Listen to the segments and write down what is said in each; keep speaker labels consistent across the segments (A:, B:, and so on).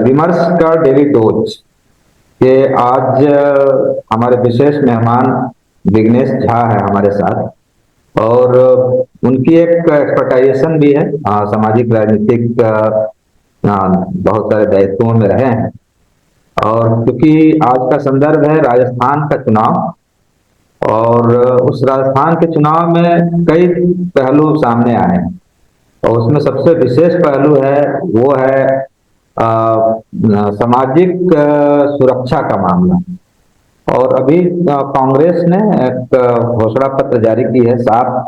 A: विमर्श का daily dose के आज हमारे विशेष मेहमान विघ्नेश झा है हमारे साथ। और उनकी एक एक्सपर्टाइजेशन भी है, सामाजिक राजनीतिक बहुत सारे दायित्वों में रहे हैं। और क्योंकि आज का संदर्भ है राजस्थान का चुनाव, और उस राजस्थान के चुनाव में कई पहलू सामने आए हैं, और उसमें सबसे विशेष पहलू है वो है सामाजिक सुरक्षा का मामला। और अभी कांग्रेस ने एक घोषणा पत्र जारी की है, 7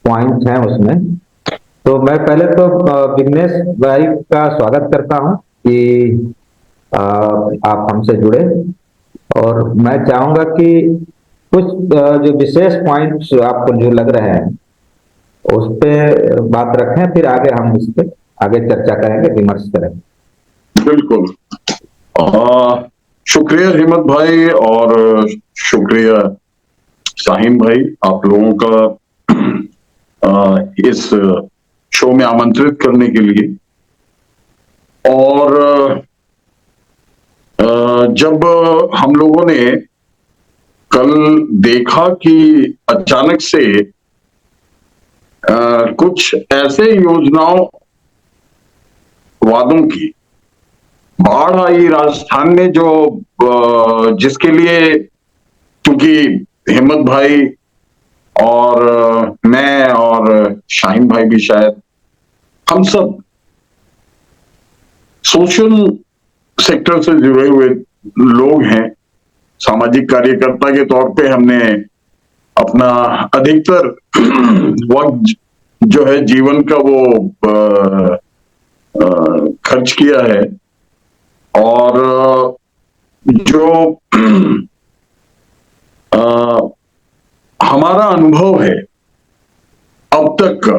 A: पॉइंट हैं उसमें। तो मैं पहले तो विघ्नेश भाई का स्वागत करता हूं कि आप हमसे जुड़े, और मैं चाहूंगा कि कुछ जो विशेष पॉइंट्स आपको जो लग रहे हैं उस पे बात रखें, फिर आगे हम इस पे आगे चर्चा करेंगे, विमर्श करेंगे।
B: बिल्कुल। शुक्रिया हिम्मत भाई और शुक्रिया शाहीन भाई, आप लोगों का इस शो में आमंत्रित करने के लिए। और जब हम लोगों ने कल देखा कि अचानक से कुछ ऐसे योजनाओं वादों की बाढ़ आई राजस्थान में, जो जिसके लिए क्योंकि हिम्मत भाई और मैं और शाहीन भाई भी, शायद हम सब सोशल सेक्टर से जुड़े हुए लोग हैं, सामाजिक कार्यकर्ता के तौर पे हमने अपना अधिकतर वक्त जो है जीवन का वो खर्च किया है। और जो हमारा अनुभव है अब तक का,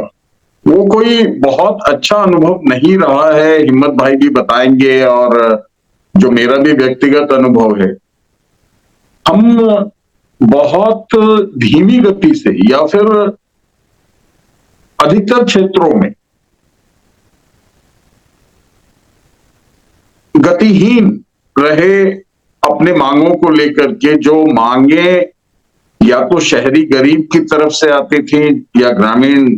B: वो कोई बहुत अच्छा अनुभव नहीं रहा है। हिम्मत भाई भी बताएंगे, और जो मेरा भी व्यक्तिगत अनुभव है, हम बहुत धीमी गति से या फिर अधिकतर क्षेत्रों में गतिहीन रहे अपने मांगों को लेकर के। जो मांगे या तो शहरी गरीब की तरफ से आती थी या ग्रामीण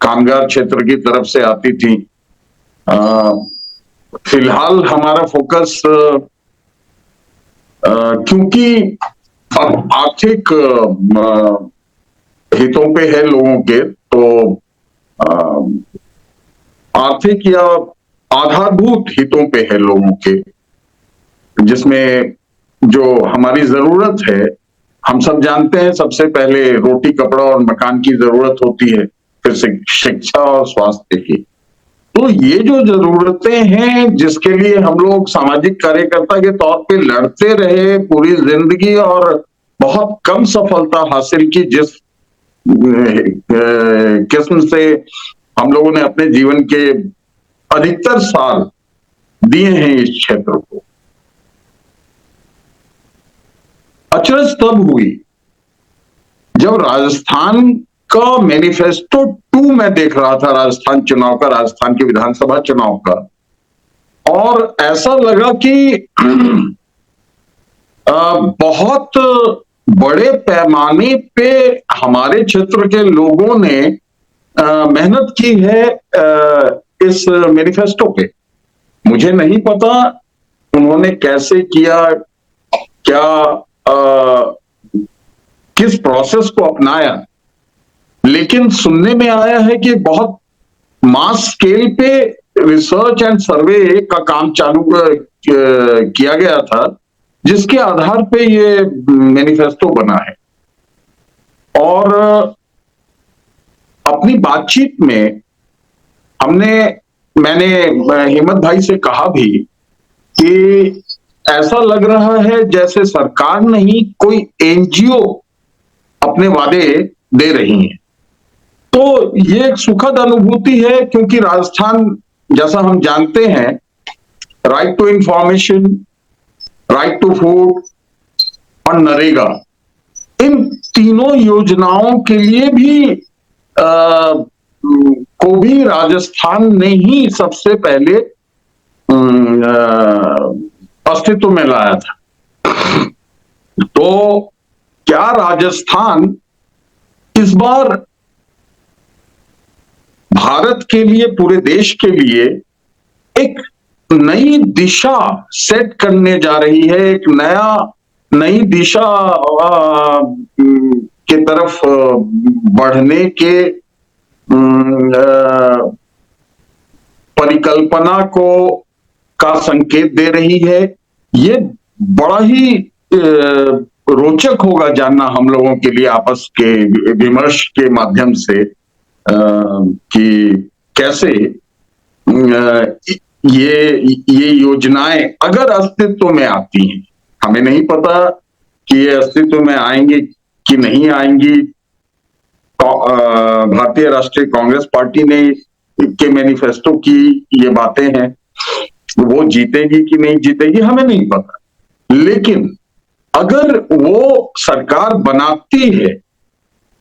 B: कामगार क्षेत्र की तरफ से आती थी। फिलहाल हमारा फोकस क्योंकि अब आर्थिक हितों पे है लोगों के, तो आर्थिक या आधारभूत हितों पे है लोगों के, जिसमें जो हमारी जरूरत है, हम सब जानते हैं, सबसे पहले रोटी कपड़ा और मकान की जरूरत होती है, फिर शिक्षा और स्वास्थ्य की। तो ये जो जरूरतें हैं, जिसके लिए हम लोग सामाजिक कार्यकर्ता के तौर पे लड़ते रहे पूरी जिंदगी और बहुत कम सफलता हासिल की, जिस किस्म से हम लोगों ने अपने जीवन के अधिकतर साल दिए हैं इस क्षेत्र को, अचरज तब हुई जब राजस्थान का मैनिफेस्टो 2 मैं देख रहा था, राजस्थान चुनाव का, राजस्थान के विधानसभा चुनाव का, और ऐसा लगा कि बहुत बड़े पैमाने पे हमारे क्षेत्र के लोगों ने मेहनत की है इस मैनिफेस्टो पे। मुझे नहीं पता उन्होंने कैसे किया, क्या किस प्रोसेस को अपनाया, लेकिन सुनने में आया है कि बहुत मास स्केल पे रिसर्च एंड सर्वे का काम चालू किया गया था, जिसके आधार पे ये मैनिफेस्टो बना है। और अपनी बातचीत में मैंने हिम्मत भाई से कहा भी कि ऐसा लग रहा है जैसे सरकार नहीं, कोई एनजीओ अपने वादे दे रही है। तो ये एक सुखद अनुभूति है, क्योंकि राजस्थान, जैसा हम जानते हैं, right to information, right to food और नरेगा, इन तीनों योजनाओं के लिए भी को भी राजस्थान ने ही सबसे पहले अस्तित्व में लाया था। तो क्या राजस्थान इस बार भारत के लिए, पूरे देश के लिए एक नई दिशा सेट करने जा रही है, एक नई दिशा के तरफ बढ़ने के परिकल्पना को का संकेत दे रही है? ये बड़ा ही रोचक होगा जानना हम लोगों के लिए आपस के विमर्श के माध्यम से कि कैसे ये योजनाएं अगर अस्तित्व में आती हैं। हमें नहीं पता कि ये अस्तित्व में आएंगी कि नहीं आएंगी। भारतीय राष्ट्रीय कांग्रेस पार्टी ने के मैनिफेस्टो की ये बातें हैं, वो जीतेगी कि नहीं जीतेगी हमें नहीं पता, लेकिन अगर वो सरकार बनाती है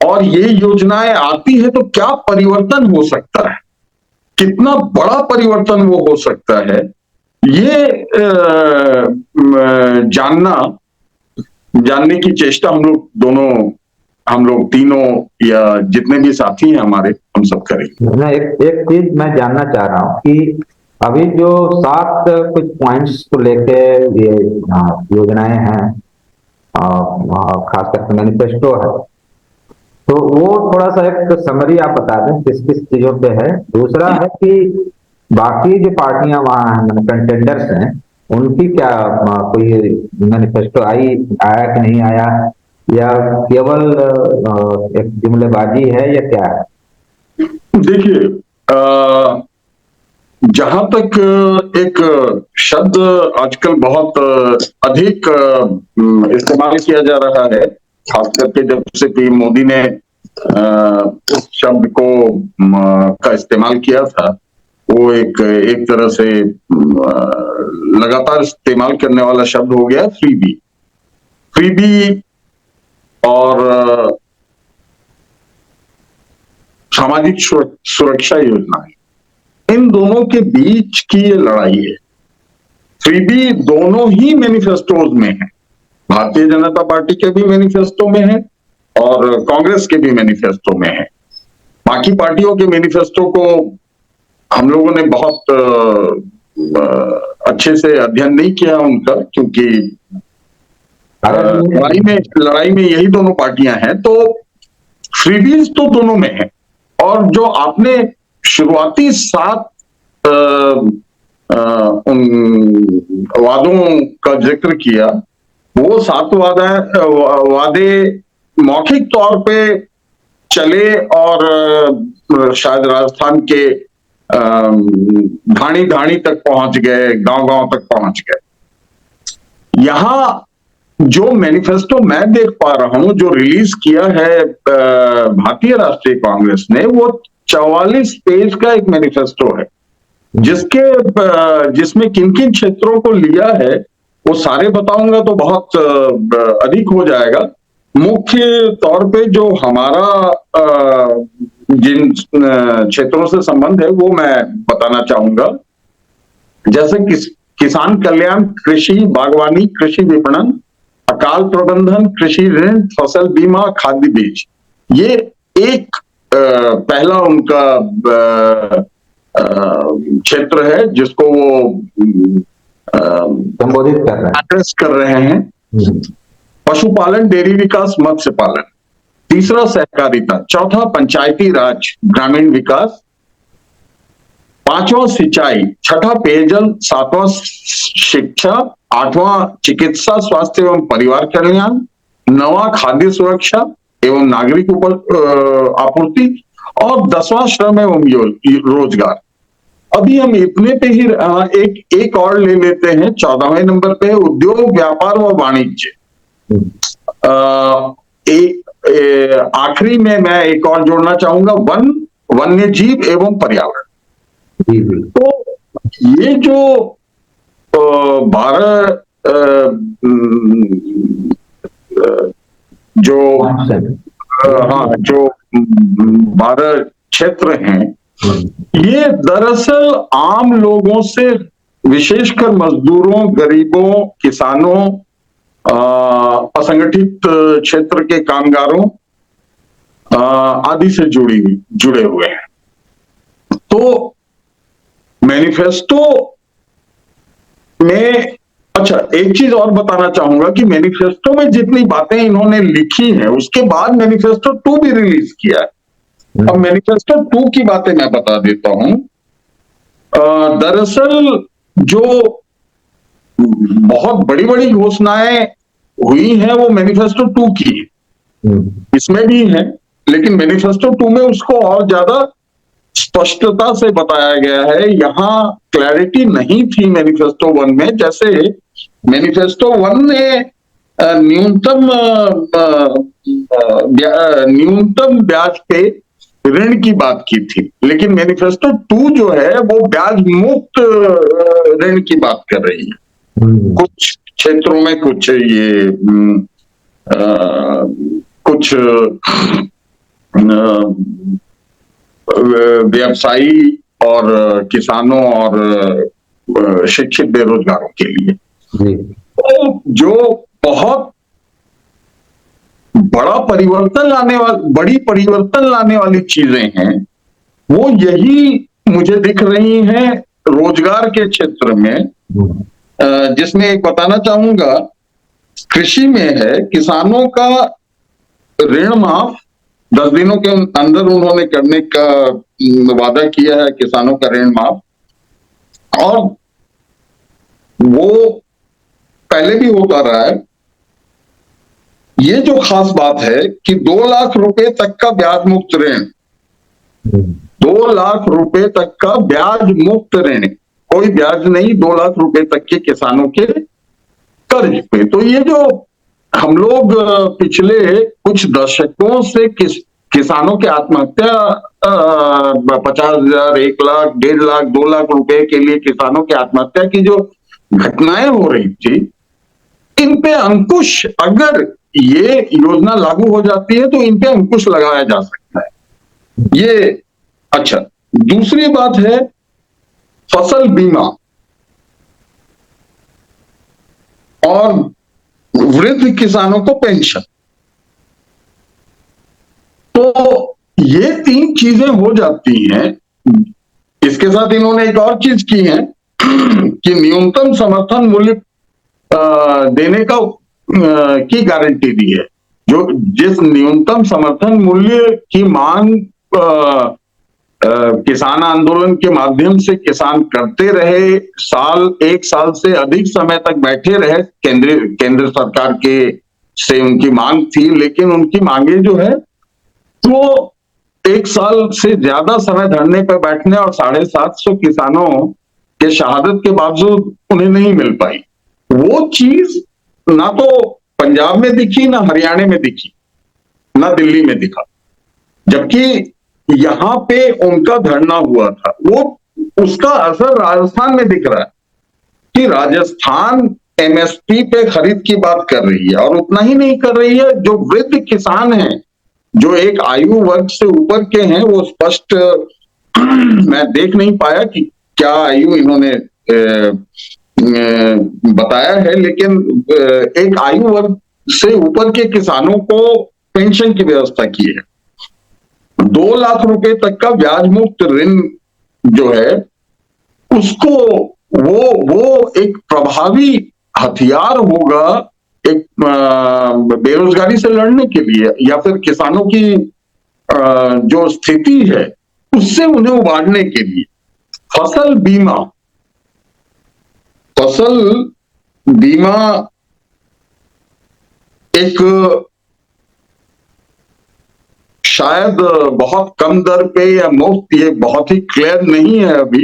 B: और ये योजनाएं आती है तो क्या परिवर्तन हो सकता है, कितना बड़ा परिवर्तन वो हो सकता है, ये जानने की चेष्टा हम लोग तीनों या जितने भी साथी हैं हमारे, हम सब करेंगे।
A: मैं एक चीज मैं जानना चाह रहा हूँ कि अभी जो 7 कुछ पॉइंट्स को लेके ये योजनाएं हैं, खास करके मैनिफेस्टो है, तो वो थोड़ा सा एक समरी आप बता दें किस किस चीजों पे है। दूसरा है कि बाकी जो पार्टियां वहां हैं, कंटेंडर्स हैं, उनकी क्या कोई मैनिफेस्टो आया कि नहीं आया, या केवल एक जुमलेबाजी है या क्या है?
B: देखिए, जहां तक एक शब्द आजकल बहुत अधिक इस्तेमाल किया जा रहा है, खास करके जब से पीएम मोदी ने उस शब्द को का इस्तेमाल किया था, वो एक तरह से लगातार इस्तेमाल करने वाला शब्द हो गया फ्रीबी और सामाजिक सुरक्षा योजना। इन दोनों के बीच की ये लड़ाई है। फ्रीबी दोनों ही मैनिफेस्टोज में है, भारतीय जनता पार्टी के भी मैनिफेस्टो में है और कांग्रेस के भी मैनिफेस्टो में है। बाकी पार्टियों के मैनिफेस्टो को हम लोगों ने बहुत अच्छे से अध्ययन नहीं किया उनका, क्योंकि लड़ाई में यही दोनों पार्टियां हैं। तो फ्रीबीज तो दोनों में है, और जो आपने शुरुआती 7 उन वादों का जिक्र किया, वो 7 वादे मौखिक तौर पे चले और शायद राजस्थान के ढाणी ढाणी तक पहुंच गए, गांव-गांव तक पहुंच गए। यहां जो मैनिफेस्टो मैं देख पा रहा हूं, जो रिलीज किया है भारतीय राष्ट्रीय कांग्रेस ने, वो 44 पेज का एक मैनिफेस्टो है, जिसमें किन किन क्षेत्रों को लिया है वो सारे बताऊंगा तो बहुत अधिक हो जाएगा। मुख्य तौर पे जो हमारा जिन क्षेत्रों से संबंध है वो मैं बताना चाहूंगा, जैसे किसान कल्याण, कृषि, बागवानी, कृषि विपणन, अकाल प्रबंधन, कृषि ऋण, फसल बीमा, खाद्य बीज। ये एक पहला उनका क्षेत्र है जिसको वो
A: संबोधित
B: कर रहे हैं। पशुपालन, डेयरी विकास, मत्स्य पालन। तीसरा सहकारिता, चौथा पंचायती राज ग्रामीण विकास, पांचवा सिंचाई, छठा पेयजल, सातवां शिक्षा, आठवां चिकित्सा स्वास्थ्य एवं परिवार कल्याण, नवा खाद्य सुरक्षा एवं नागरिक आपूर्ति, और 10वां श्रम एवं रोजगार। अभी हम इतने पे ही एक और ले लेते हैं। 14वें नंबर पे उद्योग, व्यापार व वाणिज्य। आखिरी में मैं एक और जोड़ना चाहूंगा, वन्य जीव एवं पर्यावरण। तो ये जो 12 जो 12 क्षेत्र हैं, ये दरअसल आम लोगों से विशेषकर मजदूरों, गरीबों, किसानों, असंगठित क्षेत्र के कामगारों आदि से जुड़े हुए हैं। तो मैनिफेस्टो में, अच्छा एक चीज और बताना चाहूंगा कि मैनिफेस्टो में जितनी बातें इन्होंने लिखी हैं उसके बाद मैनिफेस्टो 2 भी रिलीज किया है। अब मैनिफेस्टो 2 की बातें मैं बता देता हूं। दरअसल जो बहुत बड़ी बड़ी घोषणाएं हुई हैं वो मैनिफेस्टो 2 की है, इसमें भी है, लेकिन मैनिफेस्टो 2 में उसको और ज्यादा स्पष्टता से बताया गया है। यहां क्लैरिटी नहीं थी मैनिफेस्टो 1 में। जैसे मैनिफेस्टो 1 ने न्यूनतम ब्याज पे ऋण की बात की थी, लेकिन मैनिफेस्टो 2 जो है वो ब्याज मुक्त ऋण की बात कर रही है। कुछ क्षेत्रों में कुछ ये कुछ व्यवसायी और किसानों और शिक्षित बेरोजगारों के लिए। तो जो बहुत बड़ी परिवर्तन लाने वाली चीजें हैं वो यही मुझे दिख रही हैं रोजगार के क्षेत्र में, जिसमें एक बताना चाहूंगा कृषि में है। किसानों का ऋण माफ 10 दिनों के अंदर उन्होंने करने का वादा किया है, किसानों का ऋण माफ, और वो पहले भी होता रहा है। ये जो खास बात है कि 2 लाख रुपए तक का ब्याज मुक्त ऋण, 2 लाख रुपए तक का ब्याज मुक्त ऋण, कोई ब्याज नहीं, 2 लाख रुपए तक के किसानों के कर्ज पे। तो ये जो हम लोग पिछले कुछ दशकों से किसानों की आत्महत्या 50,000, 1 लाख, 1.5 लाख, 2 लाख रुपए के लिए किसानों की आत्महत्या की जो घटनाएं हो रही थी, इन पे अंकुश, अगर ये योजना लागू हो जाती है तो इन पे अंकुश लगाया जा सकता है ये। अच्छा, दूसरी बात है फसल बीमा और वृद्ध किसानों को पेंशन। तो ये 3 चीजें हो जाती हैं। इसके साथ इन्होंने एक और चीज की है कि न्यूनतम समर्थन मूल्य देने का की गारंटी दी है। जो जिस न्यूनतम समर्थन मूल्य की मांग किसान आंदोलन के माध्यम से किसान करते रहे, 1 साल से अधिक समय तक बैठे रहे, केंद्र सरकार के से उनकी मांग थी, लेकिन उनकी मांगे जो है वो 1 साल से ज्यादा समय धरने पर बैठने और 750 किसानों के शहादत के बावजूद उन्हें नहीं मिल पाई। वो चीज ना तो पंजाब में दिखी, ना हरियाणा में दिखी, ना दिल्ली में दिखा, जबकि यहां पे उनका धरना हुआ था। वो उसका असर राजस्थान में दिख रहा है कि राजस्थान एमएसपी पे खरीद की बात कर रही है, और उतना ही नहीं कर रही है, जो वृद्ध किसान हैं, जो एक आयु वर्ग से ऊपर के हैं, वो स्पष्ट मैं देख नहीं पाया कि क्या आयु इन्होंने बताया है, लेकिन एक आयु वर्ग से ऊपर के किसानों को पेंशन की व्यवस्था की है। 2 लाख रुपए तक का ब्याज मुक्त ऋण जो है उसको वो एक प्रभावी हथियार होगा एक बेरोजगारी से लड़ने के लिए, या फिर किसानों की जो स्थिति है उससे उन्हें उबारने के लिए। फसल बीमा एक शायद बहुत कम दर पे या मुफ्त, ये बहुत ही क्लियर नहीं है अभी,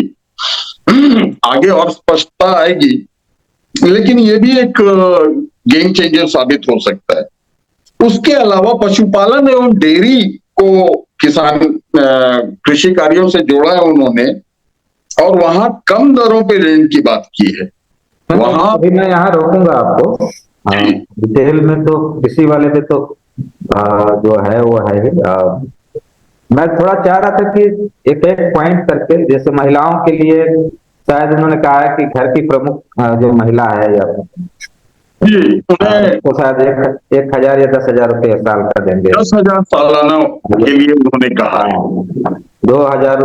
B: आगे और स्पष्टता आएगी, लेकिन ये भी एक गेम चेंजर साबित हो सकता है। उसके अलावा पशुपालन एवं डेयरी को किसान कृषि कार्यों से जोड़ा है उन्होंने, और वहां कम दरों पे ऋण की बात की है। वहां
A: अभी मैं यहाँ रोकूंगा आपको। डिटेल में तो कृषि वाले पे तो जो है वो है ही। मैं थोड़ा चाह रहा था कि एक पॉइंट करके, जैसे महिलाओं के लिए शायद उन्होंने कहा है कि घर की प्रमुख जो महिला है या
B: जी, उन्हें
A: उसको शायद 1,000 या 10,000 रुपये साल का देंगे।
B: 10,000 सालाना के लिए उन्होंने कहा है।
A: 2,000,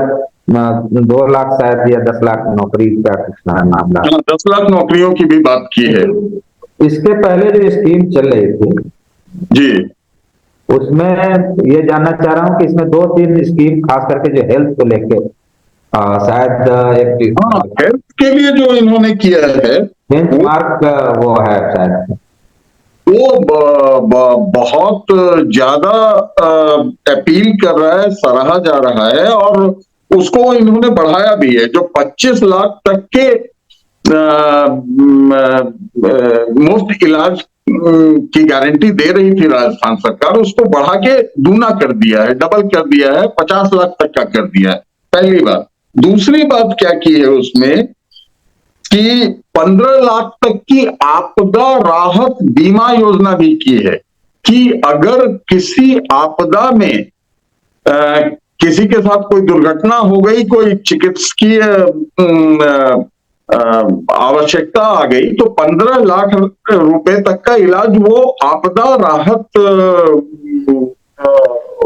A: 2 लाख शायद या 10 लाख नौकरी का कुछ है मामला।
B: 10 लाख नौकरियों की भी बात की है।
A: इसके पहले जो स्कीम चल रही थी
B: जी,
A: उसमें ये जानना चाह रहा हूँ कि इसमें 2-3 स्कीम खास करके जो हेल्थ को लेके शायद एक
B: हाँ, हेल्थ के लिए जो इन्होंने किया है
A: बेंचमार्क वो है शायद।
B: वो बहुत ज्यादा अपील कर रहा है, सराहा जा रहा है, और उसको इन्होंने बढ़ाया भी है। जो 25 लाख तक के मुफ्त इलाज की गारंटी दे रही थी राजस्थान सरकार, उसको बढ़ा के दूना कर दिया है, डबल कर दिया है, 50 लाख तक का कर दिया है। पहली बात। दूसरी बात क्या की है उसमें कि 15 लाख तक की आपदा राहत बीमा योजना भी की है कि अगर किसी आपदा में किसी के साथ कोई दुर्घटना हो गई, कोई चिकित्सकीय आवश्यकता आ गई, तो 15 लाख रुपए तक का इलाज वो आपदा राहत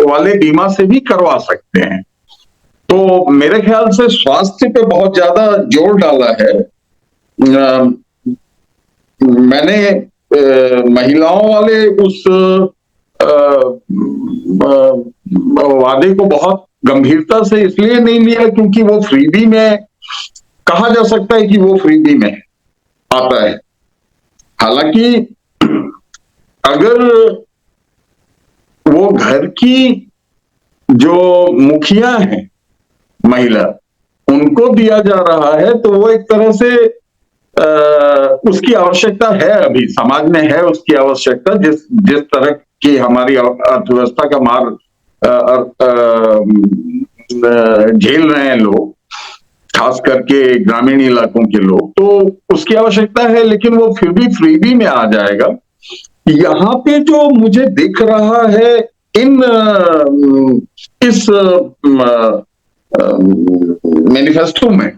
B: वाले बीमा से भी करवा सकते हैं। तो मेरे ख्याल से स्वास्थ्य पे बहुत ज्यादा जोर डाला है। मैंने महिलाओं वाले उस वादे को बहुत गंभीरता से इसलिए नहीं लिया क्योंकि वो फ्रीबी में, कहा जा सकता है कि वो फ्रीबी में आता है। हालांकि अगर वो घर की जो मुखिया है महिला, उनको दिया जा रहा है, तो वो एक तरह से उसकी आवश्यकता है, अभी समाज में है उसकी आवश्यकता। जिस तरह की हमारी अर्थव्यवस्था का मार झेल रहे हैं लोग, खास करके ग्रामीण इलाकों के लोग, तो उसकी आवश्यकता है, लेकिन वो फिर भी फ्रीबी में आ जाएगा। यहाँ पे जो मुझे दिख रहा है इस मैनिफेस्टो में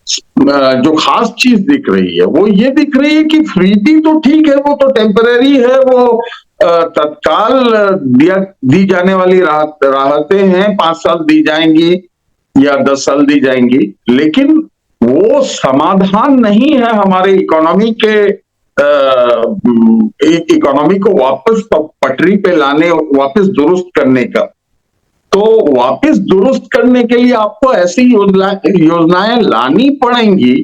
B: जो खास चीज दिख रही है वो ये दिख रही है कि फ्रीबी तो ठीक है, वो तो टेम्परेरी है, वो तत्काल दी जाने वाली राहतें हैं, 5 साल दी जाएंगी या 10 साल दी जाएंगी, लेकिन वो समाधान नहीं है हमारे इकोनॉमी को वापस पटरी पे लाने, वापस दुरुस्त करने का। तो वापस दुरुस्त करने के लिए आपको ऐसी योजनाएं लानी पड़ेंगी।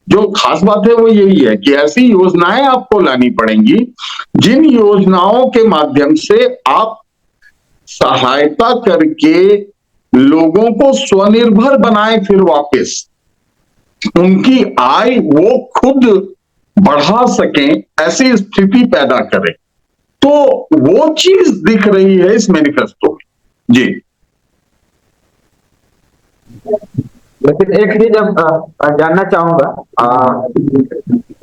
B: जो खास बात है वो यही है कि ऐसी योजनाएं आपको लानी पड़ेंगी जिन योजनाओं के माध्यम से आप सहायता करके लोगों को स्वनिर्भर बनाए, फिर वापस उनकी आय वो खुद बढ़ा सकें, ऐसी स्थिति पैदा करें। तो वो चीज दिख रही है इस मैनिफेस्टो में। जी,
A: लेकिन एक चीज अब जानना चाहूंगा,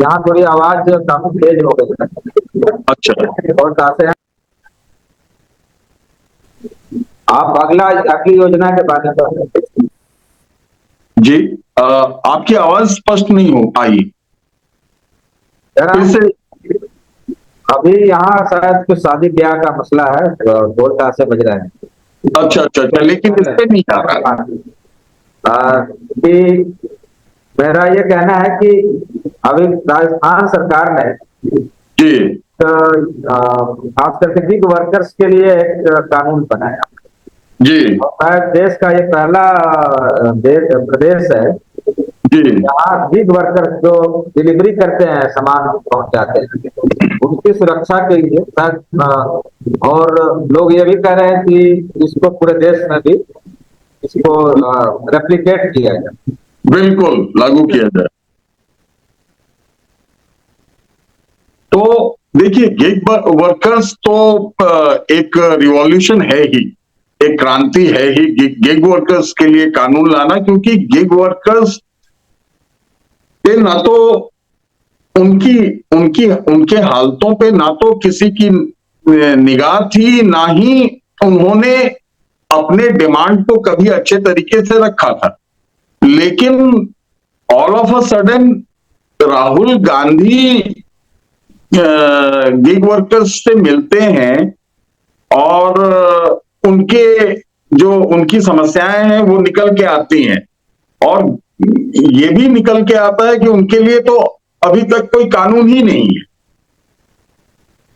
A: यहाँ थोड़ी आवाज काफी तेज हो गई है।
B: अच्छा,
A: और कहाँ से हैं आप? अगली योजना के बारे में।
B: जी, आपकी आवाज स्पष्ट नहीं हो पाई।
A: फिर से अभी यहाँ शायद कुछ शादी ब्याह का मसला है, ढोल ताशे बज रहे हैं।
B: अच्छा, लेकिन इस पे नहीं आ रहा।
A: कि मेरा ये कहना है कि अभी राजस्थान सरकार ने
B: जी,
A: खास करके गिग वर्कर्स के लिए एक कानून बनाया
B: जी,
A: और देश का ये पहला प्रदेश है
B: जी,
A: जहाँ गिग वर्कर्स जो डिलीवरी करते हैं, सामान पहुंचाते हैं, उनकी सुरक्षा के लिए शायद, और लोग ये भी कह रहे हैं कि इसको पूरे देश में भी इसको रेप्लिकेट किया जाए,
B: बिल्कुल लागू किया जाए। तो देखिए, गिग वर्कर्स तो एक रिवॉल्यूशन है ही, एक क्रांति है ही गिग वर्कर्स के लिए कानून लाना, क्योंकि गिग वर्कर्स पे ना तो उनके हालतों पे ना तो किसी की निगाह थी, ना ही उन्होंने अपने डिमांड को कभी अच्छे तरीके से रखा था। लेकिन all of a sudden Rahul Gandhi gig workers से मिलते हैं और उनके जो उनकी समस्याएं हैं वो निकल के आती हैं, और ये भी निकल के आता है कि उनके लिए तो अभी तक कोई कानून ही नहीं है।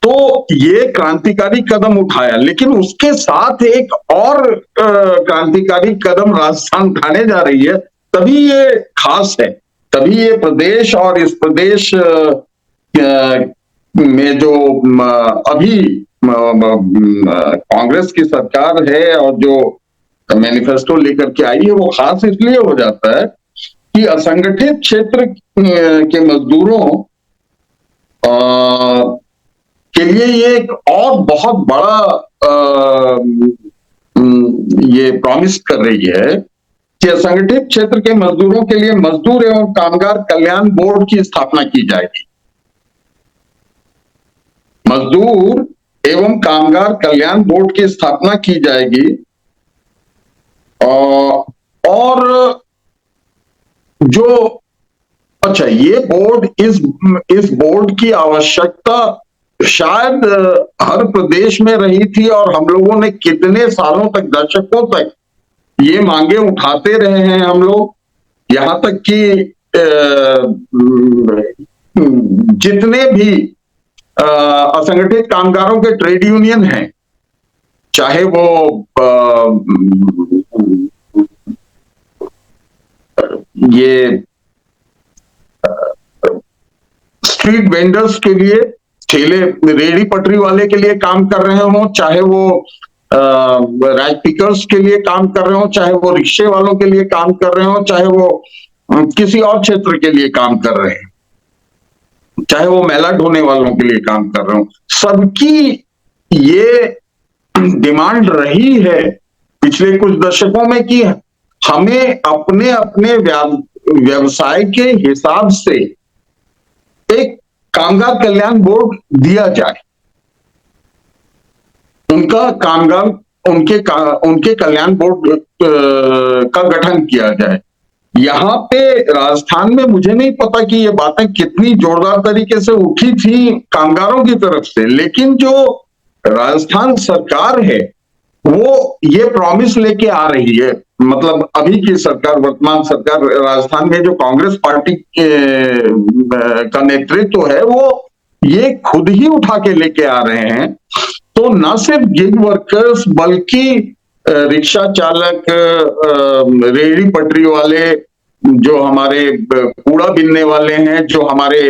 B: तो ये क्रांतिकारी कदम उठाया, लेकिन उसके साथ एक और क्रांतिकारी कदम राजस्थान उठाने जा रही है, तभी ये खास है, तभी ये प्रदेश और इस प्रदेश में जो अभी कांग्रेस की सरकार है और जो मैनिफेस्टो लेकर के आई है, वो खास इसलिए हो जाता है कि असंगठित क्षेत्र के मजदूरों के लिए ये एक और बहुत बड़ा ये प्रॉमिस कर रही है कि असंगठित क्षेत्र के मजदूरों के लिए मजदूर एवं कामगार कल्याण बोर्ड की स्थापना की जाएगी। मजदूर एवं कामगार कल्याण बोर्ड की स्थापना की जाएगी और जो अच्छा, ये बोर्ड इस बोर्ड की आवश्यकता शायद हर प्रदेश में रही थी और हम लोगों ने कितने सालों तक, दशकों तक ये मांगे उठाते रहे हैं हम लोग, यहां तक कि जितने भी असंगठित कामगारों के ट्रेड यूनियन हैं, चाहे वो ये स्ट्रीट वेंडर्स के लिए, ठेले रेडी पटरी वाले के लिए काम कर रहे हो, चाहे वो राइस पिकर्स के लिए काम कर रहे हो, चाहे वो रिक्शे वालों के लिए काम कर रहे हो, चाहे वो किसी और क्षेत्र के लिए काम कर रहे हैं, चाहे वो मैला ढोने वालों के लिए काम कर रहे हो, सबकी ये डिमांड रही है पिछले कुछ दशकों में कि हमें अपने अपने व्यवसाय के हिसाब से एक कामगार कल्याण बोर्ड दिया जाए, उनका कामगार उनके कल्याण बोर्ड का गठन किया जाए। यहाँ पे राजस्थान में मुझे नहीं पता कि ये बातें कितनी जोरदार तरीके से उठी थी कामगारों की तरफ से, लेकिन जो राजस्थान सरकार है वो ये प्रॉमिस लेके आ रही है, मतलब अभी की सरकार, वर्तमान सरकार राजस्थान में जो कांग्रेस पार्टी का नेतृत्व है, वो ये खुद ही उठा के लेके आ रहे हैं। तो न सिर्फ गिग वर्कर्स बल्कि रिक्शा चालक, रेहड़ी पटरी वाले, जो हमारे कूड़ा बीनने वाले हैं, जो हमारे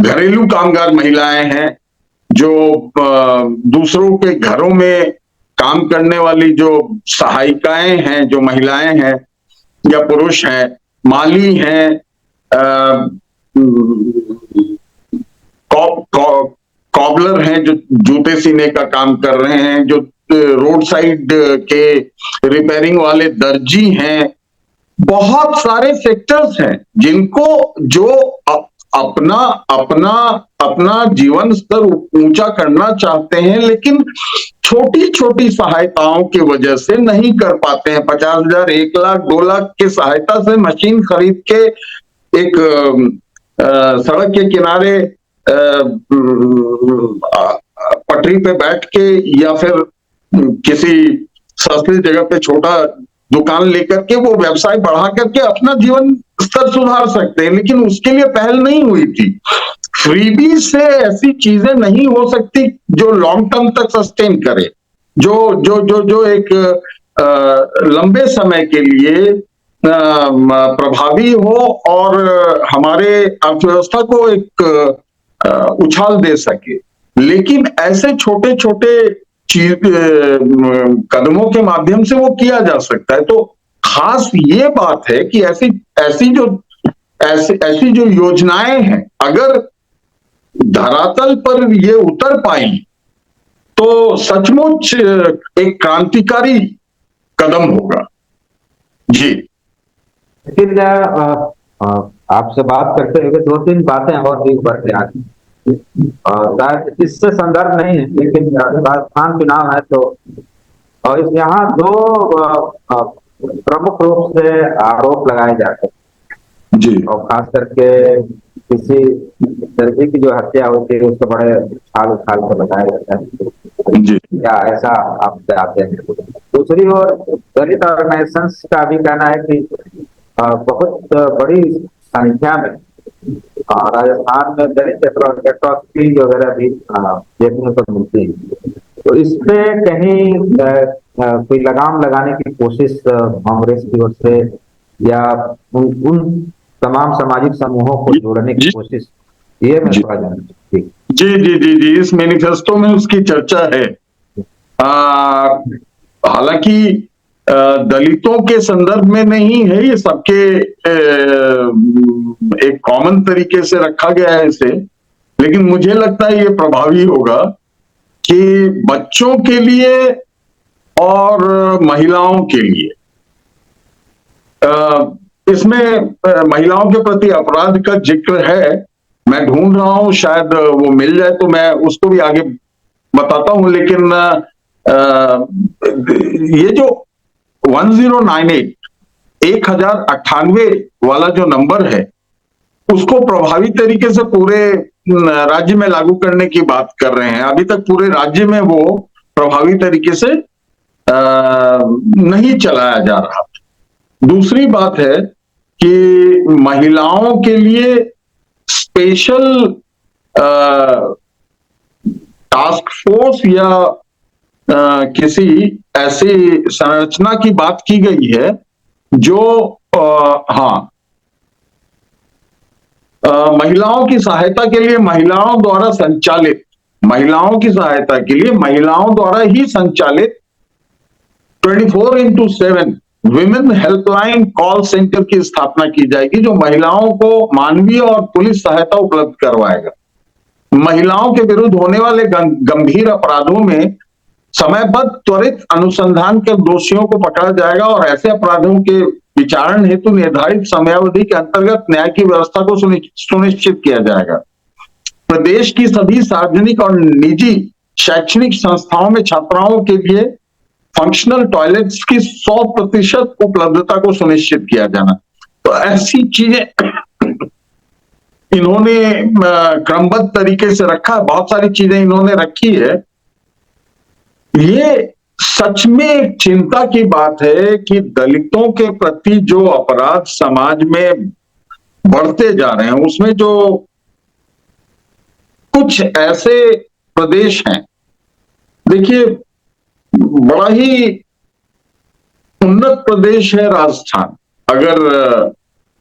B: घरेलू कामगार महिलाएं हैं, जो दूसरों के घरों में काम करने वाली जो सहायिकाएं हैं, जो महिलाएं हैं या पुरुष हैं, माली हैं, कॉबलर हैं जो जूते सीने का काम कर रहे हैं, जो रोड साइड के रिपेयरिंग वाले दर्जी हैं, बहुत सारे सेक्टर्स हैं जिनको जो अपना अपना अपना जीवन स्तर ऊंचा करना चाहते हैं, लेकिन छोटी छोटी सहायताओं की वजह से नहीं कर पाते हैं। 50,000, 1 लाख, 2 लाख की सहायता से मशीन खरीद के एक सड़क के किनारे पटरी पे बैठ के या फिर किसी सस्ती जगह पे छोटा दुकान लेकर के वो व्यवसाय बढ़ा करके अपना जीवन स्तर सुधार सकते हैं, लेकिन उसके लिए पहल नहीं हुई थी। फ्रीबी से ऐसी चीजें नहीं हो सकती जो लॉन्ग टर्म तक सस्टेन करे, जो जो जो जो एक लंबे समय के लिए प्रभावी हो और हमारे अर्थव्यवस्था को एक उछाल दे सके। लेकिन ऐसे छोटे छोटे कदमों के माध्यम से वो किया जा सकता है। तो खास ये बात है कि ऐसी जो योजनाएं हैं, अगर धरातल पर ये उतर पाई तो सचमुच एक क्रांतिकारी कदम होगा। जी,
A: लेकिन आपसे बात करते हुए 2-3 बातें और भी उभर के आ गई, शायद इससे संदर्भ नहीं है, लेकिन राजस्थान चुनाव है तो और यहाँ 2 प्रमुख रूप से आरोप लगाए जाते हैं,
B: जी
A: और खास करके किसी दर्जी की जो हत्या होती है उसको बड़े उछाल उछाल कर बताया जाता है,
B: जी
A: या ऐसा आप चाहते हैं। दूसरी ओर दलित ऑर्गेनाइजेशंस का भी कहना है कि बहुत बड़ी संख्या में राजस्थान में दलित एट्रॉसिटीज वगैरह भी देखने को मिलती है। तो इस पे कहीं कोई लगाम लगाने की कोशिश कांग्रेस की ओर से, या उन तमाम सामाजिक समूहों को
B: जी
A: जोड़ने की
B: जी
A: कोशिश, ये मैं
B: जी
A: थोड़ा जानना चाहती
B: जी जी जी जी इस मैनिफेस्टो में उसकी चर्चा है। हालांकि दलितों के संदर्भ में नहीं है, ये सबके एक कॉमन तरीके से रखा गया है इसे, लेकिन मुझे लगता है ये प्रभावी होगा कि बच्चों के लिए और महिलाओं के लिए इसमें महिलाओं के प्रति अपराध का जिक्र है। मैं ढूंढ रहा हूं, शायद वो मिल जाए तो मैं उसको भी आगे बताता हूं, लेकिन ये जो 1098 1098 वाला जो नंबर है उसको प्रभावी तरीके से पूरे राज्य में लागू करने की बात कर रहे हैं। अभी तक पूरे राज्य में वो प्रभावी तरीके से नहीं चलाया जा रहा। दूसरी बात है कि महिलाओं के लिए स्पेशल टास्क फोर्स या किसी ऐसी संरचना की बात की गई है जो हाँ महिलाओं की सहायता के लिए महिलाओं की सहायता के लिए महिलाओं द्वारा ही संचालित 24x7 women helpline call centre की स्थापना की जाएगी, जो महिलाओं को मानवीय और पुलिस सहायता उपलब्ध करवाएगा। महिलाओं के विरुद्ध होने वाले गंभीर अपराधों में समयबद्ध त्वरित अनुसंधान कर दोषियों को पकड़ा जाएगा और ऐसे अपराधों के विचारण हेतु निर्धारित समयावधि के अंतर्गत न्याय की व्यवस्था को सुनिश्चित किया जाएगा। प्रदेश की सभी सार्वजनिक और निजी शैक्षणिक संस्थाओं में छात्राओं के लिए फंक्शनल टॉयलेट्स की 100% उपलब्धता को सुनिश्चित किया जाना। तो ऐसी चीजें इन्होंने क्रमबद्ध तरीके से रखा, बहुत सारी चीजें इन्होंने रखी है। ये सच में एक चिंता की बात है कि दलितों के प्रति जो अपराध समाज में बढ़ते जा रहे हैं उसमें जो कुछ ऐसे प्रदेश हैं, देखिए बड़ा ही उन्नत प्रदेश है राजस्थान। अगर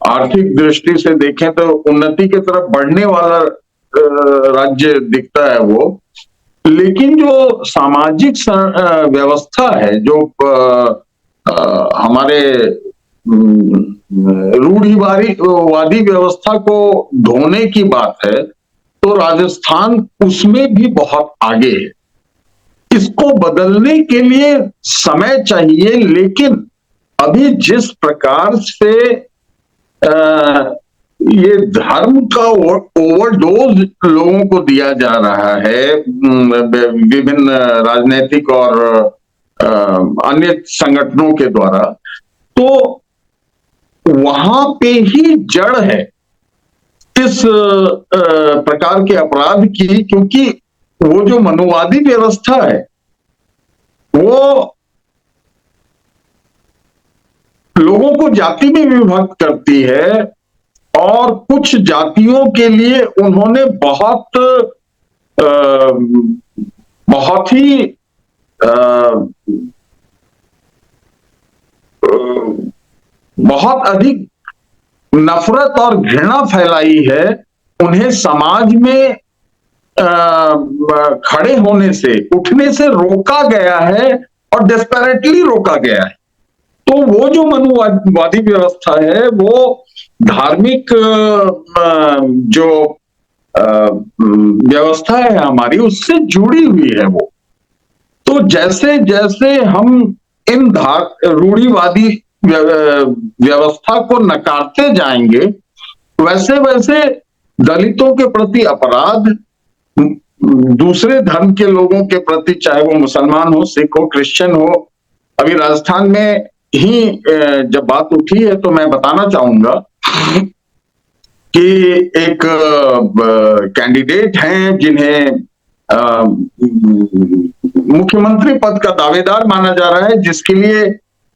B: आर्थिक दृष्टि से देखें तो उन्नति की तरफ बढ़ने वाला राज्य दिखता है वो, लेकिन जो सामाजिक व्यवस्था है, जो हमारे रूढ़िवादी व्यवस्था को ढोने की बात है, तो राजस्थान उसमें भी बहुत आगे है। इसको बदलने के लिए समय चाहिए, लेकिन अभी जिस प्रकार से ये धर्म का ओवरडोज लोगों को दिया जा रहा है विभिन्न राजनीतिक और अन्य संगठनों के द्वारा, तो वहां पे ही जड़ है इस प्रकार के अपराध की, क्योंकि वो जो मनुवादी व्यवस्था है वो लोगों को जाति में विभक्त करती है, और कुछ जातियों के लिए उन्होंने बहुत ही बहुत अधिक नफरत और घृणा फैलाई है। उन्हें समाज में खड़े होने से, उठने से रोका गया है और डेस्परेटली रोका गया है। तो वो जो मनुवादी व्यवस्था है वो धार्मिक जो व्यवस्था है हमारी उससे जुड़ी हुई है वो। तो जैसे जैसे हम इन रूढ़िवादी व्यवस्था को नकारते जाएंगे, वैसे वैसे दलितों के प्रति अपराध, दूसरे धर्म के लोगों के प्रति, चाहे वो मुसलमान हो, सिख हो, क्रिश्चियन हो, अभी राजस्थान में ही जब बात उठी है तो मैं बताना चाहूंगा कि एक कैंडिडेट हैं जिन्हें मुख्यमंत्री पद का दावेदार माना जा रहा है, जिसके लिए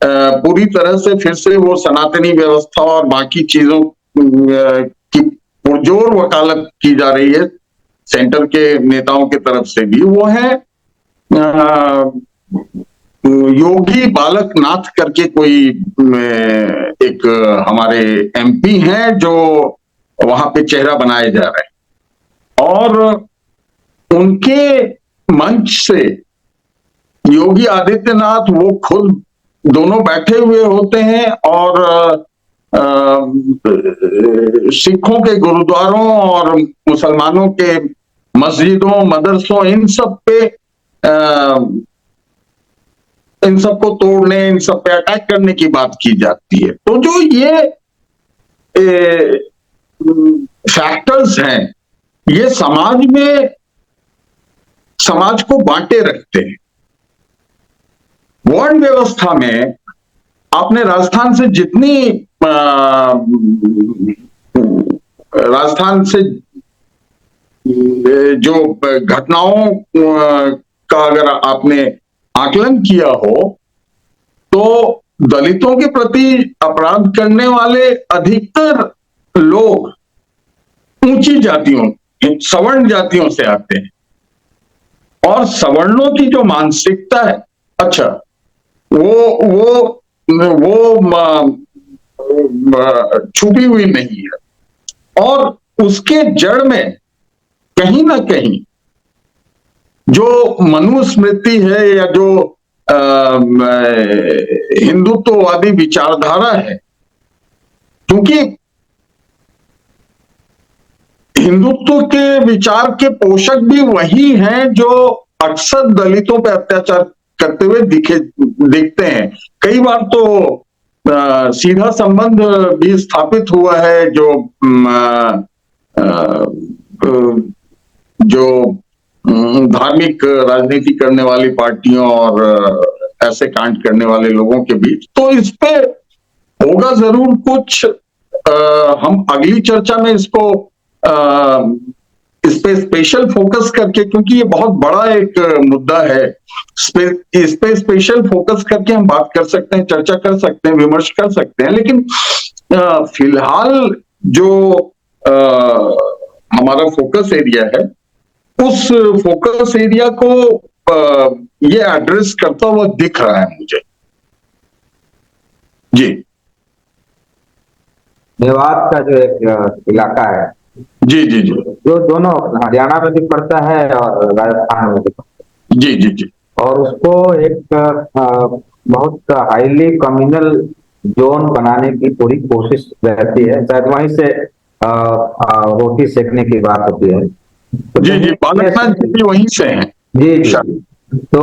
B: पूरी तरह से फिर से वो सनातनी व्यवस्था और बाकी चीजों की पुरजोर वकालत की जा रही है सेंटर के नेताओं की तरफ से भी। वो है योगी बालकनाथ करके कोई एक हमारे एमपी हैं जो वहां पे चेहरा बनाए जा रहे हैं, और उनके मंच से योगी आदित्यनाथ वो खुद दोनों बैठे हुए होते हैं और सिखों के गुरुद्वारों और मुसलमानों के मस्जिदों, मदरसों, इन सब को तोड़ने, इन सब पे अटैक करने की बात की जाती है। तो जो ये फैक्टर्स हैं, ये समाज को बांटे रखते हैं। वर्ण व्यवस्था में आपने राजस्थान से जो घटनाओं का अगर आपने आकलन किया हो, तो दलितों के प्रति अपराध करने वाले अधिकतर लोग ऊंची जातियों, सवर्ण जातियों से आते हैं, और सवर्णों की जो मानसिकता है, अच्छा, वो छुपी हुई नहीं है, और उसके जड़ में कहीं ना कहीं जो मनुस्मृति है या जो हिंदुत्ववादी विचारधारा है, क्योंकि हिंदुत्व के विचार के पोषक भी वही हैं जो अक्सर दलितों पर अत्याचार करते हुए दिखते हैं। कई बार तो सीधा संबंध भी स्थापित हुआ है जो धार्मिक राजनीति करने वाली पार्टियों और ऐसे कांड करने वाले लोगों के बीच। तो इस पे होगा जरूर कुछ, हम अगली चर्चा में इसको इस पे स्पेशल फोकस करके, क्योंकि ये बहुत बड़ा एक मुद्दा है, इस पे स्पेशल फोकस करके हम बात कर सकते हैं, चर्चा कर सकते हैं, विमर्श कर सकते हैं। लेकिन फिलहाल जो हमारा फोकस एरिया है, उस फोकस एरिया को ये एड्रेस करता हुआ दिख रहा है मुझे। जी,
A: मेवात का जो एक इलाका है,
B: जी जी जी,
A: जो दोनों हरियाणा में भी पड़ता है और राजस्थान में भी पड़ता है,
B: जी जी जी,
A: और उसको एक बहुत हाईली कम्युनल जोन बनाने की पूरी कोशिश रहती है। शायद वहीं से रोटी सेकने की बात होती है। तो
B: जी जी, बालकनाथ जी भी वहीं से हैं।
A: जी जी। तो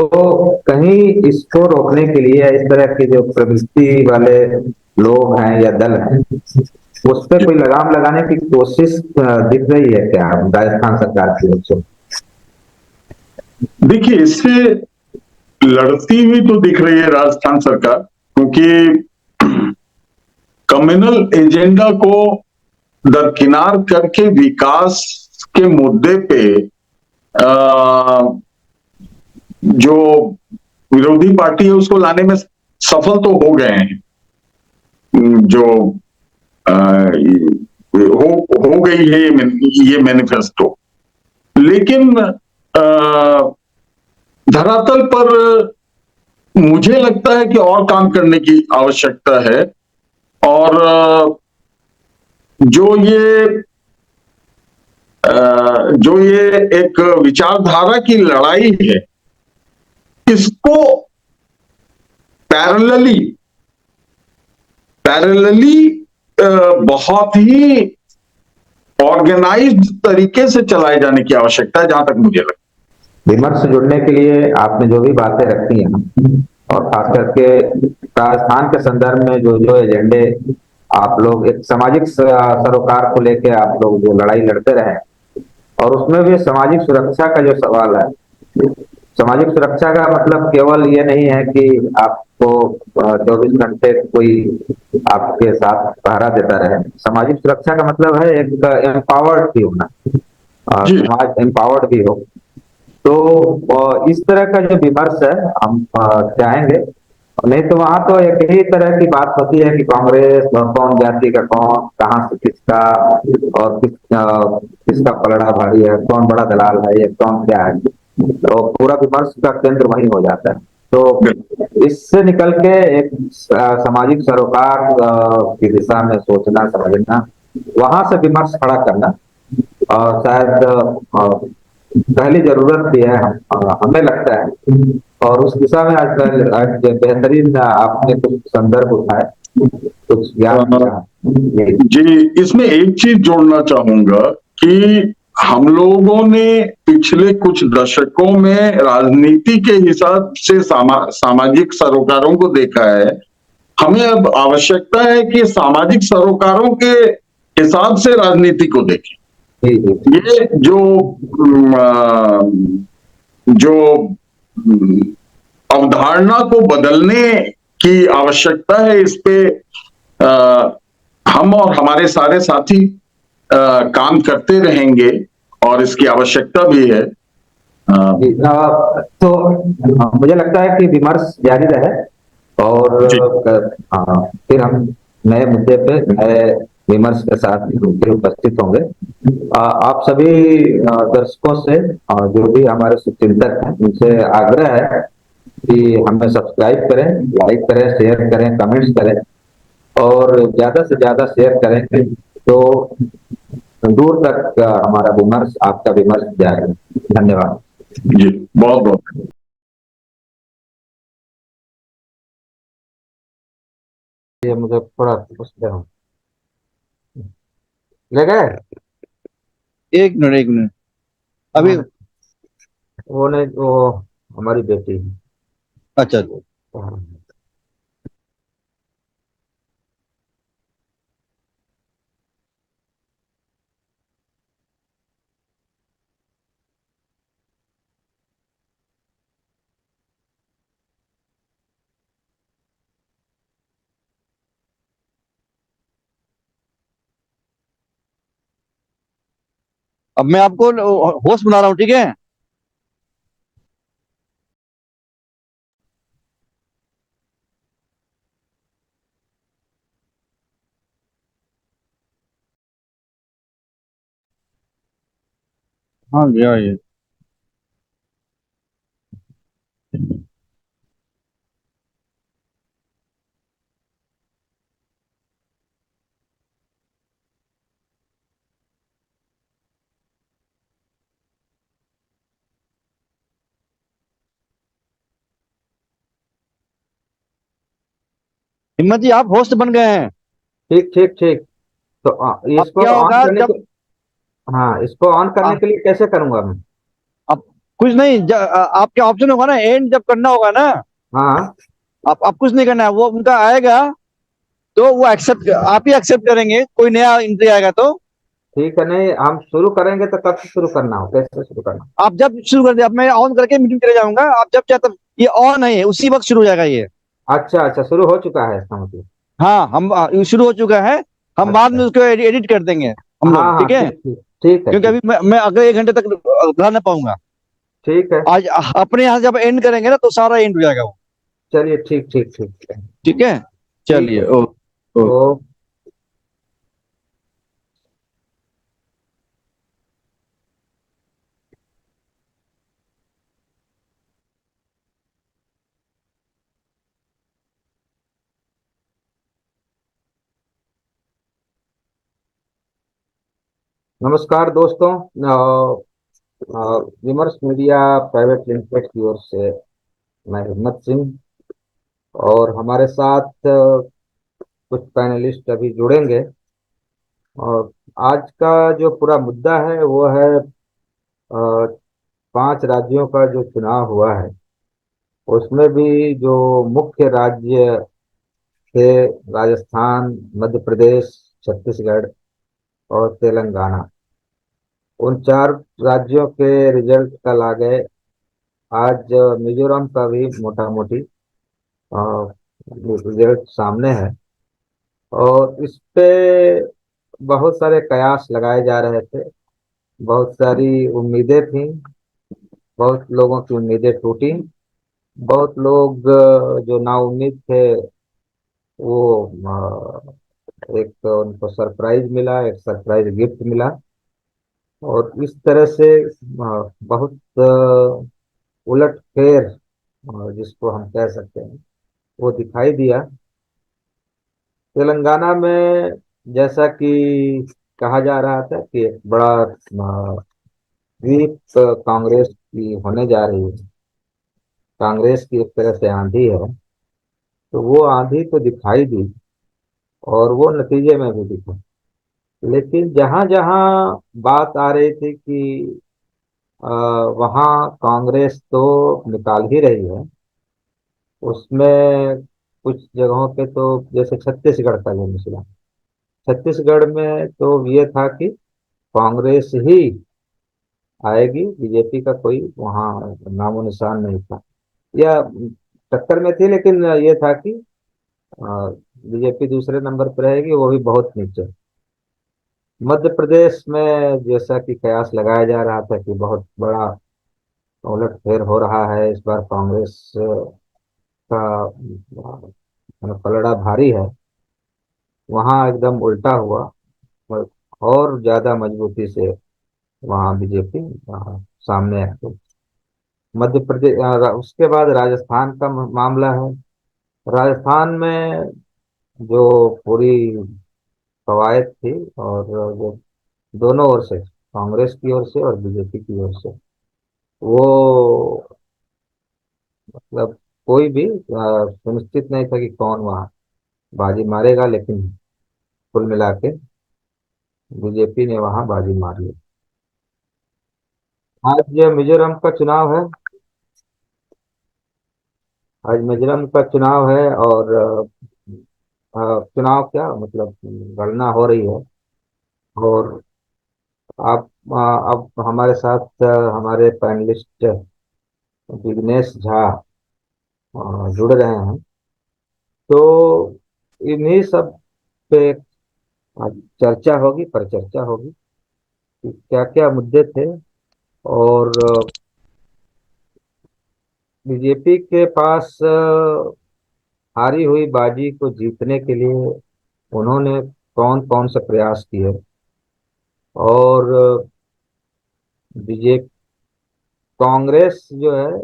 A: कहीं इसको रोकने के लिए इस तरह के जो प्रवृत्ति वाले लोग हैं या दल हैं, उस पर कोई लगाम लगाने की कोशिश दिख रही है क्या राजस्थान सरकार की ओर से?
B: देखिए, इससे लड़ती हुई तो दिख रही है राजस्थान सरकार, क्योंकि कम्युनल एजेंडा को दरकिनार करके विकास के मुद्दे पे जो विरोधी पार्टी है उसको लाने में सफल तो हो गए हैं, जो हो गई है ये मैनिफेस्टो। लेकिन धरातल पर मुझे लगता है कि और काम करने की आवश्यकता है, और जो ये एक विचारधारा की लड़ाई है, इसको पैरेलली बहुत ही ऑर्गेनाइज्ड तरीके से चलाए जाने की आवश्यकता है, जहां तक मुझे लगता है।
A: विमर्श जुड़ने के लिए आपने जो भी बातें रखी हैं, और खास करके राजस्थान के संदर्भ में जो जो एजेंडे आप लोग एक सामाजिक सरोकार को लेके आप लोग जो लड़ाई लड़ते रहे, और उसमें भी सामाजिक सुरक्षा का जो सवाल है, सामाजिक सुरक्षा का मतलब केवल ये नहीं है कि आपको 24 घंटे कोई आपके साथ पहरा देता रहे। सामाजिक सुरक्षा का मतलब है एक एम्पावर्ड भी होना,
B: जी
A: समाज एम्पावर्ड भी हो। तो इस तरह का जो विमर्श है हम चाहेंगे। नहीं तो वहां तो एक ही तरह की बात होती है कि कांग्रेस और कौन जाति का कौन, कहाँ से किसका, और किसका पलड़ा भारी है, कौन बड़ा दलाल है, ये कौन क्या है। तो पूरा विमर्श का केंद्र वही हो जाता है। तो इससे निकल के एक सामाजिक सरोकार की दिशा में सोचना समझना, वहां से विमर्श खड़ा करना, और शायद पहली जरूरत भी है, हमें लगता है। और उस दिशा में आज बेहतरीन आपने कुछ संदर्भ उठाए, कुछ ज्ञान
B: बिल्कुल।
A: दिया। ये
B: जी, इसमें एक चीज जोड़ना चाहूंगा कि हम लोगों ने पिछले कुछ दशकों में राजनीति के हिसाब से सामाजिक सरोकारों को देखा है। हमें अब आवश्यकता है कि सामाजिक सरोकारों के हिसाब से राजनीति को देखें।
A: जी जी
B: ये जो अवधारणा को बदलने की आवश्यकता है, इस पे अ, हम और हमारे सारे साथी काम करते रहेंगे और इसकी आवश्यकता भी है।
A: जी। तो मुझे लगता है कि विमर्श जारी रहे, और
B: जी
A: फिर हम नए मुद्दे पे नए विमर्श के साथ फिर उपस्थित होंगे। आप सभी दर्शकों से, जो भी हमारे शुभचिंतक हैं, उनसे आग्रह है कि हमें सब्सक्राइब करें, लाइक करें, शेयर करें, कमेंट्स करें, और ज्यादा से ज्यादा शेयर करें तो दूर तक हमारा विमर्श, आपका विमर्श जाएगा। धन्यवाद।
B: जी, बहुत बहुत
A: ये मुझे थोड़ा पूछते हो, ले गए?
C: एक मिनट एक मिनट। अभी
A: हाँ, वो नहीं, वो हमारी बेटी है।
C: अच्छा अच्छा।
A: हाँ।
C: अब मैं आपको होस्ट बना रहा हूँ, ठीक है? हाँ गया ये। हिम्मत जी, आप होस्ट बन गए हैं।
A: ठीक ठीक ठीक। तो
C: अब
A: इसको
C: क्या
A: ऑन
C: होगा
A: करने
C: जब
A: के, हाँ, इसको ऑन करने
C: आ,
A: के लिए कैसे करूंगा मैं?
C: आप कुछ नहीं, आपके ऑप्शन होगा ना, एंड जब करना होगा ना,
A: हाँ
C: आप कुछ नहीं करना है, वो उनका आएगा तो वो एक्सेप्ट, आप ही एक्सेप्ट करेंगे, कोई नया एंट्री आएगा तो।
A: ठीक है। नहीं, हम शुरू करेंगे तो कब से शुरू करना हो, कैसे शुरू करना
C: आप जब शुरू कर दे, अब मैं ऑन करके मीटिंग चले जाऊंगा, आप जब चाहे तब, ये ऑन है, उसी वक्त शुरू हो जाएगा ये।
A: हो? अच्छा अच्छा, शुरू हो चुका है इसका मतलब।
C: हाँ, हम ये शुरू हो चुका है। हम बाद
A: अच्छा।
C: में उसको एडिट कर देंगे हम
A: हाँ
C: लोग,
A: हाँ,
C: ठीक है?
A: ठीक ठीक। ठीक है,
C: क्योंकि
A: ठीक।
C: अभी मैं अगले 1 घंटे तक रह ना पाऊंगा।
A: ठीक है।
C: आज अपने यहाँ से जब एंड करेंगे ना तो सारा एंड हो जाएगा वो।
A: चलिए, ठीक ठीक ठीक।
C: ठीक है,
A: ठीक
C: चलिए।
A: है।
C: ओ ओ
A: ओ। नमस्कार दोस्तों। विमर्श मीडिया प्राइवेट लिमिटेड की ओर से मैं हिम्मत सिंह, और हमारे साथ कुछ पैनलिस्ट अभी जुड़ेंगे। और आज का जो पूरा मुद्दा है वो है 5 राज्यों का जो चुनाव हुआ है, उसमें भी जो मुख्य राज्य थे, राजस्थान, मध्य प्रदेश, छत्तीसगढ़ और तेलंगाना, उन 4 राज्यों के रिजल्ट कल आ गए। आज मिजोरम का भी मोटा मोटी रिजल्ट सामने है। और इस पे बहुत सारे कयास लगाए जा रहे थे, बहुत सारी उम्मीदें थी, बहुत लोगों की उम्मीदें टूटी। बहुत लोग जो नाउम्मीद थे वो एक तो उनको सरप्राइज मिला, एक सरप्राइज गिफ्ट मिला। और इस तरह से बहुत उलट फेर जिसको हम कह सकते हैं वो दिखाई दिया तेलंगाना में। जैसा कि कहा जा रहा था कि एक बड़ा वीक कांग्रेस की होने जा रही है, कांग्रेस की एक तरह से आंधी है। तो वो आंधी तो दिखाई दी और वो नतीजे में भी दिखा। लेकिन जहां जहां बात आ रही थी कि अ, वहां कांग्रेस तो निकाल ही रही है, उसमें कुछ जगहों पे तो जैसे छत्तीसगढ़ का जो मिसला, छत्तीसगढ़ में तो ये था कि कांग्रेस ही आएगी, बीजेपी का कोई वहाँ नामो निशान नहीं था। या टक्कर में थी, लेकिन ये था कि बीजेपी दूसरे नंबर पर रहेगी, वो भी बहुत नीचे। मध्य प्रदेश में जैसा कि कयास लगाया जा रहा था कि बहुत बड़ा उलट फेर हो रहा है, इस बार कांग्रेस का पलड़ा भारी है, वहाँ एकदम उल्टा हुआ। और ज्यादा मजबूती से वहाँ बीजेपी सामने आ गई। मध्य प्रदेश उसके बाद राजस्थान का मामला है। राजस्थान में जो पूरी कवायद थी, और जो दोनों ओर से, कांग्रेस की ओर से और बीजेपी की ओर से, वो मतलब कोई भी सुनिश्चित नहीं था कि कौन वहाँ बाजी मारेगा। लेकिन कुल मिला के बीजेपी ने वहाँ बाजी मार ली। आज मिजोरम का चुनाव है। आज मिजोरम का चुनाव है और चुनाव क्या मतलब गणना हो रही है। और आप अब हमारे साथ हमारे पैनलिस्ट विघ्नेश झा जुड़ रहे हैं। तो इन्हीं सब पे आज चर्चा होगी, परिचर्चा होगी कि क्या क्या मुद्दे थे। और बीजेपी के पास हारी हुई बाजी को जीतने के लिए उन्होंने कौन कौन से प्रयास किए। और बीजेपी, कांग्रेस जो है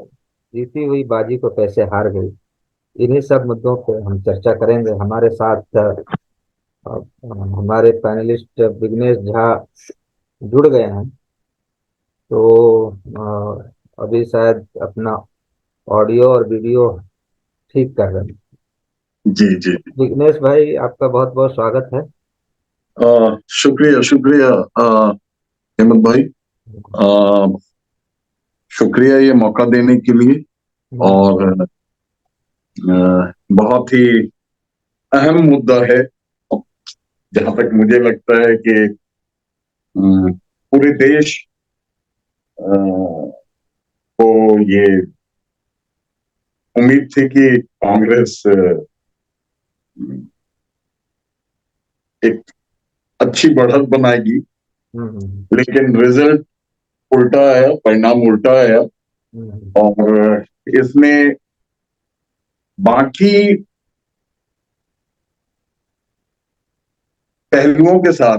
A: जीती हुई बाजी को कैसे हार गई, इन्हीं सब मुद्दों पे हम चर्चा करेंगे। हमारे साथ हमारे पैनलिस्ट विघ्नेश झा जुड़ गए हैं। तो अभी शायद अपना ऑडियो और वीडियो ठीक कर रहे हैं।
B: जी जी।
A: विघ्नेश भाई, आपका बहुत बहुत स्वागत है।
B: शुक्रिया शुक्रिया हेमंत भाई। अ, शुक्रिया ये मौका देने के लिए।
A: हम्म,
B: और बहुत ही अहम मुद्दा है, जहां तक मुझे लगता है कि पूरे देश को ये उम्मीद थी कि कांग्रेस एक अच्छी बढ़त बनाएगी,
A: हम्म,
B: लेकिन रिजल्ट उल्टा आया, परिणाम उल्टा आया।
A: हम्म,
B: और इसमें बाकी पहलुओं के साथ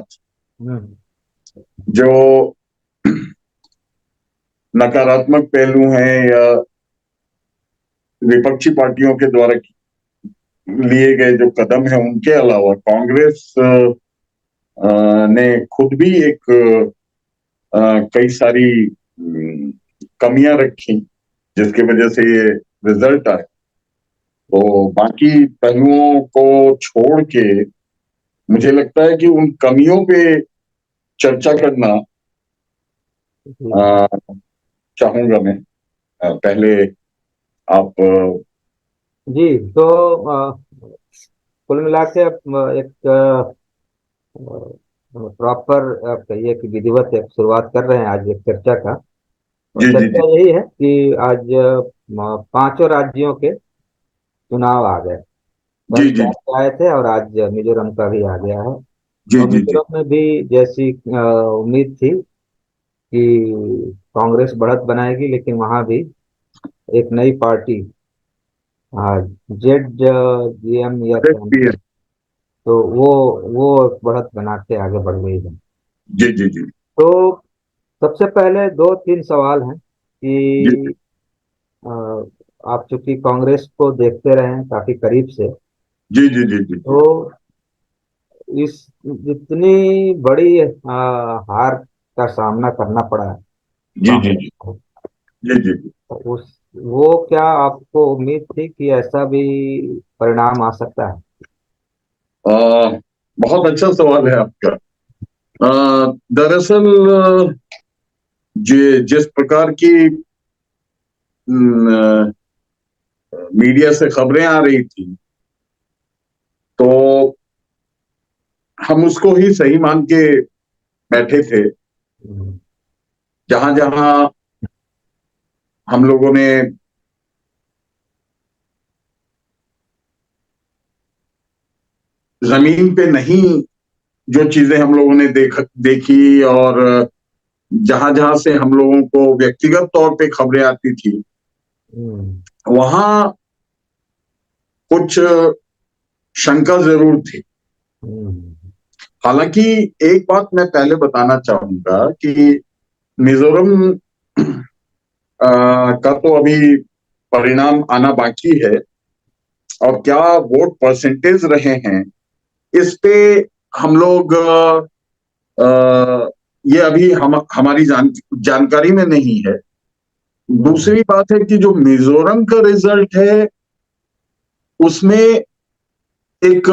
A: हम्म,
B: जो नकारात्मक पहलू हैं या विपक्षी पार्टियों के द्वारा लिए गए जो कदम हैं, उनके अलावा कांग्रेस ने खुद भी एक कई सारी कमियां रखी, जिसकी वजह से ये रिजल्ट आए। तो बाकी पहलुओं को छोड़ के मुझे लगता है कि उन कमियों पे चर्चा करना
A: जी
B: अ, चाहूंगा मैं। पहले आप
A: जी। तो कुल मिला के एक प्रॉपर कहिए कि विधिवत एक शुरुआत कर रहे हैं आज एक चर्चा का। और
B: जी जी
A: चर्चा
B: जी
A: यही है कि आज पांचों राज्यों के चुनाव आ गए। कल
B: जी जी
A: चार के आए थे और आज मिजोरम का भी आ गया है।
B: जी
A: और
B: जी जी
A: मिजोरम में भी जैसी उम्मीद थी कि कांग्रेस बढ़त बनाएगी, लेकिन वहां भी एक नई पार्टी जेड जीएम या
B: जी
A: तो वो बढ़त बना के आगे बढ़ गई है।
B: जी जी जी
A: तो सबसे पहले दो तीन सवाल हैं
B: जी
A: कि अ, आप चूंकि कांग्रेस को देखते रहे हैं काफी करीब से,
B: जी जी जी जी
A: तो इस जितनी बड़ी हार का सामना करना पड़ा है
B: जी जी
A: कांग्रेस
B: जी
A: को,
B: जी जी जी
A: तो उस वो क्या आपको उम्मीद थी कि ऐसा भी परिणाम आ सकता है?
B: आ, बहुत अच्छा सवाल है आपका। दरअसल जिस प्रकार की मीडिया से खबरें आ रही थी, तो हम उसको ही सही मान के बैठे थे।
A: हम्म,
B: जहां जहां हम लोगों ने जमीन पे नहीं, जो चीजें हम लोगों ने देखी, और जहां जहां से हम लोगों को व्यक्तिगत तौर पे खबरें आती थी,
A: हम्म,
B: वहां कुछ शंका जरूर थी।
A: हम्म,
B: हालांकि एक बात मैं पहले बताना चाहूंगा कि मिजोरम का तो अभी परिणाम आना बाकी है, और क्या वोट परसेंटेज रहे हैं इस पे हम लोग ये अभी हमारी जानकारी में नहीं है।
A: हम्म,
B: दूसरी बात है कि जो मिजोरम का रिजल्ट है, उसमें एक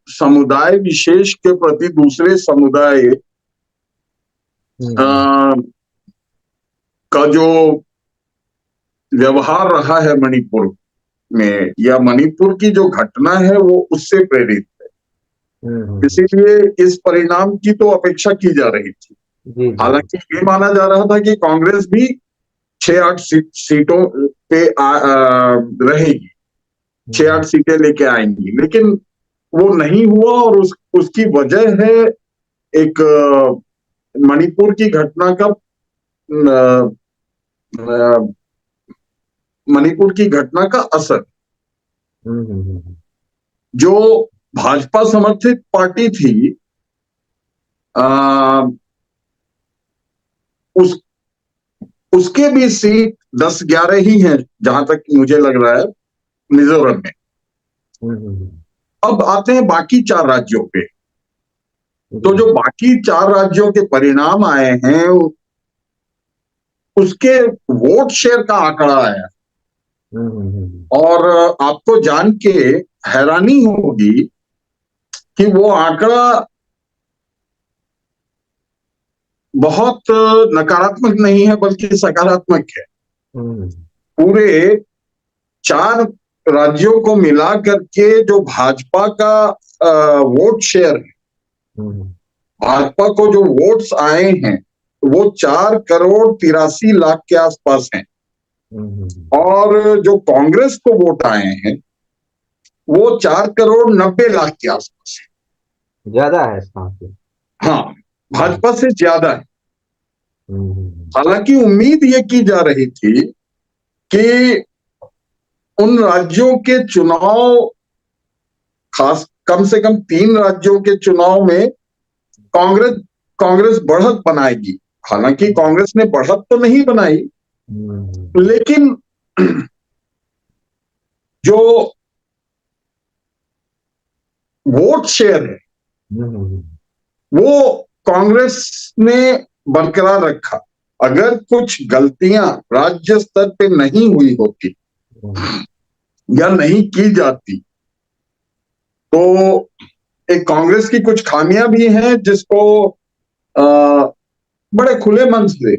B: समुदाय विशेष के प्रति दूसरे समुदाय
A: हम्म,
B: अ, का जो व्यवहार रहा है मणिपुर में, या मणिपुर की जो घटना है, वो उससे प्रेरित है।
A: हम्म,
B: इसीलिए इस परिणाम की तो अपेक्षा की जा रही थी।
A: जी जी।
B: हालांकि ये माना जा रहा था कि कांग्रेस भी 6-8 सीटों पे रहेगी, छह
A: हम्म,
B: आठ सीटें लेके आएंगी, लेकिन वो नहीं हुआ। और उसकी वजह है एक मणिपुर की घटना का, अ, अ, मणिपुर की घटना का असर।
A: हम्म,
B: जो भाजपा समर्थित पार्टी थी, आ, उस उसके भी सीट 10-11 ही हैं, जहां तक मुझे लग रहा है, मिजोरम में।
A: हम्म,
B: अब आते हैं बाकी 4 राज्यों पे। तो
A: जी।
B: जो बाकी 4 राज्यों के परिणाम आए हैं, उसके वोट शेयर का आंकड़ा आया। और आपको जान के हैरानी होगी कि वो आंकड़ा बहुत नकारात्मक नहीं है, बल्कि सकारात्मक है।
A: हम्म,
B: पूरे 4 राज्यों को मिला करके जो भाजपा का वोट शेयर है,
A: हम्म,
B: भाजपा को जो वोट्स आए हैं, वो 4,83,00,000 के आसपास हैं।
A: हम्म,
B: और जो कांग्रेस को वोट आए हैं, वो 4,90,00,000 के आसपास
A: ज्यादा है इसका मतलब।
B: है। हाँ,
A: हम्म,
B: भाजपा से ज्यादा है।
A: हम्म,
B: हालांकि उम्मीद ये की जा रही थी कि उन राज्यों के चुनाव, खास कम से कम 3 राज्यों के चुनाव में कांग्रेस कांग्रेस बढ़त बनाएगी। हालांकि कांग्रेस ने बढ़त तो नहीं बनाई,
A: हम्म,
B: लेकिन जो वोट शेयर है,
A: हम्म,
B: वो कांग्रेस ने बरकरार रखा। अगर कुछ गलतियां राज्य स्तर पे नहीं हुई होती, या नहीं की जाती, तो एक कांग्रेस की कुछ खामियां भी हैं, जिसको आ, बड़े खुले मन से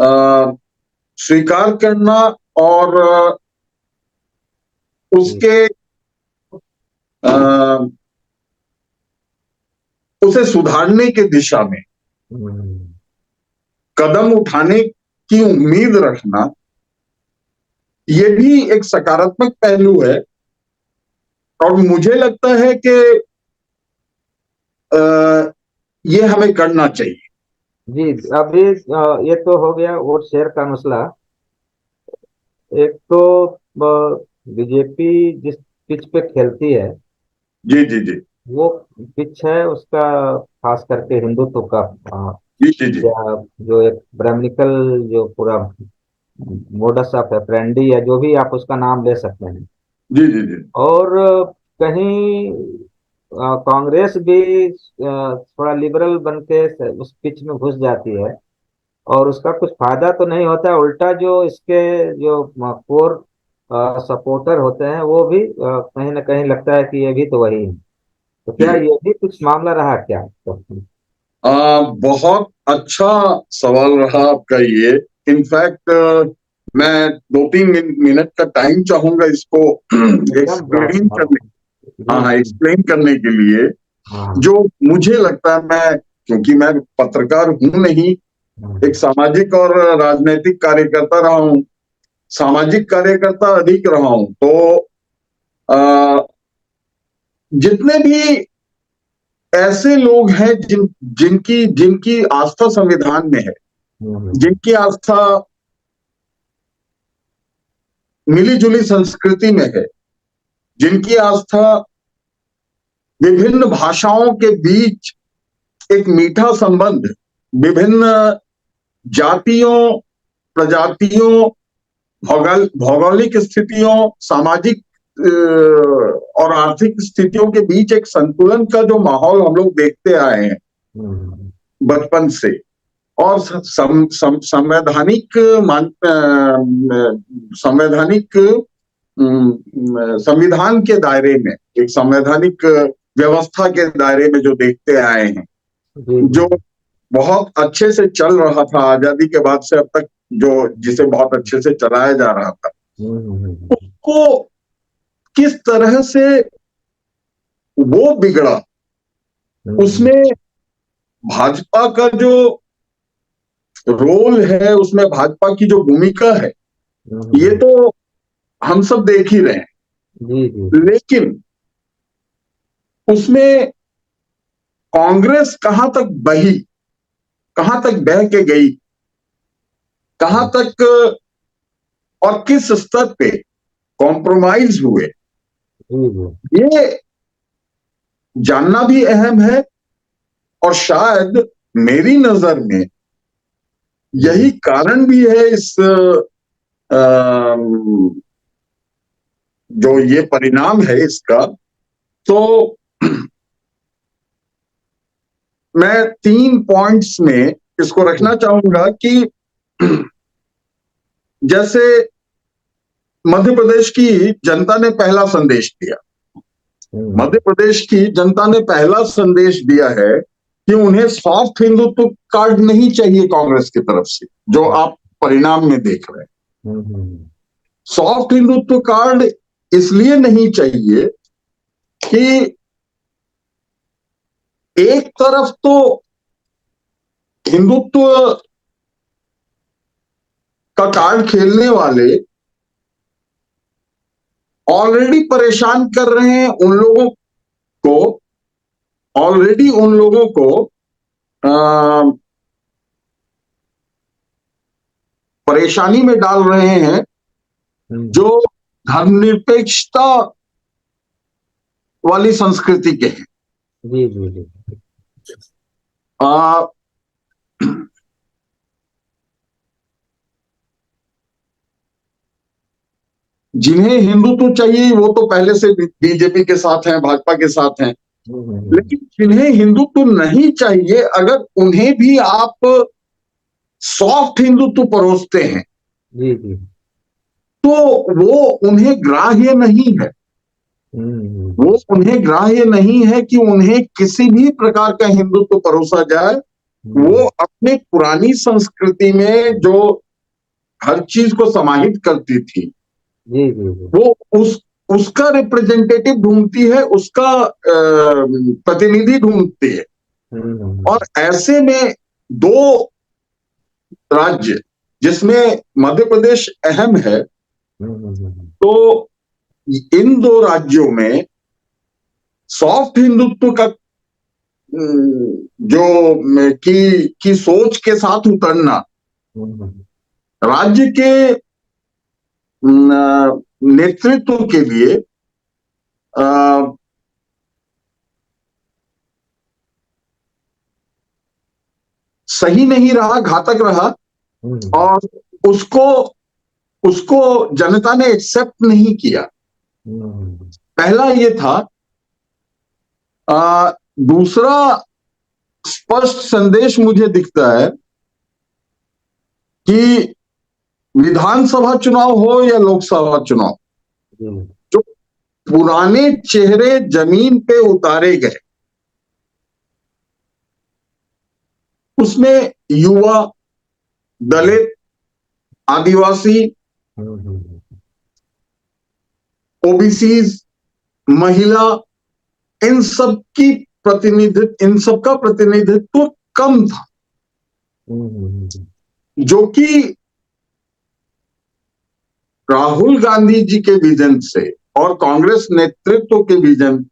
B: आ, स्वीकार करना, और उसके आ, उसे सुधारने के दिशा में
A: हम्म,
B: कदम उठाने की उम्मीद रखना, ये भी एक सकारात्मक पहलू है। और मुझे लगता है कि ये हमें करना चाहिए।
A: जी। अभी ये तो हो गया वोट शेयर का मसला। एक तो बीजेपी जिस पिच पे खेलती है,
B: जी जी जी
A: वो पिच है उसका, खास करके हिंदुत्व का,
B: जी जी जी
A: या जो एक ब्राह्मणिकल, जो पूरा मोडस ऑफ ऑपरेंडी, या जो भी आप उसका नाम ले सकते हैं।
B: जी जी जी
A: और कहीं कांग्रेस भी थोड़ा लिबरल बन के उस पिच में घुस जाती है, और उसका कुछ फायदा तो नहीं होता है। उल्टा जो इसके जो कोर सपोर्टर होते हैं, वो भी कहीं ना कहीं लगता है कि ये भी तो वही है। तो क्या
B: जी।
A: ये भी कुछ मामला रहा क्या तो?
B: बहुत अच्छा सवाल रहा आपका ये। इनफैक्ट मैं 2-3 मिनट का टाइम चाहूंगा इसको
A: एकदम
B: एक्सप्लेन करने। हाँ
A: जी
B: हाँ,
A: जी।
B: एक्सप्लेन करने के लिए।
A: हाँ
B: जो मुझे लगता है, मैं क्योंकि मैं पत्रकार हूं नहीं,
A: हाँ।
B: एक सामाजिक और राजनीतिक कार्यकर्ता रहा हूं, सामाजिक कार्यकर्ता अधिक रहा हूं, तो अ, जितने भी ऐसे लोग हैं जिनकी जिनकी आस्था संविधान में है,
A: हम्म,
B: जिनकी आस्था मिली जुली संस्कृति में है, जिनकी आस्था विभिन्न भाषाओं के बीच एक मीठा संबंध, विभिन्न जातियों, प्रजातियों, भौगोलिक स्थितियों, सामाजिक और आर्थिक स्थितियों के बीच एक संतुलन का जो माहौल हम लोग देखते आए हैं
A: हम्म,
B: बचपन से, और संवैधानिक संवैधानिक संविधान के दायरे में, एक संवैधानिक व्यवस्था के दायरे में जो देखते आए हैं,
A: जी जी।
B: जो बहुत अच्छे से चल रहा था आजादी के बाद से अब तक, जो जिसे बहुत अच्छे से चलाया जा रहा था,
A: हम्म,
B: उसको किस तरह से वो बिगड़ा,
A: हम्म,
B: उसमें भाजपा का जो रोल है, उसमें भाजपा की जो भूमिका है, ये
A: हम्म,
B: तो हम सब देख ही रहे हैं।
A: जी जी।
B: लेकिन उसमें कांग्रेस कहां तक बही, कहां तक बह के गई, कहां तक और किस स्तर पे कॉम्प्रोमाइज हुए,
A: जी जी।
B: ये जानना भी अहम है। और शायद मेरी नजर में
A: हम्म,
B: यही कारण भी है इस जो ये परिणाम है इसका। तो मैं 3 पॉइंट्स में इसको रखना चाहूंगा कि जैसे मध्य प्रदेश की जनता ने पहला संदेश दिया,
A: हम्म,
B: मध्य प्रदेश की जनता ने पहला संदेश दिया है कि उन्हें सॉफ्ट हिंदुत्व कार्ड नहीं चाहिए कांग्रेस की तरफ से, जो आप परिणाम में देख रहे हैं।
A: हम्म,
B: सॉफ्ट हिंदुत्व कार्ड इसलिए नहीं चाहिए कि एक तरफ तो हिंदुत्व का कार्ड खेलने वाले ऑलरेडी परेशान कर रहे हैं उन लोगों को, ऑलरेडी उन लोगों को परेशानी में डाल रहे हैं,
A: हम्म,
B: जो धर्मनिरपेक्षता वाली संस्कृति के हैं।
A: जी जी जी।
B: आ, जिन्हें हिंदुत्व चाहिए वो तो पहले से बीजेपी के साथ हैं, भाजपा के साथ हैं।
A: हम्म,
B: लेकिन जिन्हें हिंदुत्व नहीं चाहिए, अगर उन्हें भी आप सॉफ्ट हिंदुत्व परोसते हैं,
A: जी जी।
B: तो वो उन्हें ग्राह्य नहीं है। वो
A: हम्म,
B: उन्हें ग्राह्य नहीं है कि उन्हें किसी भी प्रकार का हिंदुत्व परोसा जाए। वो
A: हम्म,
B: अपने पुरानी संस्कृति में जो हर चीज को समाहित करती थी,
A: जी जी जी।
B: वो उसका रिप्रेजेंटेटिव ढूंढती है, उसका प्रतिनिधि ढूंढती है।
A: हम्म,
B: और ऐसे में दो राज्य, जिसमें मध्य प्रदेश अहम है, तो इन दो राज्यों में सॉफ्ट हिंदुत्व का की सोच के साथ उतरना राज्य के नेतृत्व के लिए सही नहीं रहा, घातक रहा, और उसको उसको जनता ने एक्सेप्ट नहीं किया। पहला ये था। दूसरा स्पष्ट संदेश मुझे दिखता है कि विधानसभा चुनाव हो या लोकसभा चुनाव, जो पुराने चेहरे जमीन पे उतारे गए, उसमें युवा, दलित, आदिवासी, ओबीसीज, महिला, इन सबका प्रतिनिधित्व कम था, जो कि राहुल गांधी जी के विजन से और कांग्रेस नेतृत्व के विजन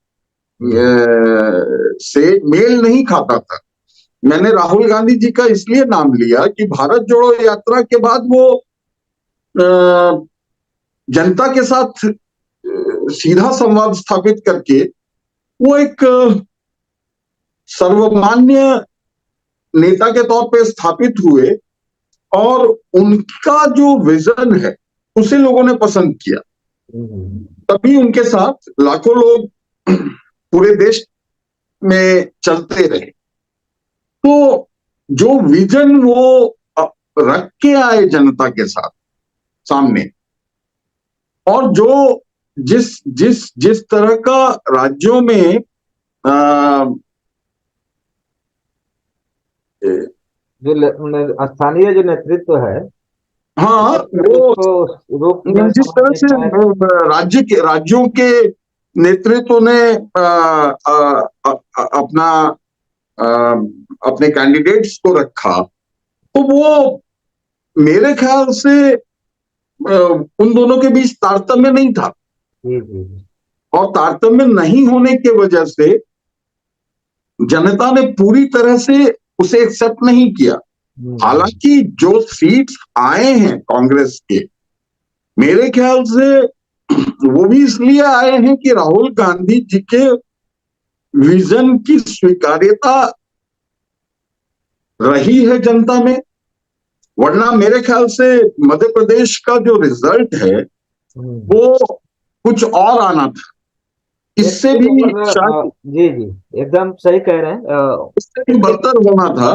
B: से मेल नहीं खाता था। मैंने राहुल गांधी जी का इसलिए नाम लिया कि भारत जोड़ो यात्रा के बाद वो जनता के साथ सीधा संवाद स्थापित करके वो एक सर्वमान्य नेता के तौर पे स्थापित हुए, और उनका जो विजन है उसे लोगों ने पसंद किया। तभी उनके साथ लाखों लोग पूरे देश में चलते रहे। तो जो विजन वो रख के आए जनता के साथ सामने, और जो जिस जिस जिस तरह का राज्यों में
A: जो स्थानीय जो नेतृत्व है,
B: हाँ, वो
A: रूप में
B: जिस तरह से राज्यों के नेतृत्व ने अपने कैंडिडेट्स को रखा, तो वो मेरे ख्याल से उन दोनों के बीच तारतम्य नहीं था। और तारतम्य नहीं होने की वजह से जनता ने पूरी तरह से उसे एक्सेप्ट नहीं किया। हालांकि जो सीट्स आए हैं कांग्रेस के, मेरे ख्याल से वो भी इसलिए आए हैं कि राहुल गांधी जी के विजन की स्वीकार्यता रही है जनता में। वरना मेरे ख्याल से मध्य प्रदेश का जो रिजल्ट है वो कुछ और आना था, इससे भी शायद
A: जी एकदम सही कह रहे हैं।
B: इससे भी बदतर होना था,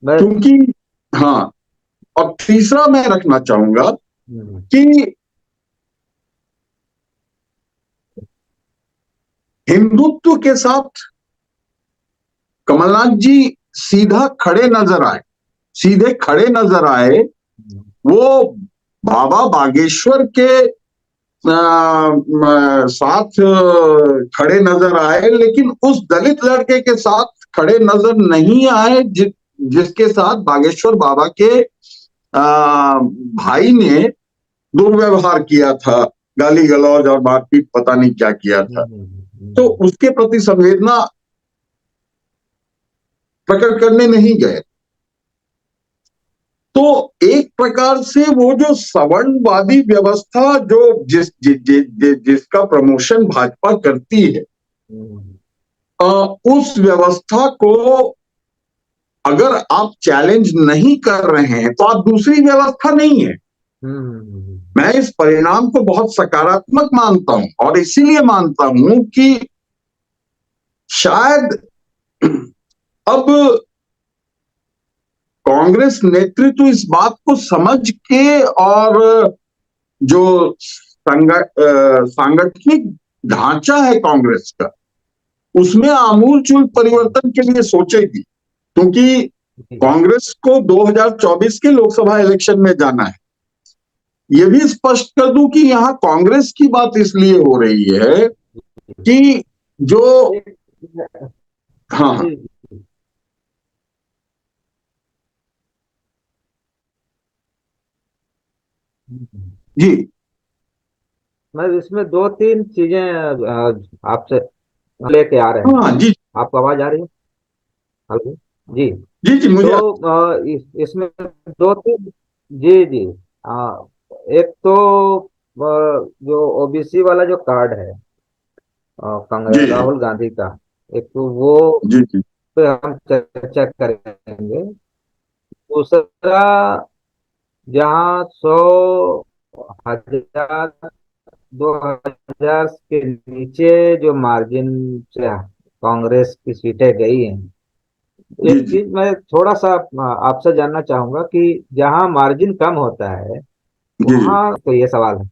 B: क्योंकि हाँ। और तीसरा मैं रखना चाहूंगा कि हिंदुत्व के साथ कमलनाथ जी सीधे खड़े नजर आए। वो बाबा बागेश्वर के साथ खड़े नजर आए, लेकिन उस दलित लड़के के साथ खड़े नजर नहीं आए जिसके साथ बागेश्वर बाबा के भाई ने दुर्व्यवहार किया था, गाली गलौज और मारपीट पता नहीं क्या किया था। तो उसके प्रति संवेदना प्रकट करने नहीं गए। तो एक प्रकार से वो जो सवर्णवादी व्यवस्था जो जिसका प्रमोशन भाजपा करती है, उस व्यवस्था को अगर आप चैलेंज नहीं कर रहे हैं तो आप दूसरी व्यवस्था नहीं है। मैं इस परिणाम को बहुत सकारात्मक मानता हूं, और इसीलिए मानता हूं कि शायद अब कांग्रेस नेतृत्व इस बात को समझ के और जो सांगठनिक ढांचा है कांग्रेस का, उसमें आमूलचूल परिवर्तन के लिए सोचेगी, क्योंकि कांग्रेस को 2024 के लोकसभा इलेक्शन में जाना है। यह भी स्पष्ट कर दूं कि यहां कांग्रेस की बात इसलिए हो रही है कि जो हाँ जी।
A: मैं इसमें दो तीन चीजें आपसे लेके आ रहे हैं।
B: हाँ जी।
A: आपको आवाज आ रही है? हेलो जी।
B: जी जी मुझे।
A: तो इसमें दो तीन, जी जी, एक तो जो ओबीसी वाला जो कार्ड है, कांग्रेस
B: जी
A: राहुल गांधी का, एक तो वो
B: जी जी
A: पे हम चर्चा करेंगे। दूसरा, जहाँ 100,000, 2,000 के नीचे जो मार्जिन से कांग्रेस की सीटें गई हैं,
B: जी
A: एक
B: जी
A: चीज मैं थोड़ा सा आपसे जानना चाहूंगा कि जहाँ मार्जिन कम होता है
B: जी जी
A: वहाँ तो ये सवाल है।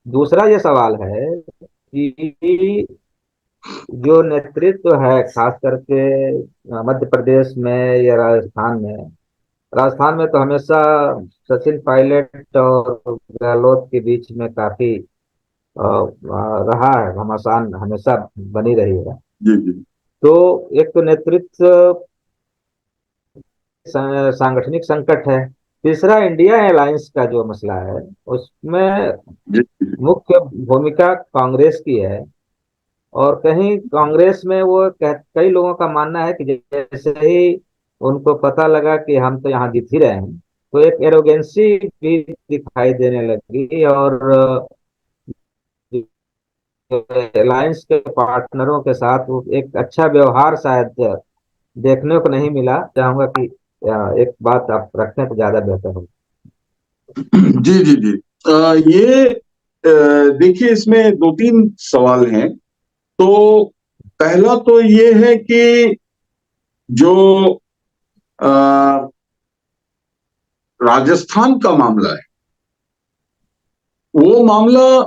A: दूसरा ये सवाल है कि जो नेतृत्व है, खास करके मध्य प्रदेश में या राजस्थान में, राजस्थान में तो हमेशा सचिन पायलट और गहलोत के बीच में काफी रहा है, घमासान हमेशा बनी रही है।
B: जी जी
A: तो एक तो नेतृत्व, सांगठनिक संकट है। तीसरा, इंडिया अलायंस का जो मसला है, उसमें
B: जी जी
A: मुख्य भूमिका कांग्रेस की है। और कहीं कांग्रेस में वो कई लोगों का मानना है कि जैसे ही उनको पता लगा कि हम तो यहाँ जीत ही रहे हैं, तो एक एरोगेंसी भी दिखाई देने लगी। और अलायंस के पार्टनरों के साथ वो एक अच्छा व्यवहार शायद देखने को नहीं मिला। चाहूंगा कि एक बात आप रखें तो ज्यादा बेहतर हो।
B: जी जी जी। ये देखिए इसमें दो तीन सवाल हैं। तो पहला तो ये है कि जो अ, राजस्थान का मामला है, वो मामला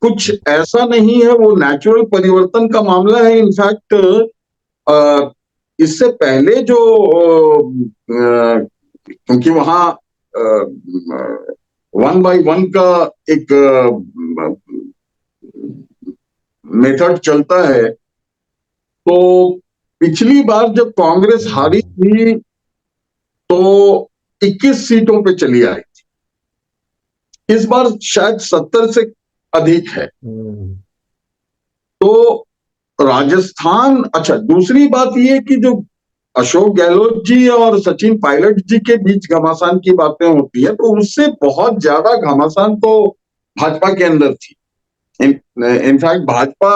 B: कुछ ऐसा नहीं है, वो नेचुरल परिवर्तन का मामला है। इनफैक्ट इससे पहले जो क्योंकि वहां वन बाय वन का एक मेथड चलता है। तो पिछली बार जब कांग्रेस हारी
A: हम्म,
B: थी तो 21 सीटों पे चली आई थी। इस बार शायद 70 से अधिक है।
A: हम्म,
B: तो राजस्थान, अच्छा दूसरी बात यह कि जो अशोक गहलोत जी और सचिन पायलट जी के बीच घमासान की बातें होती है, तो उससे बहुत ज्यादा घमासान तो भाजपा के अंदर थी। इनफैक्ट भाजपा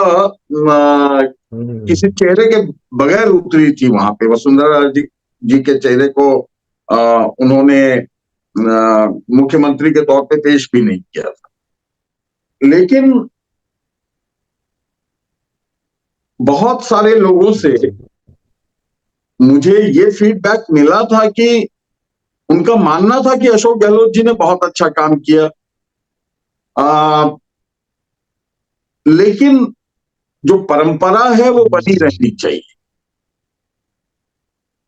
B: किसी
A: हम्म,
B: चेहरे के बगैर उतरी थी वहां पे। वसुंधरा जी के चेहरे को उन्होंने मुख्यमंत्री के तौर पे पेश भी नहीं किया था। लेकिन बहुत सारे लोगों से मुझे ये फीडबैक मिला था कि उनका मानना था कि अशोक गहलोत जी ने बहुत अच्छा काम किया, लेकिन जो परंपरा है वो बनी रहनी चाहिए।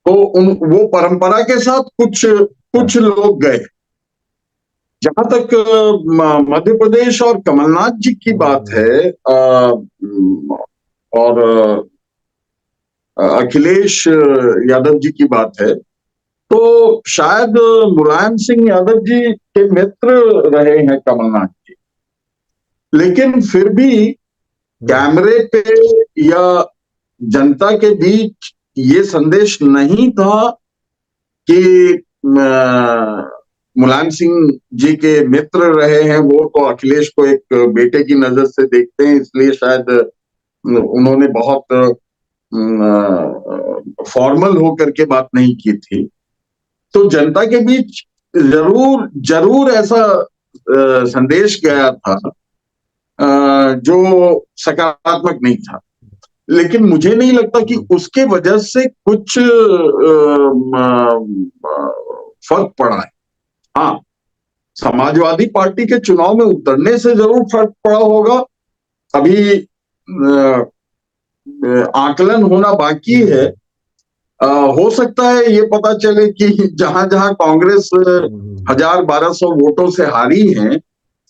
B: तो वो परंपरा के साथ कुछ कुछ लोग गए। जहां तक मध्य प्रदेश और कमलनाथ जी की बात
A: हम्म,
B: है, और अखिलेश यादव जी की बात है, तो शायद मुलायम सिंह यादव जी के मित्र रहे हैं कमलनाथ जी। लेकिन फिर भी
A: हम्म,
B: कैमरे पे या जनता के बीच ये संदेश नहीं था कि मुलायम सिंह जी के मित्र रहे हैं। वो तो अखिलेश को एक बेटे की नजर से देखते हैं, इसलिए शायद उन्होंने बहुत फॉर्मल होकर के बात नहीं की थी। तो जनता के बीच जरूर जरूर ऐसा संदेश गया था जो सकारात्मक नहीं था। लेकिन मुझे नहीं लगता कि उसके वजह से कुछ फर्क पड़ा है। हाँ, समाजवादी पार्टी के चुनाव में उतरने से जरूर फर्क पड़ा होगा। अभी आकलन होना बाकी है।
A: हम्म,
B: हो सकता है ये पता चले कि जहां जहां कांग्रेस
A: हम्म,
B: 1,000-1,200 वोटों से हारी है,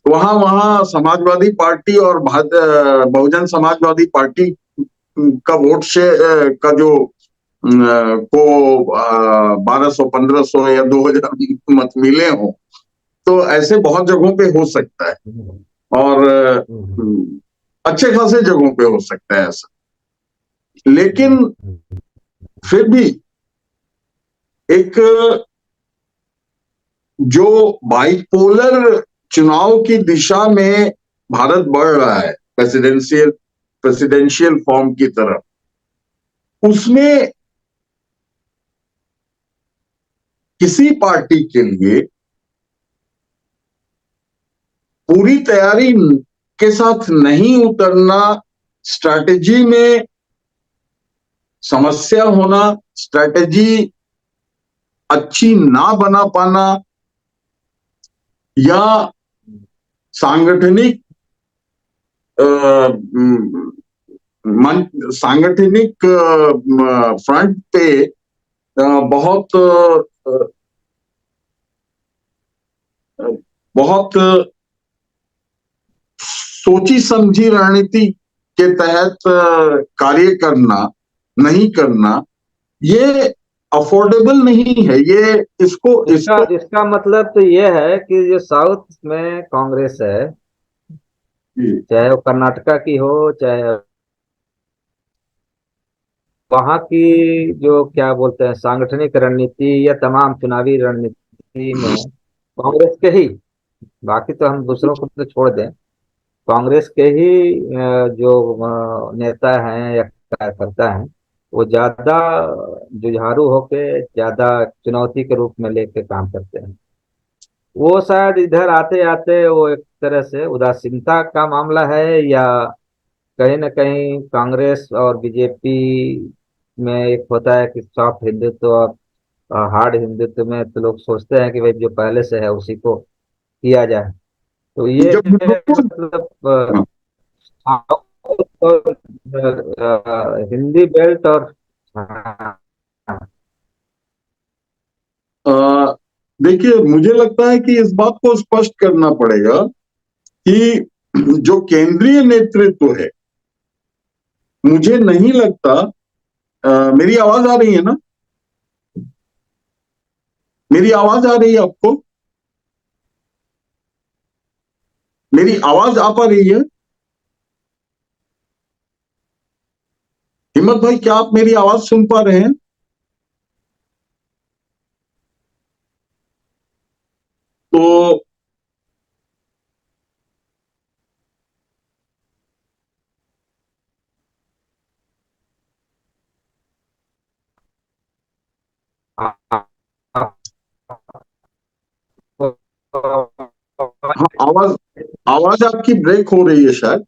B: वहां वहां समाजवादी पार्टी और बहुजन समाजवादी पार्टी का वोट से का जो को 1,200, 1,500 या 2,000 मत मिले हों, तो ऐसे बहुत जगहों पे हो सकता है, और अच्छे खासे जगहों पे हो सकता है ऐसा। लेकिन फिर भी एक जो बाइपोलर चुनाव की दिशा में भारत बढ़ रहा है, प्रेसिडेंशियल फॉर्म की तरफ, उसमें किसी पार्टी के लिए पूरी तैयारी के साथ नहीं उतरना, स्ट्रैटेजी में समस्या होना, स्ट्रैटेजी अच्छी ना बना पाना, या सांगठनिक सांगठनिक फ्रंट पे बहुत बहुत सोची समझी रणनीति के तहत कार्य करना, नहीं करना, ये अफोर्डेबल नहीं है। ये इसको
A: इसका
B: इसको
A: इसका मतलब तो ये है कि जो साउथ में कांग्रेस है, चाहे वो कर्नाटका की हो, चाहे वहाँ की जो क्या बोलते हैं सांगठनिक रणनीति या तमाम चुनावी रणनीति में कांग्रेस के ही, बाकी तो हम दूसरों को तो छोड़ दें, कांग्रेस के ही जो नेता हैं या कार्यकर्ता हैं, वो ज्यादा जुझारू होके, ज्यादा चुनौती के रूप में लेके काम करते हैं। वो शायद इधर आते आते वो एक तरह से उदासीनता का मामला है, या कहीं ना कहीं कांग्रेस और बीजेपी में एक होता है कि सॉफ्ट हिंदुत्व और हार्ड हिंदुत्व में तो लोग सोचते हैं कि भाई जो पहले से है उसी को किया जाए। तो ये
B: जब बिल्कुल
A: मतलब हिंदी बेल्ट और हाँ,
B: अ, देखिए, मुझे लगता है कि इस बात को स्पष्ट करना पड़ेगा कि जो केंद्रीय नेतृत्व है, मुझे नहीं लगता, मेरी आवाज आ रही है ना? मेरी आवाज आ रही है आपको? मेरी आवाज आ पा रही है? हिम्मत भाई, क्या आप मेरी आवाज सुन पा रहे हैं? तो हाँ, आवाज आवाज आपकी ब्रेक हो रही है शायद।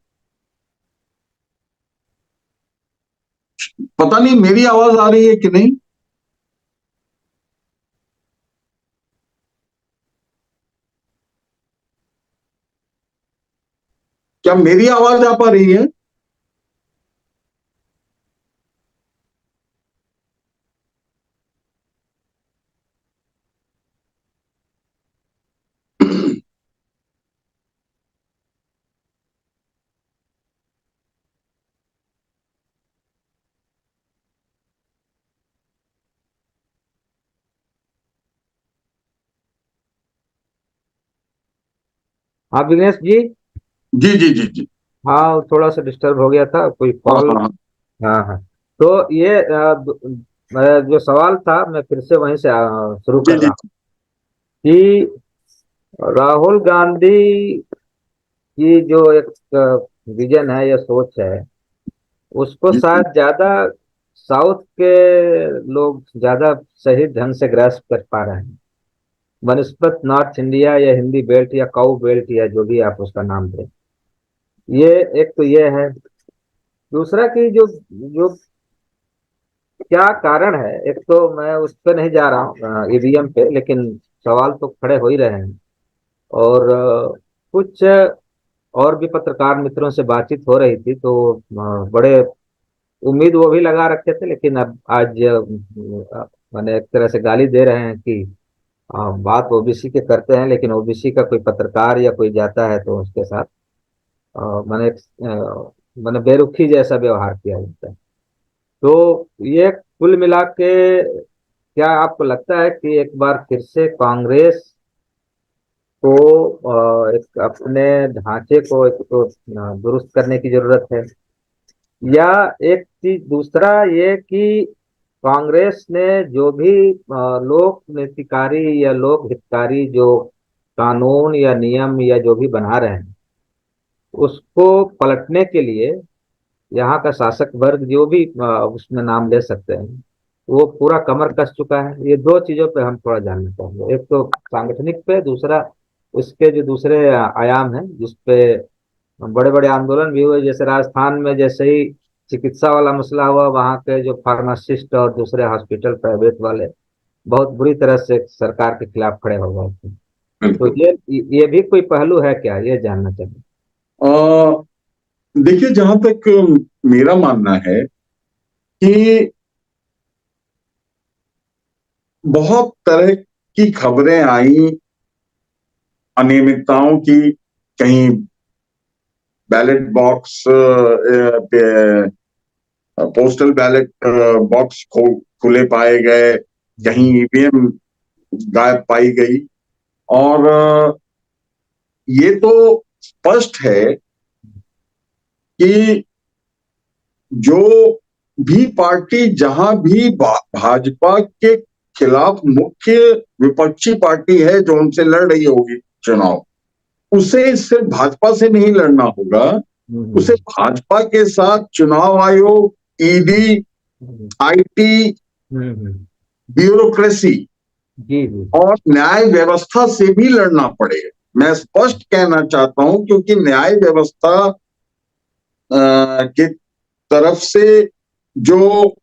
B: पता नहीं मेरी आवाज आ रही है कि नहीं। क्या मेरी आवाज आ पा रही है?
A: हाँ विनेश जी।
B: जी जी जी जी।
A: हाँ थोड़ा सा डिस्टर्ब हो गया था, कोई
B: हाँ
A: कॉल।
B: हाँ हाँ।
A: हाँ हाँ। तो ये जो सवाल था मैं फिर से वहीं से शुरू
B: जी
A: कर
B: जी
A: रहा हूँ कि राहुल गांधी की जो एक विजन है या सोच है, उसको
B: जी
A: शायद ज्यादा साउथ के लोग ज्यादा सही ढंग से ग्रास्प कर पा रहे हैं बनस्पत नॉर्थ इंडिया या हिंदी बेल्ट या काउ बेल्ट या जो भी आप उसका नाम दें। ये एक तो ये है। दूसरा कि जो जो क्या कारण है, एक तो मैं उस पर नहीं जा रहा हूँ ईवीएम पे, लेकिन सवाल तो खड़े हो ही रहे हैं। और कुछ और भी पत्रकार मित्रों से बातचीत हो रही थी, तो बड़े उम्मीद वो भी लगा रखे थे, लेकिन अब आज मैंने एक तरह से गाली दे रहे हैं कि बात ओबीसी के करते हैं, लेकिन ओबीसी का कोई पत्रकार या कोई जाता है तो उसके साथ मैंने बेरुखी जैसा व्यवहार किया जाता है। तो ये कुल मिला के क्या आपको लगता है कि एक बार फिर से कांग्रेस को एक अपने ढांचे को एक तो दुरुस्त करने की जरूरत है, या एक चीज दूसरा ये कि कांग्रेस ने जो भी लोक नीतिकारी या लोक हितकारी जो कानून या नियम या जो भी बना रहे हैं, उसको पलटने के लिए यहाँ का शासक वर्ग जो भी उसमें नाम ले सकते हैं, वो पूरा कमर कस चुका है। ये दो चीजों पे हम थोड़ा जानना चाहेंगे, एक तो सांगठनिक पे, दूसरा उसके जो दूसरे आयाम हैं जिसपे बड़े बड़े आंदोलन भी हुए, जैसे राजस्थान में जैसे ही चिकित्सा वाला मसला हुआ, वहाँ के जो फार्मासिस्ट और दूसरे हॉस्पिटल प्राइवेट वाले बहुत बुरी तरह से सरकार के खिलाफ खड़े हो गए थे। तो
B: बिल्कुल।
A: ये भी कोई पहलू है क्या, ये जानना चाहिए।
B: देखिए, जहां तक मेरा मानना है कि बहुत तरह की खबरें आई अनियमितताओं की, कहीं बैलेट बॉक्स पे पोस्टल बैलेट बॉक्स खुले पाए गए, कहीं ईवीएम गायब पाई गई। और ये तो स्पष्ट है कि जो भी पार्टी जहां भी भाजपा के खिलाफ मुख्य विपक्षी पार्टी है जो उनसे लड़ रही होगी चुनाव, उसे सिर्फ भाजपा से नहीं लड़ना होगा, उसे भाजपा के साथ चुनाव आयोग, ईडी, आईटी, ब्यूरोक्रेसी
A: जी जी।
B: और न्याय व्यवस्था से भी लड़ना पड़ेगा। मैं स्पष्ट कहना चाहता हूं, क्योंकि न्याय व्यवस्था की तरफ से जो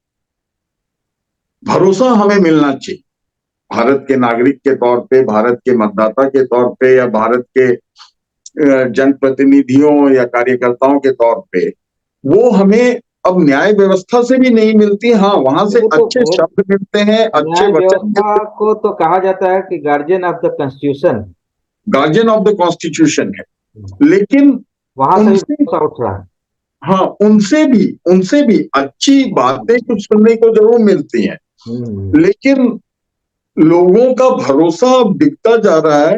B: भरोसा हमें मिलना चाहिए, भारत के नागरिक के तौर पे, भारत के मतदाता के तौर पे, या भारत के जनप्रतिनिधियों या कार्यकर्ताओं के तौर पे, वो हमें अब न्याय व्यवस्था से भी नहीं मिलती। हाँ, वहां से अच्छे शब्द मिलते हैं, अच्छे
A: न्याय
B: वचन मिलते
A: व्यवस्था को तो कहा जाता है कि guardian of the constitution,
B: guardian of the constitution है, लेकिन
A: वहां से भी
B: उनसे,
A: भरोसा उठ रहा है।
B: हाँ, उनसे भी अच्छी बातें कुछ सुनने को जरूर मिलती हैं, लेकिन लोगों का भरोसा अब दिखता जा रहा है।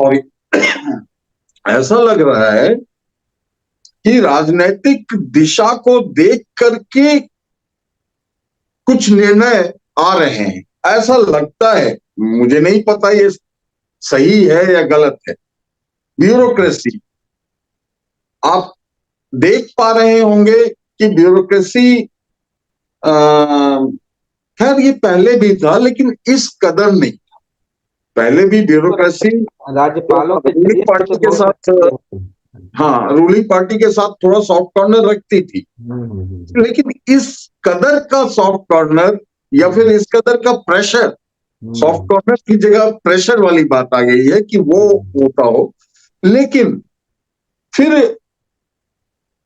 B: और ऐसा लग रहा है कि राजनीतिक दिशा को देख करके कुछ निर्णय आ रहे हैं, ऐसा लगता है। मुझे नहीं पता ये सही है या गलत है। ब्यूरोक्रेसी, आप देख पा रहे होंगे कि ब्यूरोक्रेसी, खैर ये पहले भी था लेकिन इस कदर नहीं था। पहले भी ब्यूरोक्रेसी
A: राज्यपालों के
B: रूलिंग
A: जरिए
B: पार्टी
A: तो
B: के
A: बहुत
B: साथ, हाँ, रूलिंग पार्टी के साथ थोड़ा सॉफ्ट कॉर्नर रखती थी, लेकिन इस कदर का सॉफ्ट कॉर्नर या फिर इस कदर का प्रेशर, सॉफ्ट कॉर्नर की जगह प्रेशर वाली बात आ गई है कि वो होता हो। लेकिन फिर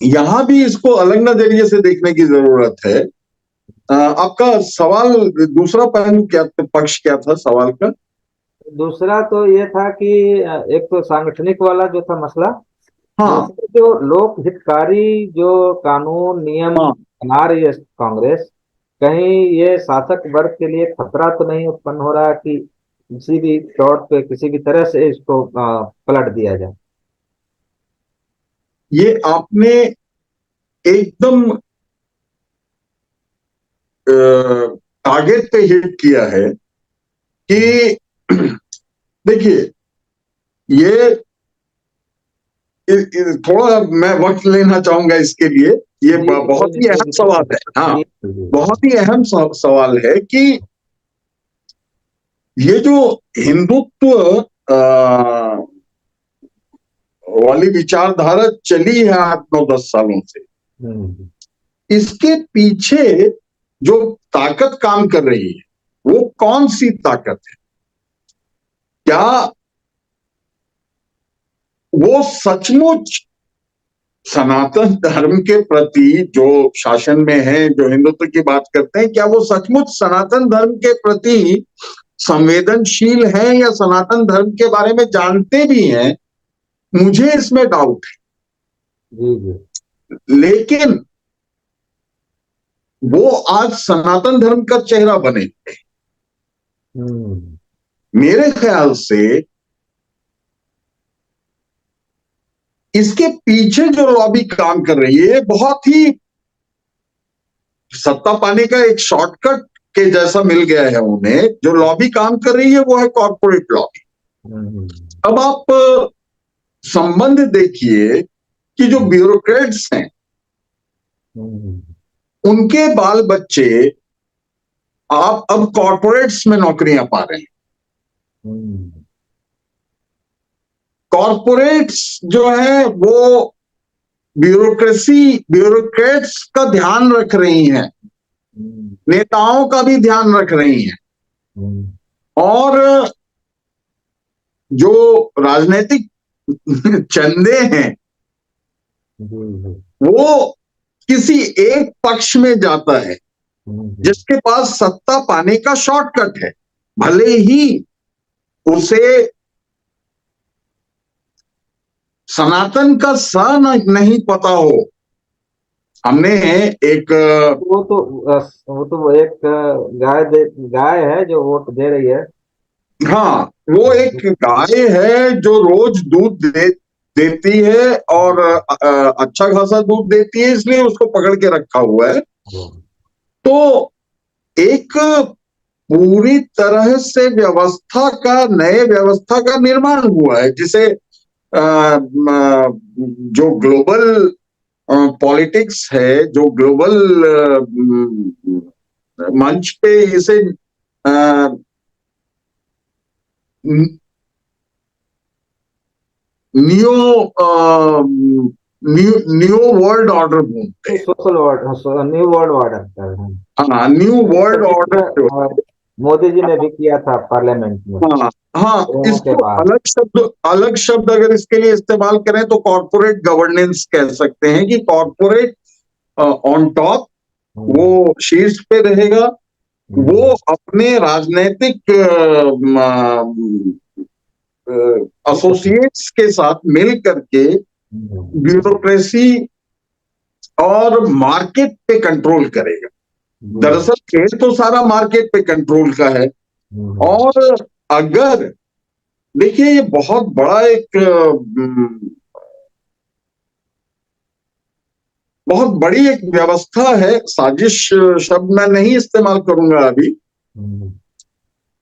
B: यहां भी इसको अलग नजरिए से देखने की जरूरत है। आपका सवाल, दूसरा पहलू क्या, पक्ष क्या था सवाल का?
A: दूसरा तो ये था कि एक तो सांगठनिक वाला जो था मसला,
B: हाँ,
A: दूसरा जो लोक हितकारी जो कानून नियम
B: हाँ,
A: बना रही है कांग्रेस, कहीं ये शासक वर्ग के लिए खतरा तो नहीं उत्पन्न हो रहा कि किसी भी तौर पे किसी भी तरह से इसको पलट दिया जाए।
B: ये आपने एकदम टारगेट पे हिट किया है कि देखिए, ये थोड़ा मैं वक्त लेना चाहूंगा इसके लिए। ये बहुत ही अहम सवाल है। हाँ, बहुत ही अहम सवाल है कि ये जो हिंदुत्व वाली विचारधारा चली है 8-9-10 सालों से, इसके पीछे जो ताकत काम कर रही है वो कौन सी ताकत है? क्या वो सचमुच सनातन धर्म के प्रति, जो शासन में है, जो हिंदुत्व की बात करते हैं, क्या वो सचमुच सनातन धर्म के प्रति संवेदनशील हैं या सनातन धर्म के बारे में जानते भी हैं? मुझे इसमें डाउट है। लेकिन वो आज सनातन धर्म का चेहरा बने। मेरे ख्याल से इसके पीछे जो लॉबी काम कर रही है बहुत ही सत्ता पाने का एक शॉर्टकट के जैसा मिल गया है उन्हें। जो लॉबी काम कर रही है वो है कॉर्पोरेट लॉबी। अब आप संबंध देखिए कि जो ब्यूरोक्रेट्स हैं उनके बाल बच्चे आप अब कॉर्पोरेट्स में नौकरियां पा रहे हैं। कॉर्पोरेट्स जो है वो ब्यूरोक्रेट्स का ध्यान रख रही हैं, नेताओं का भी ध्यान रख रही हैं, और जो राजनीतिक चंदे हैं वो किसी एक पक्ष में जाता है जिसके पास सत्ता पाने का शॉर्टकट है, भले ही उसे सनातन का स नहीं पता हो। हमने एक
A: वो एक गाय है जो वोट दे रही है।
B: हाँ, वो एक गाय है जो रोज दूध देती है और अच्छा खासा दूध देती है, इसलिए उसको पकड़ के रखा हुआ है। तो एक पूरी तरह से नए व्यवस्था का निर्माण हुआ है, जिसे जो ग्लोबल पॉलिटिक्स है, जो ग्लोबल मंच पे इसे न्यू वर्ल्ड ऑर्डर बोलते हैं।
A: New world order.
B: हाँ, new world order
A: Modi ji ने भी किया था पार्लियामेंट में।
B: हाँ, इसको अलग शब्द अगर इसके लिए इस्तेमाल करें तो कॉर्पोरेट गवर्नेंस कह सकते हैं कि कॉर्पोरेट ऑन टॉप, वो शीर्ष पे रहेगा। वो अपने राजनीतिक एसोसिएट्स के साथ मिल करके ब्यूरोक्रेसी और मार्केट पे कंट्रोल करेगा। दरअसल खेल तो सारा मार्केट पे कंट्रोल का है। और अगर देखिए, ये बहुत बड़ा बहुत बड़ी एक व्यवस्था है। साजिश शब्द मैं नहीं इस्तेमाल करूंगा अभी,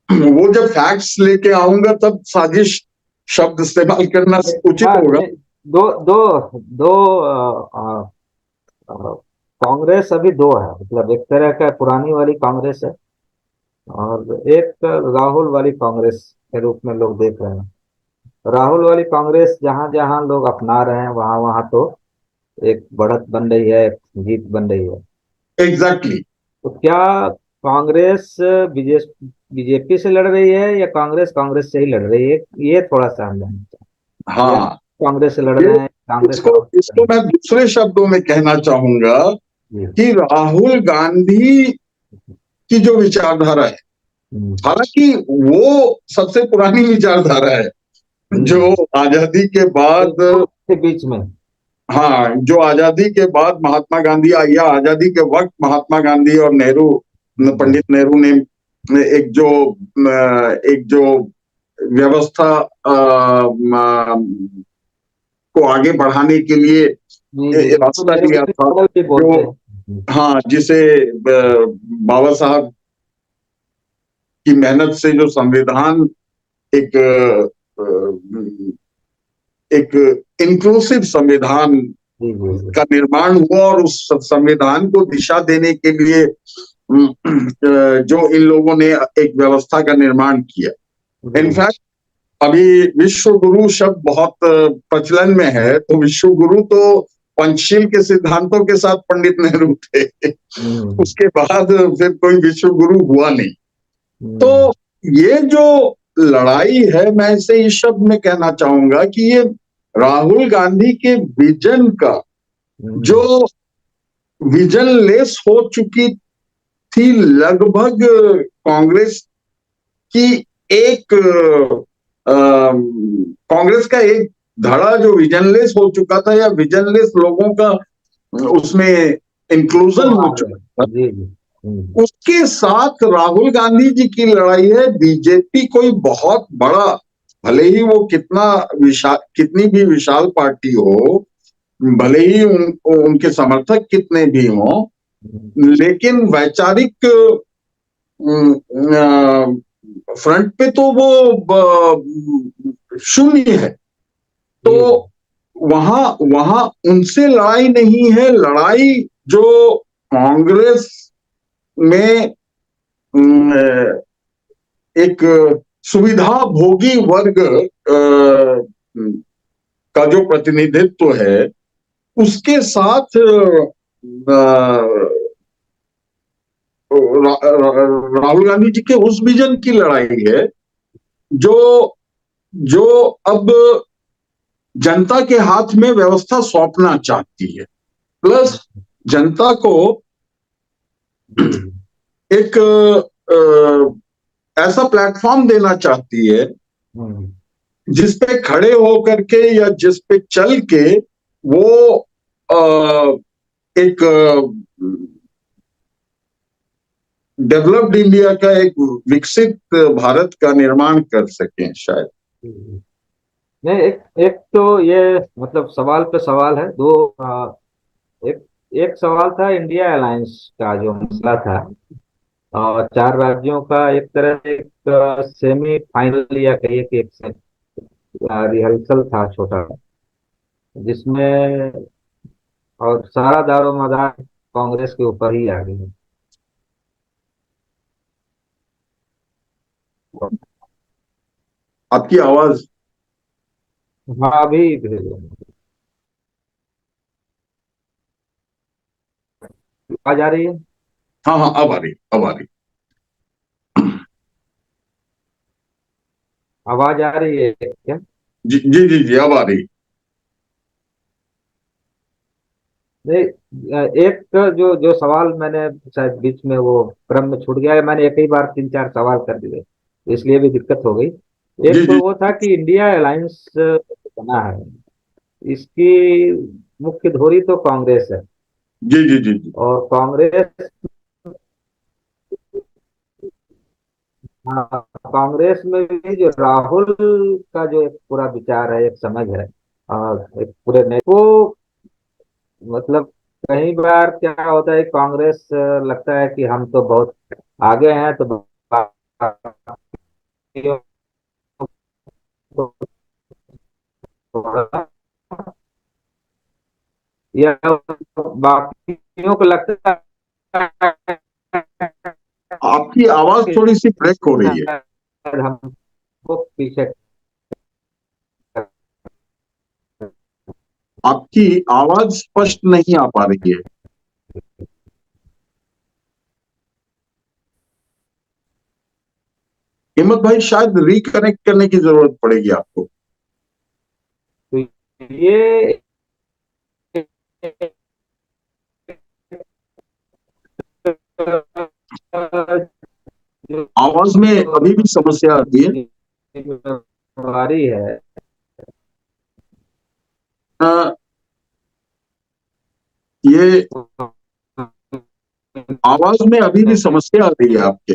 B: वो जब फैक्ट्स लेके आऊंगा तब साजिश शब्द इस्तेमाल करना उचित होगा।
A: दो कांग्रेस अभी दो है, मतलब एक तरह का पुरानी वाली कांग्रेस है और एक राहुल वाली कांग्रेस के रूप में लोग देख रहे हैं। राहुल वाली कांग्रेस जहां जहां लोग अपना रहे हैं वहां वहां तो एक बढ़त बन रही है, एक जीत बन रही है।
B: एग्जैक्टली।
A: तो क्या कांग्रेस बीजेपी से लड़ रही है या कांग्रेस से ही लड़ रही है, ये थोड़ा सा हम जानना चाहते हैं।
B: हाँ,
A: कांग्रेस से लड़ रहे हैं, कांग्रेस
B: इसको मैं दूसरे शब्दों में कहना चाहूंगा कि राहुल गांधी की जो विचारधारा है, हालांकि वो सबसे पुरानी विचारधारा है, जो आजादी के बाद
A: के बीच में,
B: हाँ, जो आजादी के बाद महात्मा गांधी या आजादी के वक्त महात्मा गांधी और नेहरू, पंडित नेहरू ने एक जो व्यवस्था को आगे बढ़ाने के लिए रास्ता लिया था, जो हाँ, जिसे बाबा साहब की मेहनत से जो संविधान एक इंक्लूसिव संविधान का निर्माण हुआ, और उस संविधान को दिशा देने के लिए जो इन लोगों ने एक व्यवस्था का निर्माण किया। इनफैक्ट अभी विश्व गुरु शब्द बहुत प्रचलन में है, तो विश्व गुरु तो पंचशील के सिद्धांतों के साथ पंडित नेहरू थे। उसके बाद फिर कोई विश्व गुरु हुआ नहीं। तो ये जो लड़ाई है, मैं इसे इस शब्द में कहना चाहूंगा कि ये राहुल गांधी के विजन का जो विजन लेस हो चुकी थी लगभग कांग्रेस की कांग्रेस का एक धड़ा जो विजनलेस हो चुका था, या विजनलेस लोगों का उसमें इंक्लूजन हो चुका था, उसके साथ राहुल गांधी जी की लड़ाई है। बीजेपी कोई बहुत बड़ा भले ही वो कितना विशाल, कितनी भी विशाल पार्टी हो, भले ही उनके समर्थक कितने भी हों, लेकिन वैचारिक फ्रंट पे तो वो शून्य है। तो
A: जी
B: वहां वहां उनसे लड़ाई नहीं है, लड़ाई जो कांग्रेस में एक सुविधा भोगी वर्ग का जो प्रतिनिधित्व है, उसके साथ राहुल गांधी जी के उस विजन की लड़ाई है जो जो अब जनता के हाथ में व्यवस्था सौंपना चाहती है, प्लस जनता को
A: जी
B: एक ऐसा प्लेटफॉर्म देना चाहती है
A: हम्म,
B: जिस पे खड़े होकर के या जिस पे चल के वो एक डेवलप्ड इंडिया का, एक विकसित भारत का निर्माण कर सकें शायद।
A: जी। नहीं, एक एक तो ये मतलब सवाल पे सवाल है दो। एक एक सवाल था इंडिया अलायंस का जो मसला था, और चार राज्यों का एक तरह से एक सेमी फाइनल या कहिए कि एक रिहर्सल था छोटा, जिसमें और सारा दारोमदार कांग्रेस के ऊपर ही आ गई।
B: आपकी आवाज।
A: हाँ, अभी भेजो। आवाज आ रही है?
B: हाँ हाँ, अब आ रही, अब आ रही।
A: आवाज आ रही है क्या?
B: जी जी जी जी, अब आ रही।
A: नहीं, एक तो जो जो सवाल मैंने शायद बीच में वो क्रम में छूट गया है, मैंने एक ही बार तीन चार सवाल कर दिए, इसलिए भी दिक्कत हो गई।
B: जी
A: एक तो
B: जी
A: वो था कि इंडिया अलायंस बना है, इसकी मुख्य धोरी तो कांग्रेस है।
B: जी जी जी जी
A: और कांग्रेस, हाँ, कांग्रेस में भी जो राहुल का जो एक पूरा विचार है, एक समझ है, और एक पूरे ने वो मतलब कई बार क्या होता है, कांग्रेस लगता है कि हम तो बहुत आगे हैं, तो बाकियों को थोड़ा, या बाकियों को लगता है
B: आपकी आवाज
A: कि
B: थोड़ी सी ब्रेक हो रही है।
A: शायद हमको पीछे कर-
B: आपकी आवाज स्पष्ट नहीं आ पा रही है। हिम्मत भाई, शायद रिकनेक्ट करने की जरूरत पड़ेगी आपको।
A: तो ये जो
B: आवाज में अभी भी समस्या आती है।
A: जिम्मेवारी है,
B: अ, ये आवाज में अभी भी समस्या आ रही है आपके।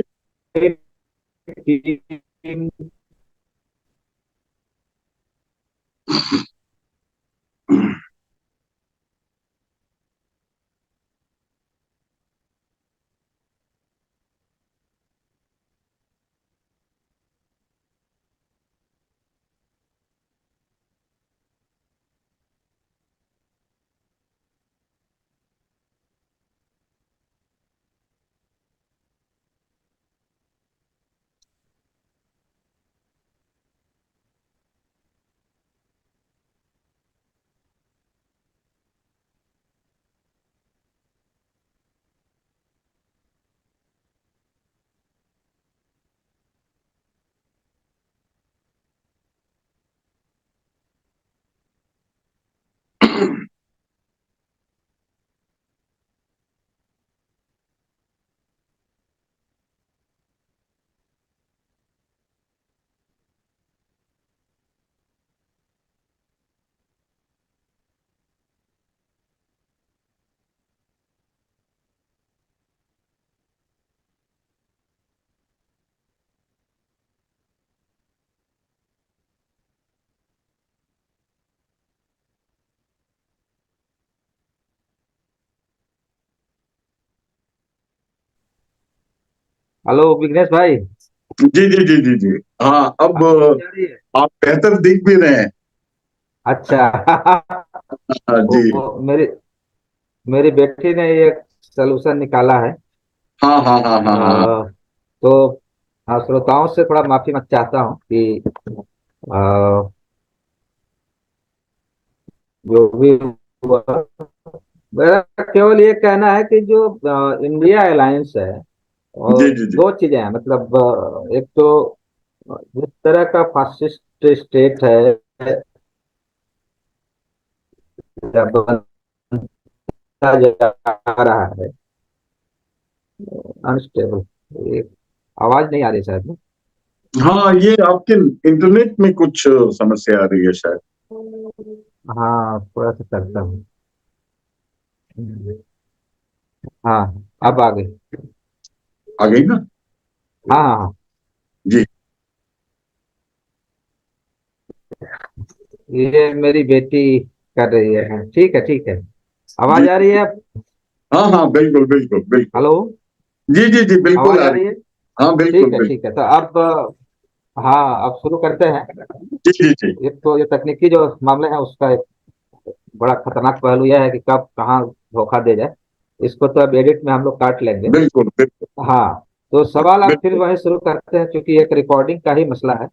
A: हेलो विघ्नेश भाई।
B: जी जी जी जी जी। हाँ, अब
A: आवाज आ रही है?
B: आप बेहतर दिख भी रहे हैं।
A: अच्छा।
B: हाँ, जी।
A: वो मेरी मेरी बेटी ने ये सोल्यूशन निकाला है।
B: हाँ हाँ हाँ हाँ हाँ हाँ।
A: तो श्रोताओं से थोड़ा माफी मैं चाहता हूँ कि अ, जो भी हुआ, मेरा केवल ये कहना है कि जो इंडिया अलायंस है,
B: जी
A: और
B: जी जी
A: दो चीजें हैं, मतलब एक तो जिस तरह का फासिस्ट स्टेट है या बनता जा रहा है, अनस्टेबल। एक आवाज नहीं आ रही शायद ना?
B: हाँ, ये आपके इंटरनेट में कुछ समस्या आ रही है शायद।
A: हाँ, थोड़ा सा करता हूँ। हाँ, अब आ गई।
B: आ गई ना?
A: हाँ हाँ हाँ।
B: जी।
A: ये मेरी बेटी कर रही है। हाँ, ठीक है ठीक है।
B: जी
A: आवाज आ रही है अब?
B: हाँ हाँ, बिल्कुल बिल्कुल बिल्कुल।
A: हेलो।
B: जी जी जी, बिल्कुल
A: आवाज
B: आ
A: आ
B: रही
A: रही है?
B: है। हाँ, बिल्कुल
A: ठीक है
B: बिल्कुल।
A: ठीक है, तो अब हाँ, अब शुरू करते हैं।
B: जी जी जी।
A: एक तो ये तकनीकी जो मामले हैं उसका एक बड़ा खतरनाक पहलू यह है कि कब कहाँ धोखा दे जाए। इसको तो अब एडिट में हम लोग काट लेंगे।
B: बिल्कुल बिल्कुल
A: हाँ, तो सवाल अब फिर
B: बिल्कुल।
A: वहीं शुरू करते हैं, क्योंकि एक रिकॉर्डिंग का ही मसला है।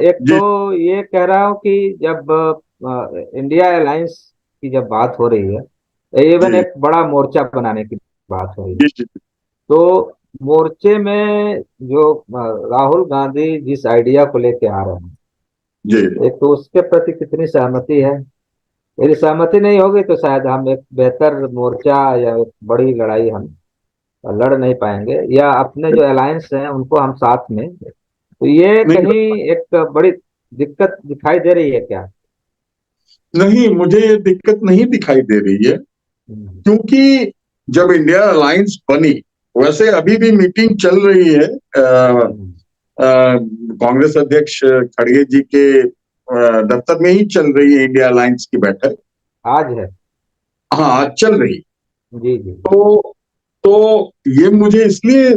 A: एक
B: जी
A: तो ये कह रहा हूँ कि जब इंडिया अलायंस की जब बात हो रही है, इवन
B: जी
A: एक बड़ा मोर्चा बनाने की बात हो रही है,
B: जी जी
A: तो मोर्चे में जो राहुल गांधी जिस आइडिया को लेके आ रहे हैं,
B: जी।
A: एक तो उसके प्रति कितनी सहमति है। यदि सहमति नहीं होगी तो शायद हम एक बेहतर मोर्चा या एक बड़ी लड़ाई हम लड़ नहीं पाएंगे, या अपने जो अलायंस हैं उनको हम साथ में, तो ये
B: नहीं
A: कहीं एक बड़ी दिक्कत दिखाई दे रही है क्या?
B: नहीं, मुझे ये दिक्कत नहीं दिखाई दे रही है,
A: हम्म,
B: क्योंकि जब इंडिया अलायंस बनी, वैसे अभी भी मीटिंग चल रही है।
A: हम्म,
B: कांग्रेस अध्यक्ष खड़गे जी के दफ्तर में ही चल रही है इंडिया अलायंस की बैठक।
A: आज है?
B: हाँ, आज चल रही।
A: जी जी।
B: तो तो ये मुझे इसलिए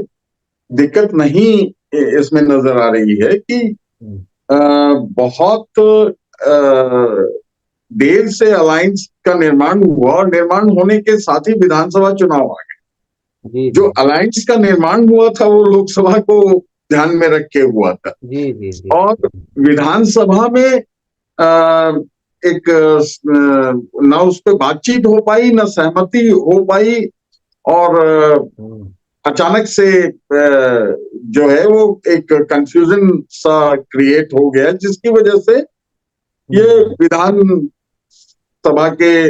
B: दिक्कत नहीं इसमें नजर आ रही है कि
A: हम्म,
B: बहुत देर से अलायंस का निर्माण हुआ, और निर्माण होने के साथ ही विधानसभा चुनाव आ गए।
A: जी
B: जो
A: जी
B: अलायंस का निर्माण हुआ था वो लोकसभा को ध्यान में रख के हुआ था।
A: जी जी जी।
B: और विधानसभा में अ, एक ना उस पर बातचीत हो पाई, ना सहमति हो पाई। और
A: हम्म,
B: अचानक से जो है वो एक कंफ्यूजन सा क्रिएट हो गया, जिसकी वजह से ये
A: हम्म।
B: विधान सभा के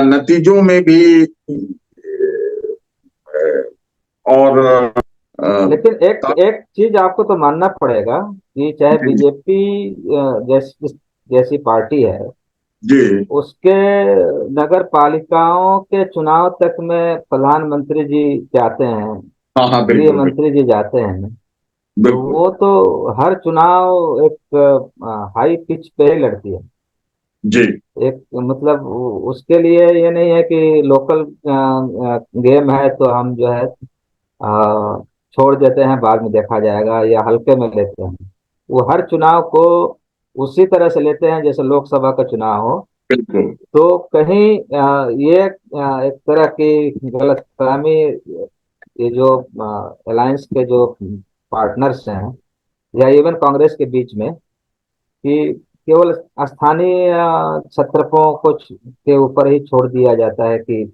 B: नतीजों में भी और
A: लेकिन एक एक चीज आपको तो मानना पड़ेगा कि चाहे
B: जी
A: बीजेपी जैसी जैसी पार्टी है,
B: जी।
A: उसके नगर पालिकाओं के चुनाव तक में प्रधानमंत्री जी जाते हैं,
B: हाँ हाँ,
A: गृह
B: बिल्कुल बिल्कुल
A: मंत्री जी जाते हैं, तो
B: बिल्कुल।
A: वो तो हर चुनाव एक हाई पिच पे ही लड़ती है।
B: जी।
A: एक मतलब उसके लिए ये नहीं है कि लोकल गेम है तो हम जो है छोड़ देते हैं, बाद में देखा जाएगा, या हल्के में लेते हैं। वो हर चुनाव को उसी तरह से लेते हैं जैसे लोकसभा का चुनाव हो।
B: बिल्कुल।
A: तो कहीं ये एक तरह की गलतफहमी, ये जो अलायंस के जो पार्टनर्स हैं या इवन कांग्रेस के बीच में, कि केवल स्थानीय छत्रपों को के ऊपर ही छोड़ दिया जाता है कि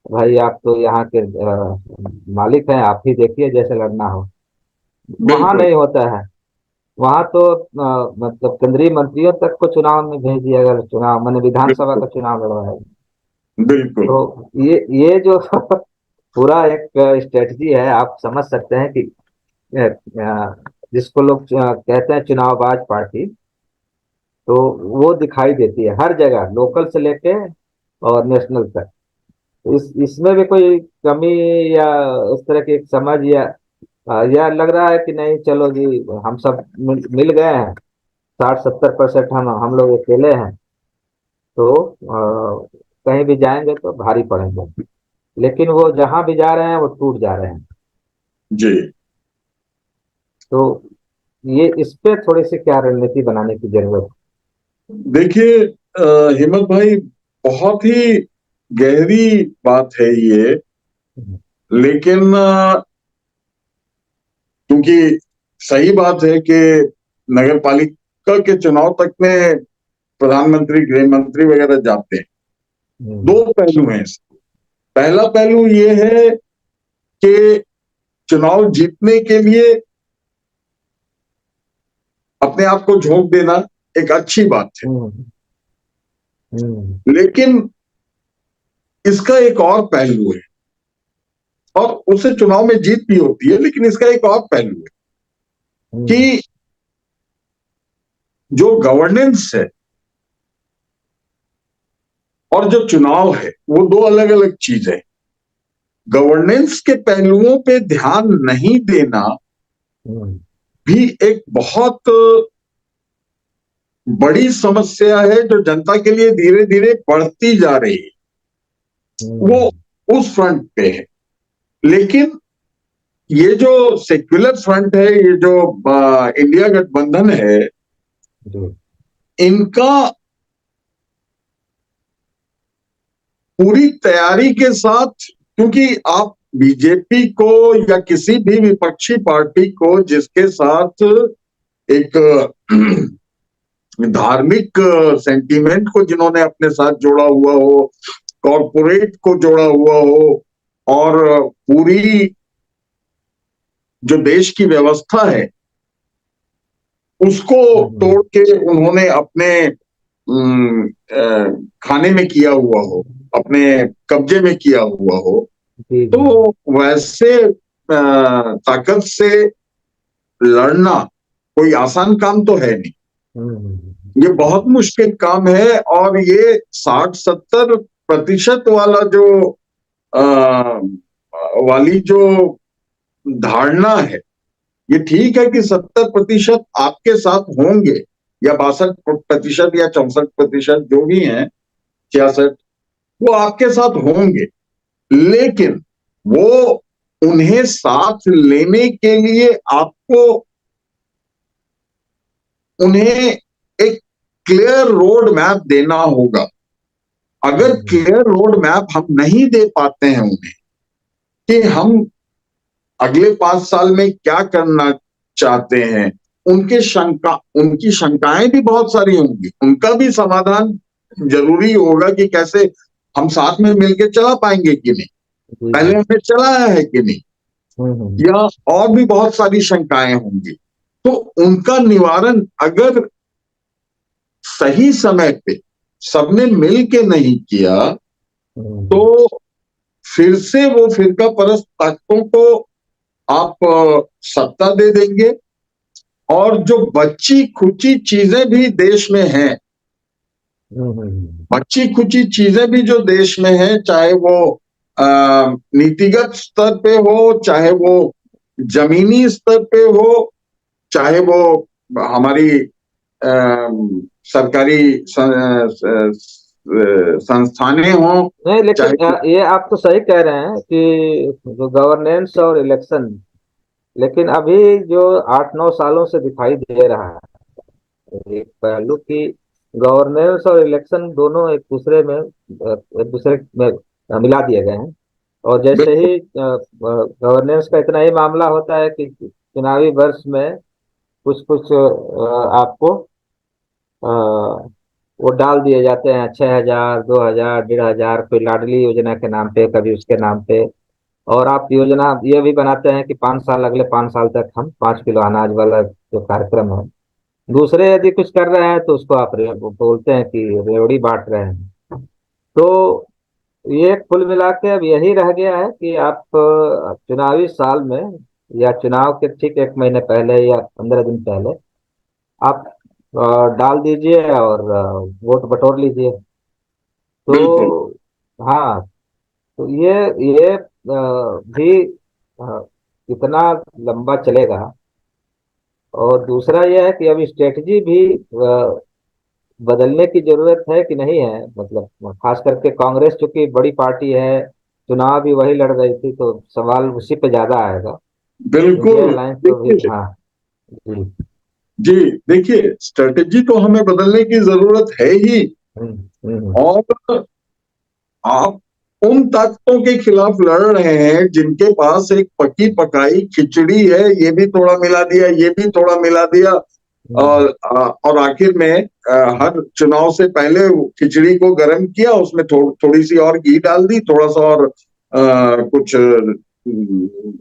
A: भाई आप तो यहाँ के मालिक हैं, आप ही देखिए जैसे लड़ना हो। वहां
B: बिल्कुल
A: नहीं होता है। वहां तो मतलब केंद्रीय मंत्रियों तक को चुनाव में भेज दिया गया, चुनाव मैंने विधानसभा
B: बिल्कुल
A: का चुनाव लड़वाया।
B: बिल्कुल
A: तो ये जो पूरा एक स्ट्रेटजी है, आप समझ सकते हैं कि जिसको लोग कहते हैं चुनावबाज पार्टी, तो वो दिखाई देती है हर जगह, लोकल से लेके और नेशनल तक। इसमें भी कोई कमी या उस तरह की एक समझ या लग रहा है कि नहीं चलो जी, हम सब मिल गए हैं, 60-70% हम लोग अकेले हैं, तो कहीं भी जाएंगे तो भारी पड़ेंगे। लेकिन वो जहां भी जा रहे हैं वो टूट जा रहे हैं।
B: जी।
A: तो ये इस पे थोड़ी सी क्या रणनीति बनाने की जरूरत
B: देखिए हिम्मत भाई, बहुत ही गहरी बात है ये।
A: है?
B: लेकिन क्योंकि सही बात है कि नगर पालिका के चुनाव तक में प्रधानमंत्री, गृह मंत्री वगैरह जाते हैं। दो पहलू हैं इसके। पहला पहलू ये है कि चुनाव जीतने के लिए अपने आप को झोंक देना एक अच्छी बात है।
A: हम्म, हम्म,
B: लेकिन इसका एक और पहलू है, और उससे चुनाव में जीत भी होती है, लेकिन इसका एक और पहलू है
A: हम्म,
B: कि जो गवर्नेंस है और जो चुनाव है वो दो अलग अलग चीज है। गवर्नेंस के पहलुओं पे ध्यान नहीं देना
A: हम्म,
B: भी एक बहुत बड़ी समस्या है, जो जनता के लिए धीरे धीरे बढ़ती जा रही है। वो
A: हम्म,
B: उस फ्रंट पे है। लेकिन ये जो सेक्युलर फ्रंट है, ये जो इंडिया गठबंधन है,
A: जी,
B: इनका पूरी तैयारी के साथ, क्योंकि आप बीजेपी को या किसी भी विपक्षी पार्टी को जिसके साथ एक धार्मिक सेंटीमेंट को जिन्होंने अपने साथ जोड़ा हुआ हो, कॉरपोरेट को जोड़ा हुआ हो, और पूरी जो देश की व्यवस्था है उसको
A: हम्म,
B: तोड़ के उन्होंने अपने खाने में किया हुआ हो, अपने कब्जे में किया हुआ हो,
A: जी, जी,
B: तो वैसे ताकत से लड़ना कोई आसान काम तो है नहीं।
A: हम्म,
B: ये बहुत मुश्किल काम है। और ये 60-70% वाला जो आ, वाली जो धारणा है, ये ठीक है कि 70% आपके साथ होंगे, या 62% या 64% जो भी हैं, 66, वो आपके साथ होंगे। लेकिन वो उन्हें साथ लेने के लिए आपको उन्हें एक क्लियर रोड मैप देना होगा। अगर
A: हम्म,
B: क्लियर रोड मैप हम नहीं दे पाते हैं उन्हें कि हम अगले 5 साल में क्या करना चाहते हैं, उनकी शंकाएं भी बहुत सारी होंगी, उनका भी समाधान जरूरी होगा कि कैसे हम साथ में मिलकर चला पाएंगे कि नहीं,
A: जी,
B: पहले
A: जी,
B: हमने चलाया है कि नहीं,
A: हम्म,
B: या और भी बहुत सारी शंकाएं होंगी। तो उनका निवारण अगर सही समय पे सबने मिल के नहीं किया, तो
A: हम्म,
B: फिर से वो फिरका परस्त ताकतों को आप सत्ता दे देंगे। और जो बच्ची खुची चीजें भी देश में हैं, बच्ची खुची चीजें भी जो देश में हैं, चाहे वो नीतिगत स्तर पे हो, चाहे वो जमीनी स्तर पे हो, चाहे वो हमारी सरकारी संस्थानें हों,
A: नहीं लेकिन
B: चाहे
A: ये आप तो सही कह रहे हैं कि जो गवर्नेंस और इलेक्शन, लेकिन अभी जो 8-9 सालों से दिखाई दे रहा है एक पहलू की गवर्नेंस और इलेक्शन दोनों एक दूसरे में मिला दिए गए हैं। और जैसे
B: बिल्कुल।
A: ही गवर्नेंस का इतना ही मामला होता है कि चुनावी वर्ष में कुछ कुछ आपको वो डाल दिए जाते हैं, 6,000, 2,000, 1,500, कोई लाडली योजना के नाम पे, कभी उसके नाम पे। और आप योजना ये भी बनाते हैं कि 5 साल, अगले 5 साल तक हम 5 किलो अनाज वाला जो कार्यक्रम है। दूसरे यदि कुछ कर रहे हैं तो उसको आप बोलते हैं कि रेवड़ी बांट रहे हैं। तो ये कुल मिला के अब यही रह गया है कि आप चुनावी साल में या चुनाव के ठीक 1 महीने पहले या 15 दिन पहले आप डाल दीजिए और वोट बटोर लीजिए।
B: बिल्कुल।
A: तो हाँ, तो ये भी कितना लंबा चलेगा। और दूसरा यह है कि अब स्ट्रेटजी भी बदलने की जरूरत है कि नहीं है, मतलब खास करके कांग्रेस चूंकि बड़ी पार्टी है, चुनाव भी वही लड़ रही थी, तो सवाल उसी पे ज्यादा आएगा
B: बिल्कुल।
A: इंडिया अलायंस तो भी,
B: देखिए,
A: हाँ। जी।
B: जी, देखिए, स्ट्रेटेजी तो हमें बदलने की जरूरत है ही।
A: हम्म, हम्म,
B: और आप उन ताकतों के खिलाफ लड़ रहे हैं जिनके पास एक पकी पकाई खिचड़ी है, ये भी थोड़ा मिला दिया, ये भी थोड़ा मिला दिया।
A: हम्म,
B: और आखिर में हर चुनाव से पहले वो खिचड़ी को गर्म किया, उसमें थोड़ी सी और घी डाल दी, थोड़ा सा और कुछ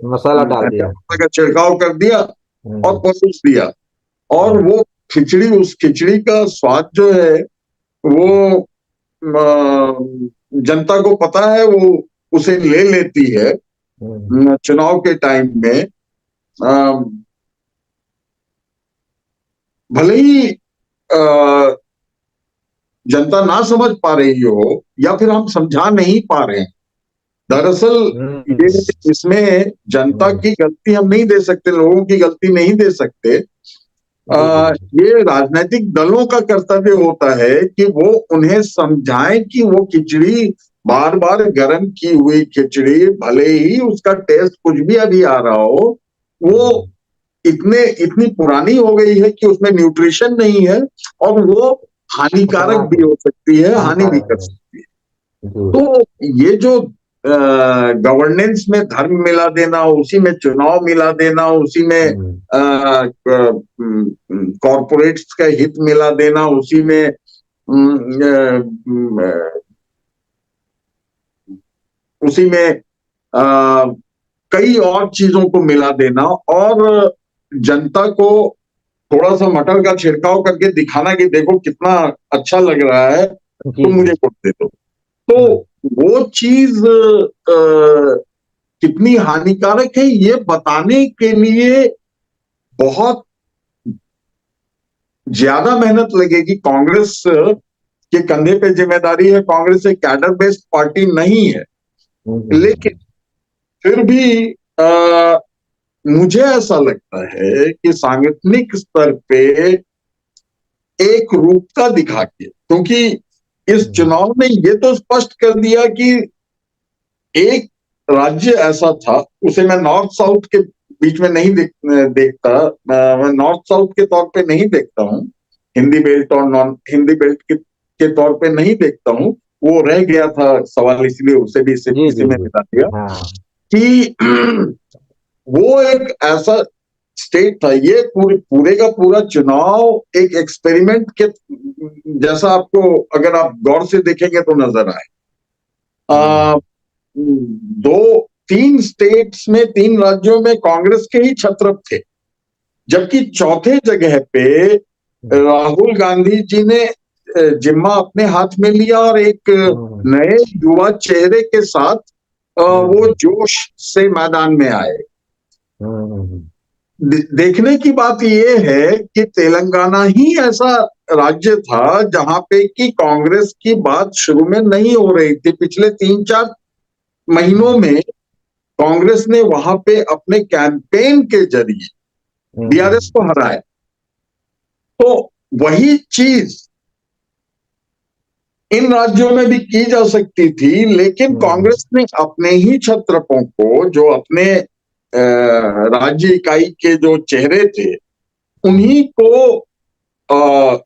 A: मसाला डाल
B: धनिया
A: दिया।
B: पत्ता का छिड़काव कर दिया और
A: हम्म,
B: परोस दिया। और
A: हम्म,
B: वो खिचड़ी, उस खिचड़ी का स्वाद जो है वो जनता को पता है, वो उसे ले लेती है
A: हम्म,
B: चुनाव के टाइम में। अ, भले ही जनता ना समझ पा रही हो या फिर हम समझा नहीं पा रहे हैं। दरअसल ये,
A: हम्म,
B: इसमें जनता
A: हम्म,
B: की गलती हम नहीं दे सकते, लोगों की गलती नहीं दे सकते।
A: जी जी जी।
B: ये राजनीतिक दलों का कर्तव्य होता है कि वो उन्हें समझाएं कि वो खिचड़ी, बार बार गर्म की हुई खिचड़ी, भले ही उसका टेस्ट कुछ भी अभी आ रहा हो, वो
A: हम्म,
B: इतनी पुरानी हो गई है कि उसमें न्यूट्रिशन नहीं है, और वो हानिकारक
A: खतरनाक
B: भी
A: है,
B: हो सकती है, हानि भी
A: हानिकारक
B: कर
A: है।
B: सकती है।
A: जी।
B: तो ये जो गवर्नेंस में धर्म मिला देना, उसी में चुनाव मिला देना, उसी में
A: हम्म,
B: कॉरपोरेट्स का हित मिला देना, उसी में अम, अ, अम, उसी में कई और चीजों को मिला देना, और जनता को थोड़ा सा मटर का छिड़काव करके दिखाना कि देखो कितना अच्छा लग रहा है,
A: जी
B: तुम
A: जी।
B: मुझे वोट दे दो। तो
A: हम्म,
B: वो चीज कितनी हानिकारक है ये बताने के लिए बहुत ज्यादा मेहनत लगेगी। कांग्रेस के कंधे पे जिम्मेदारी है, कांग्रेस एक कैडर बेस्ड पार्टी नहीं है।
A: हम्म,
B: लेकिन फिर भी आ, मुझे ऐसा लगता है कि सांगठनिक स्तर पे एक रूपता दिखा के, क्योंकि इस
A: हम्म,
B: चुनाव ने ये तो स्पष्ट कर दिया कि एक राज्य ऐसा था, उसे मैं नॉर्थ साउथ के बीच में नहीं देखता, मैं नॉर्थ साउथ के तौर पे नहीं देखता हूँ, हिंदी बेल्ट और नॉन हिंदी बेल्ट के तौर पे नहीं देखता हूँ। वो रह गया था सवाल, इसलिए उसे भी इसी
A: जी
B: इसी
A: जी
B: में
A: जी।
B: मिला दिया
A: हाँ।
B: कि वो एक ऐसा स्टेट था, ये पूरे का पूरा चुनाव एक एक्सपेरिमेंट के जैसा आपको, अगर आप गौर से देखेंगे तो नजर आए।
A: हम्म,
B: दो तीन स्टेट्स में, तीन राज्यों में कांग्रेस के ही छत्रप थे, जबकि चौथे जगह पे राहुल गांधी जी ने जिम्मा अपने हाथ में लिया, और एक
A: हम्म,
B: नए युवा चेहरे के साथ वो
A: हम्म,
B: जोश से मैदान में आए।
A: हम्म,
B: देखने की बात यह है कि तेलंगाना ही ऐसा राज्य था जहां पे कि कांग्रेस की बात शुरू में नहीं हो रही थी। पिछले 3-4 महीनों में कांग्रेस ने वहां पे अपने कैंपेन के जरिए बीआरएस को हराया। तो वही चीज इन राज्यों में भी की जा सकती थी, लेकिन
A: हम्म,
B: कांग्रेस ने अपने ही छत्रपों को, जो अपने राज्य इकाई के जो चेहरे थे, उन्हीं को अ,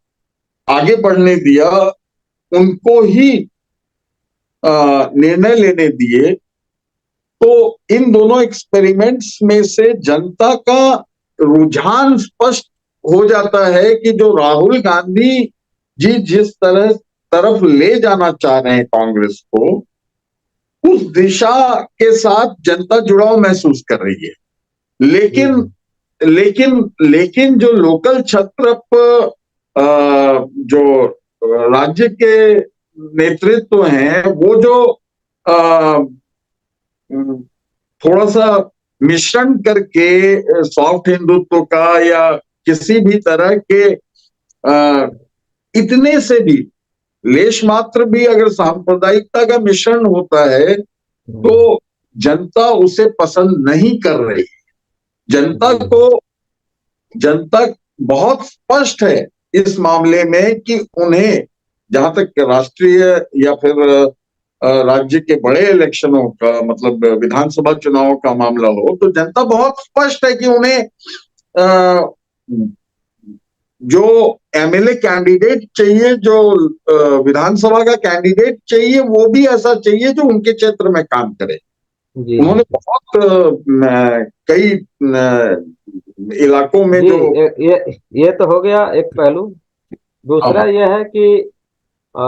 B: आगे बढ़ने दिया, उनको ही निर्णय लेने दिए। तो इन दोनों एक्सपेरिमेंट्स में से जनता का रुझान स्पष्ट हो जाता है कि जो राहुल गांधी जी जिस तरफ ले जाना चाह रहे हैं कांग्रेस को, उस दिशा के साथ जनता जुड़ाव महसूस कर रही है।
A: जी
B: लेकिन
A: जी।
B: लेकिन जो लोकल छत्रप, जो राज्य के नेतृत्व हैं, वो जो थोड़ा सा मिश्रण करके सॉफ्ट हिंदुत्व का या किसी भी तरह के इतने से भी लेश मात्र भी अगर सांप्रदायिकता का मिश्रण होता है, तो
A: हम्म,
B: जनता उसे पसंद नहीं कर रही। जनता
A: जी।
B: को जनता बहुत स्पष्ट है इस मामले में कि उन्हें, जहां तक राष्ट्रीय या फिर राज्य के बड़े इलेक्शनों का, मतलब विधानसभा चुनाव का मामला हो, तो जनता बहुत स्पष्ट है कि उन्हें अ, जो एमएलए कैंडिडेट चाहिए, जो विधानसभा का कैंडिडेट चाहिए, वो भी ऐसा चाहिए जो उनके क्षेत्र में काम करे।
A: जी
B: उन्होंने
A: जी
B: बहुत कई इलाकों में
A: जी।
B: जो
A: ये तो हो गया एक पहलू। दूसरा
B: हाँ,
A: यह है कि अ,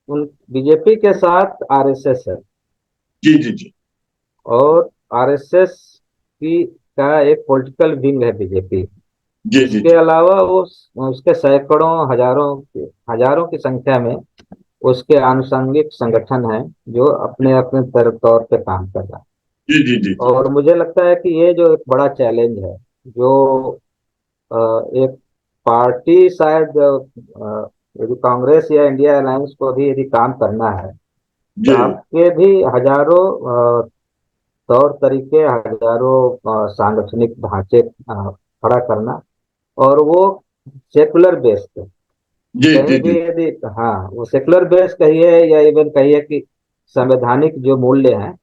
A: उन बीजेपी के साथ आरएसएस है,
B: जी जी जी
A: और आरएसएस की का एक पॉलिटिकल विंग है बीजेपी।
B: जी जी
A: इसके
B: जी
A: अलावा वो उसके सैकड़ों हजारों की संख्या में उसके आनुषंगिक संगठन हैं जो अपने अपने तौर पे काम कर रहा है।
B: जी जी जी जी
A: और मुझे लगता है कि ये जो एक बड़ा चैलेंज है, जो एक पार्टी शायद यदि कांग्रेस या इंडिया अलायंस को भी यदि काम करना है, तो
B: जी
A: आपके भी हजारों तौर तरीके, हजारों सांगठनिक ढांचे खड़ा करना, और वो सेकुलर बेस पे
B: जी
A: कहीं
B: जी
A: भी
B: जी
A: यदि, हाँ, वो सेकुलर बेस कहिए या इवन कहिए कि संवैधानिक जो मूल्य हैं,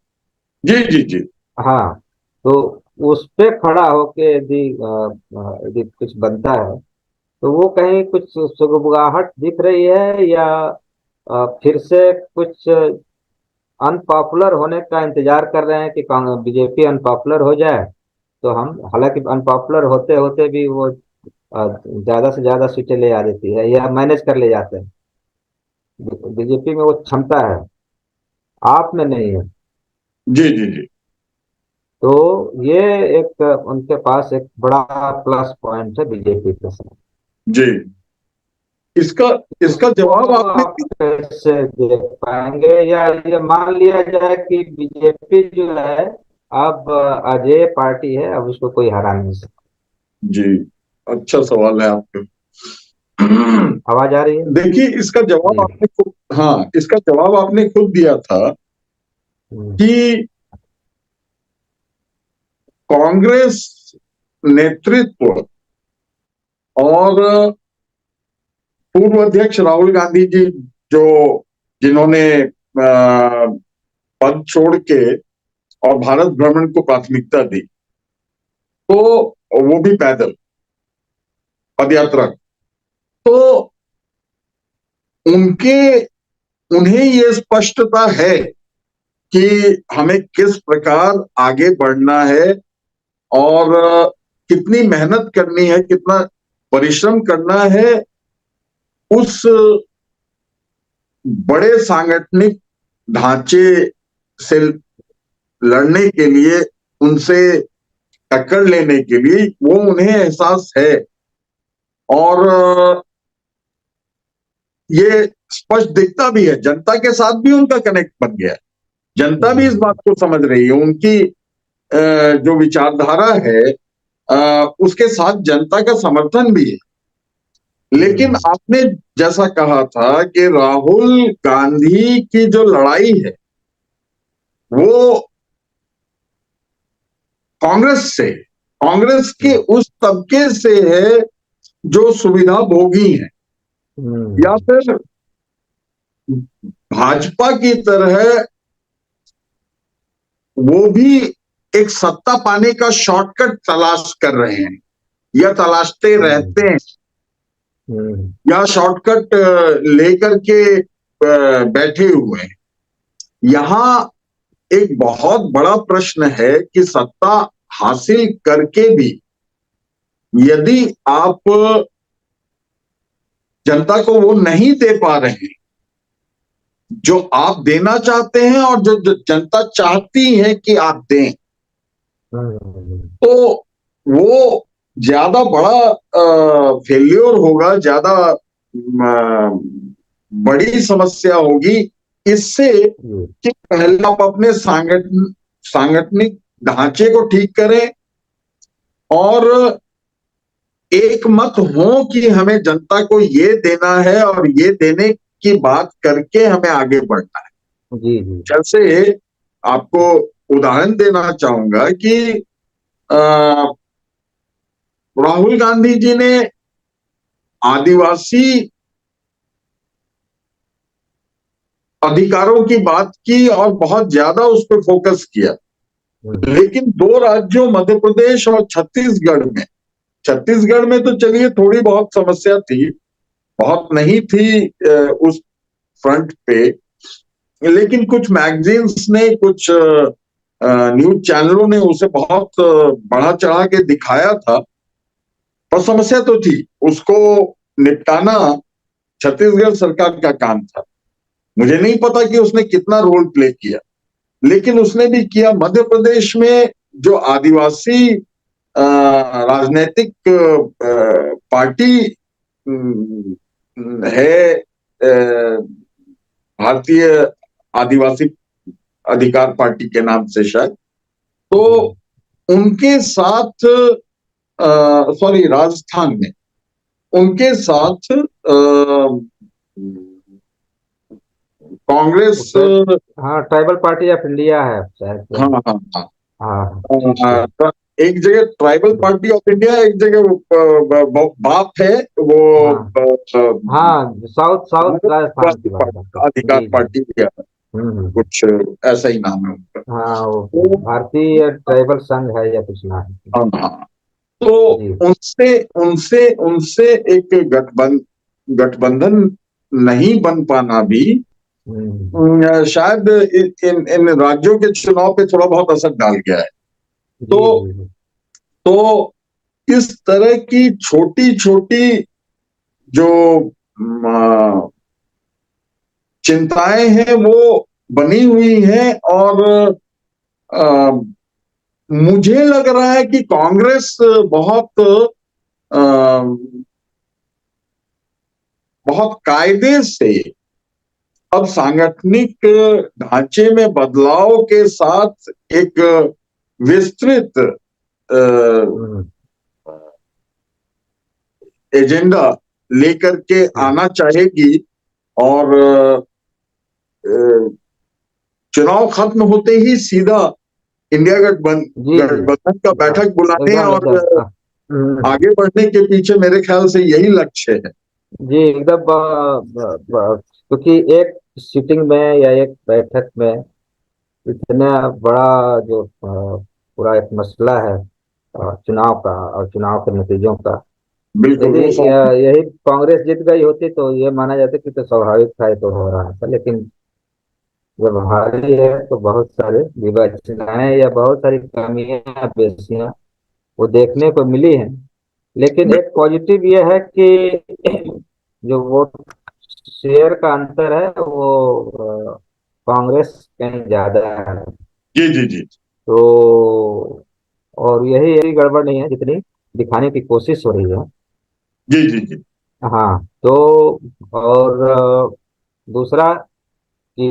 B: जी जी जी
A: हाँ, तो उस पे खड़ा होके यदि कुछ बनता है, तो वो कहीं कुछ सुगबुगाहट दिख रही है, या फिर से कुछ अनपॉपुलर होने का इंतजार कर रहे हैं कि बीजेपी अनपॉपुलर हो जाए, तो हम, हालांकि अनपॉपुलर होते होते भी वो ज्यादा से ज्यादा सीटें ले आ देती है या मैनेज कर ले जाते हैं। बीजेपी में वो क्षमता है, आप में नहीं है।
B: जी जी जी
A: तो ये एक उनके पास एक बड़ा प्लस पॉइंट है बीजेपी के साथ।
B: जी इसका इसका
A: उसको
B: जवाब आपने
A: आप कैसे देख पाएंगे, या ये मान लिया जाए कि बीजेपी जो है अब अजेय पार्टी है, अब उसको कोई हरा नहीं सकता।
B: जी, अच्छा सवाल है आपका।
A: आवाज आ रही है?
B: देखिए, इसका जवाब
A: जी।
B: आपने खुद, हाँ, इसका जवाब आपने खुद दिया था
A: हम्म,
B: कि कांग्रेस नेतृत्व और पूर्व अध्यक्ष राहुल गांधी जी, जो जिन्होंने पद छोड़ के और भारत भ्रमण को प्राथमिकता दी, तो वो भी पैदल पदयात्रा, तो उनके उन्हें ये स्पष्टता है कि हमें किस प्रकार आगे बढ़ना है, और कितनी मेहनत करनी है, कितना परिश्रम करना है उस बड़े सांगठनिक ढांचे से लड़ने के लिए, उनसे टक्कर लेने के लिए, वो उन्हें एहसास है। और ये स्पष्ट दिखता भी है, जनता के साथ भी उनका कनेक्ट बन गया है। जनता भी इस बात को समझ रही है, उनकी जो विचारधारा है, उसके साथ जनता का समर्थन भी है। लेकिन
A: हम्म,
B: आपने जैसा कहा था कि राहुल गांधी की जो लड़ाई है वो कांग्रेस के उस तबके से है जो सुविधा भोगी है, या
A: हम्म,
B: फिर भाजपा की तरह वो भी एक सत्ता पाने का शॉर्टकट तलाश कर रहे हैं, या तलाशते
A: हम्म,
B: रहते हैं,
A: हम्म,
B: या शॉर्टकट लेकर के बैठे हुए हैं। यहां एक बहुत बड़ा प्रश्न है कि सत्ता हासिल करके भी यदि आप जनता को वो नहीं दे पा रहे हैं जो आप देना चाहते हैं, और जो जनता चाहती है कि आप दें,
A: हम्म,
B: तो वो ज्यादा बड़ा फेल्योर होगा, ज्यादा बड़ी समस्या होगी इससे,
A: जी,
B: कि पहले आप अपने सांगठनिक ढांचे को ठीक करें, और एक मत हो कि हमें जनता को ये देना है और ये देने की बात करके हमें आगे बढ़ना है।
A: जी, जी,
B: जैसे आपको उदाहरण देना चाहूंगा कि अ, राहुल गांधी जी ने आदिवासी अधिकारों की बात की और बहुत ज्यादा उस पर फोकस किया। लेकिन दो राज्यों मध्य प्रदेश और छत्तीसगढ़ में तो चलिए थोड़ी बहुत समस्या थी, बहुत नहीं थी उस फ्रंट पे, लेकिन कुछ मैगजीन्स ने, कुछ न्यूज चैनलों ने उसे बहुत बढ़ा चढ़ा के दिखाया था। और समस्या तो थी, उसको निपटाना छत्तीसगढ़ सरकार का काम था। मुझे नहीं पता कि उसने कितना रोल प्ले किया, लेकिन उसने भी किया। मध्य प्रदेश में जो आदिवासी राजनीतिक पार्टी है, भारतीय आदिवासी अधिकार पार्टी के नाम से शायद, तो उनके साथ, सॉरी, राजस्थान में उनके साथ कांग्रेस,
A: हाँ, ट्राइबल पार्टी ऑफ इंडिया है शायद।
B: हाँ हाँ हाँ,
A: हाँ, ठीक है।
B: एक जगह ट्राइबल पार्टी ऑफ इंडिया, एक जगह बाप है वो,
A: हाँ हाँ, साउथ साउथ राजस्थान की बात करते हैं।
B: अधिकार
A: जी जी।
B: पार्टी या कुछ ऐसा ही नाम है उनका।
A: हाँ, वो
B: तो
A: भारतीय ट्राइबल संघ है या कुछ नाम है।
B: हाँ हाँ, तो
A: जी।
B: उनसे उनसे उनसे एक गठबंधन नहीं बन पाना भी शायद इन राज्यों के चुनाव पे थोड़ा बहुत असर डाल गया है।
A: जी
B: तो
A: जी जी।
B: तो इस तरह की छोटी छोटी जो चिंताएं हैं वो बनी हुई हैं, और आ, मुझे लग रहा है कि कांग्रेस बहुत बहुत कायदे से अब सांगठनिक ढांचे में बदलाव के साथ एक विस्तृत एजेंडा लेकर के आना चाहेगी। और चुनाव खत्म होते ही सीधा इंडिया
A: जी जी।
B: गठबंधन का
A: हाँ,
B: बैठक बुलाने
A: एकदम
B: और
A: एकदम।
B: आगे बढ़ने के पीछे मेरे ख्याल से यही लक्ष्य है।
A: जी एकदम। क्योंकि एक सीटिंग में या एक बैठक में इतना बड़ा जो पूरा एक मसला है चुनाव का और चुनाव के नतीजों का,
B: बिल्कुल,
A: यदि
B: वो
A: यही कांग्रेस जीत गई होती तो ये माना जाता कि तो स्वाभाविक था, ये तो हो रहा था। लेकिन जब हारी है तो बहुत सारे विवेचनाएं या बहुत सारी कमियां बेसियां वो देखने को मिली हैं। लेकिन एक पॉजिटिव ये है कि जो वोट शेयर का अंतर है वो कांग्रेस कहीं ज्यादा है।
B: जी जी जी
A: तो और यही यही गड़बड़ नहीं है जितनी दिखाने की कोशिश हो रही है।
B: जी जी जी
A: हाँ, तो और दूसरा कि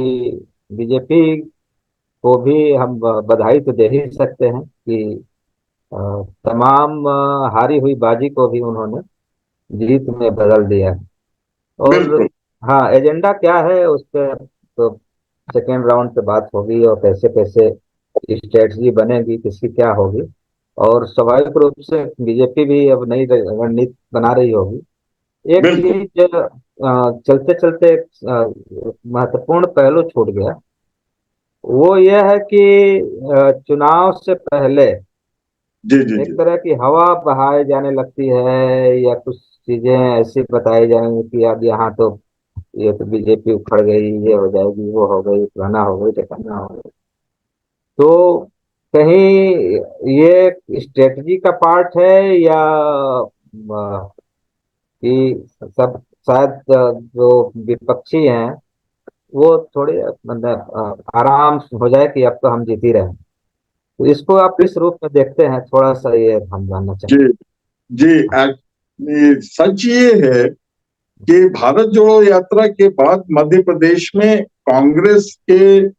A: बीजेपी को भी हम बधाई तो दे ही सकते हैं कि अ, तमाम हारी हुई बाजी को भी उन्होंने जीत में बदल दिया है। और
B: बिल्कुल
A: हाँ, एजेंडा क्या है उस पर तो सेकेंड राउंड पे बात होगी, और कैसे कैसे स्ट्रेटजी बनेगी, किसकी क्या होगी। और स्वाभाविक रूप से बीजेपी भी अब नई रणनीति बना रही होगी। एक
B: बिल्कुल।
A: चीज चलते चलते एक महत्वपूर्ण पहलू छूट गया। वो यह है कि चुनाव से पहले
B: जी जी
A: एक
B: जी
A: तरह की हवा बहाए जाने लगती है, या कुछ चीजें ऐसी बताई जाएंगी कि अब यहाँ तो ये तो बीजेपी उखड़ गई, ये हो जाएगी, वो हो गई, फलाना हो गई, ठिकाना हो गई। तो कहीं ये स्ट्रेटजी का पार्ट है, या कि सब शायद जो विपक्षी हैं वो थोड़े मतलब आराम हो जाए कि अब तो हम जीत ही रहे हैं। तो इसको आप किस रूप में देखते हैं, थोड़ा सा ये हम जानना
B: जी
A: चाहेंगे।
B: जी। सच ये है कि भारत जोड़ो यात्रा के बाद मध्य प्रदेश में कांग्रेस के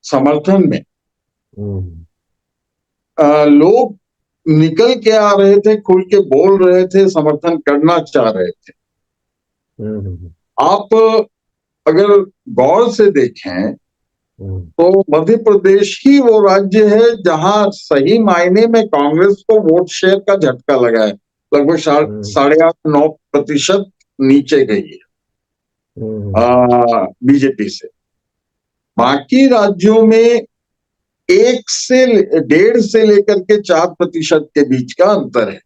B: समर्थन में
A: हम्म
B: लोग निकल के आ रहे थे, खुल के बोल रहे थे, समर्थन करना चाह रहे थे।
A: हम्म हम्म
B: आप अगर गौर से देखें
A: हम्म
B: तो मध्य प्रदेश ही वो राज्य है जहां सही मायने में कांग्रेस को वोट शेयर का झटका लगा है। लगभग
A: हम्म
B: 8.5-9% नीचे गई है
A: हम्म
B: बीजेपी से। बाकी राज्यों में 1 से 1.5 से लेकर के 4% के बीच का अंतर है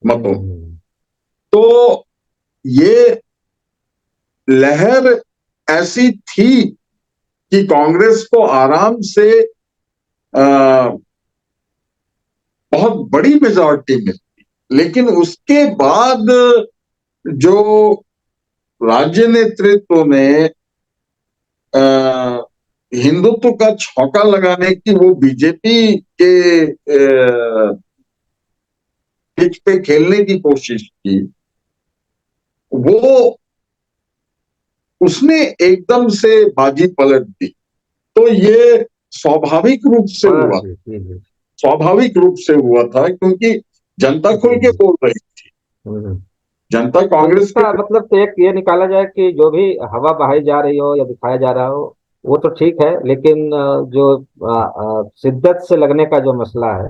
B: मतों। तो ये लहर ऐसी थी कि कांग्रेस को आराम से बहुत बड़ी मेजॉरिटी मिलती, लेकिन उसके बाद जो राज्य नेतृत्व ने हिंदुत्व का छौका लगाने की वो बीजेपी के पिच पे खेलने की कोशिश की, वो उसने एकदम से बाजी पलट दी। तो ये स्वाभाविक रूप से हुआ, स्वाभाविक रूप से हुआ था, क्योंकि जनता खुल के बोल रही थी। जनता कांग्रेस
A: का मतलब तो एक ये निकाला जाए कि जो भी हवा बहाई जा रही हो या दिखाया जा रहा हो वो तो ठीक है, लेकिन जो शिद्दत से लगने का जो मसला है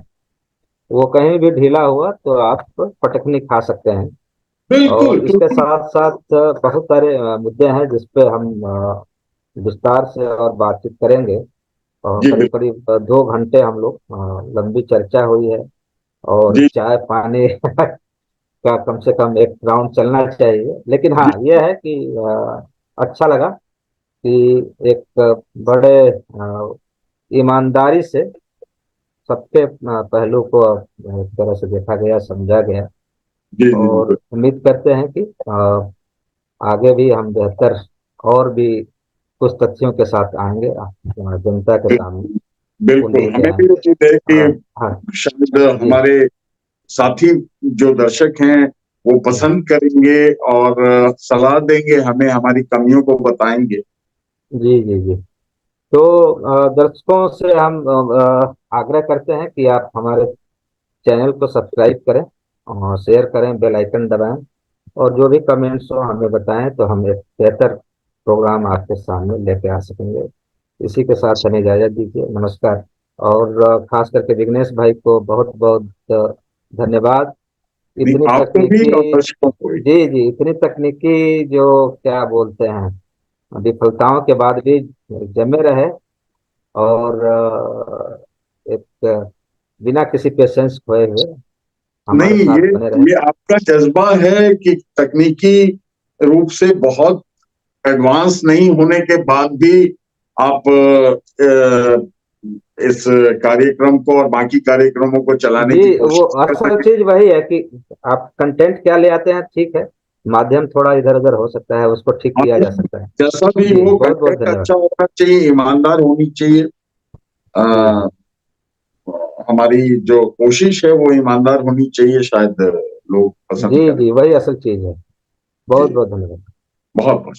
A: वो कहीं भी ढीला हुआ तो आप पटकनी खा सकते हैं।
B: बिल्कुल,
A: और इसके साथ साथ बहुत सारे मुद्दे हैं जिस पे हम विस्तार से और बातचीत करेंगे। और
B: जी
A: करीब करीब 2 घंटे हम लोग लंबी चर्चा हुई है, और
B: जी
A: चाय पानी का कम से कम एक राउंड चलना चाहिए। लेकिन हाँ, यह है कि अच्छा लगा कि एक बड़े ईमानदारी से सबके पहलू को एक तरह से देखा गया, समझा गया।
B: जी
A: और
B: जी
A: उम्मीद करते हैं कि आगे भी हम बेहतर और भी कुछ तथ्यों के साथ आएंगे जनता के सामने, उन
B: बिल्कुल,
A: लेके
B: हमें भी
A: आएंगे।
B: उम्मीद है
A: हाँ
B: कि शायद
A: जी
B: हमारे साथी जो दर्शक हैं वो पसंद करेंगे और सलाह देंगे, हमें हमारी कमियों को बताएंगे।
A: जी जी जी। तो दर्शकों से हम आग्रह करते हैं कि आप हमारे चैनल को सब्सक्राइब करें और शेयर करें, बेल आइकन दबाएं, और जो भी कमेंट्स हो हमें बताएं तो हम एक बेहतर प्रोग्राम आपके सामने लेके आ सकेंगे। इसी के साथ हमें इजाजत दीजिए, नमस्कार। और खास करके विघ्नेश भाई को बहुत बहुत धन्यवाद।
B: नहीं,
A: इतनी
B: आपको भी
A: तकनीकी,
B: और दर्शकों को भी।
A: जी जी, इतनी तकनीकी जो क्या बोलते हैं विफलताओं के बाद भी जमे रहे, और एक बिना किसी पेशेंस खोए हुए हमारे
B: नहीं,
A: साथ बने रहे।
B: ये आपका जज्बा है कि तकनीकी रूप से बहुत एडवांस नहीं होने के बाद भी आप इस कार्यक्रम को और बाकी कार्यक्रमों को चलाने
A: जी,
B: की
A: वो
B: कोशिश कर
A: असल
B: सके।
A: चीज वही है कि आप कंटेंट क्या ले आते हैं, ठीक है, माध्यम थोड़ा इधर उधर हो सकता है, उसको ठीक किया जा सकता है।
B: जैसा भी
A: जी,
B: हो,
A: बहुत बहुत
B: कंटेंट
A: धन्यवाद।
B: अच्छा होना चाहिए, ईमानदार होनी चाहिए।
A: जी
B: आ,
A: जी
B: हमारी जो कोशिश है वो ईमानदार होनी चाहिए, शायद लोग पसंद
A: जी
B: करें।
A: जी, वही असल चीज है।
B: जी,
A: बहुत बहुत धन्यवाद।
B: बहुत बहुत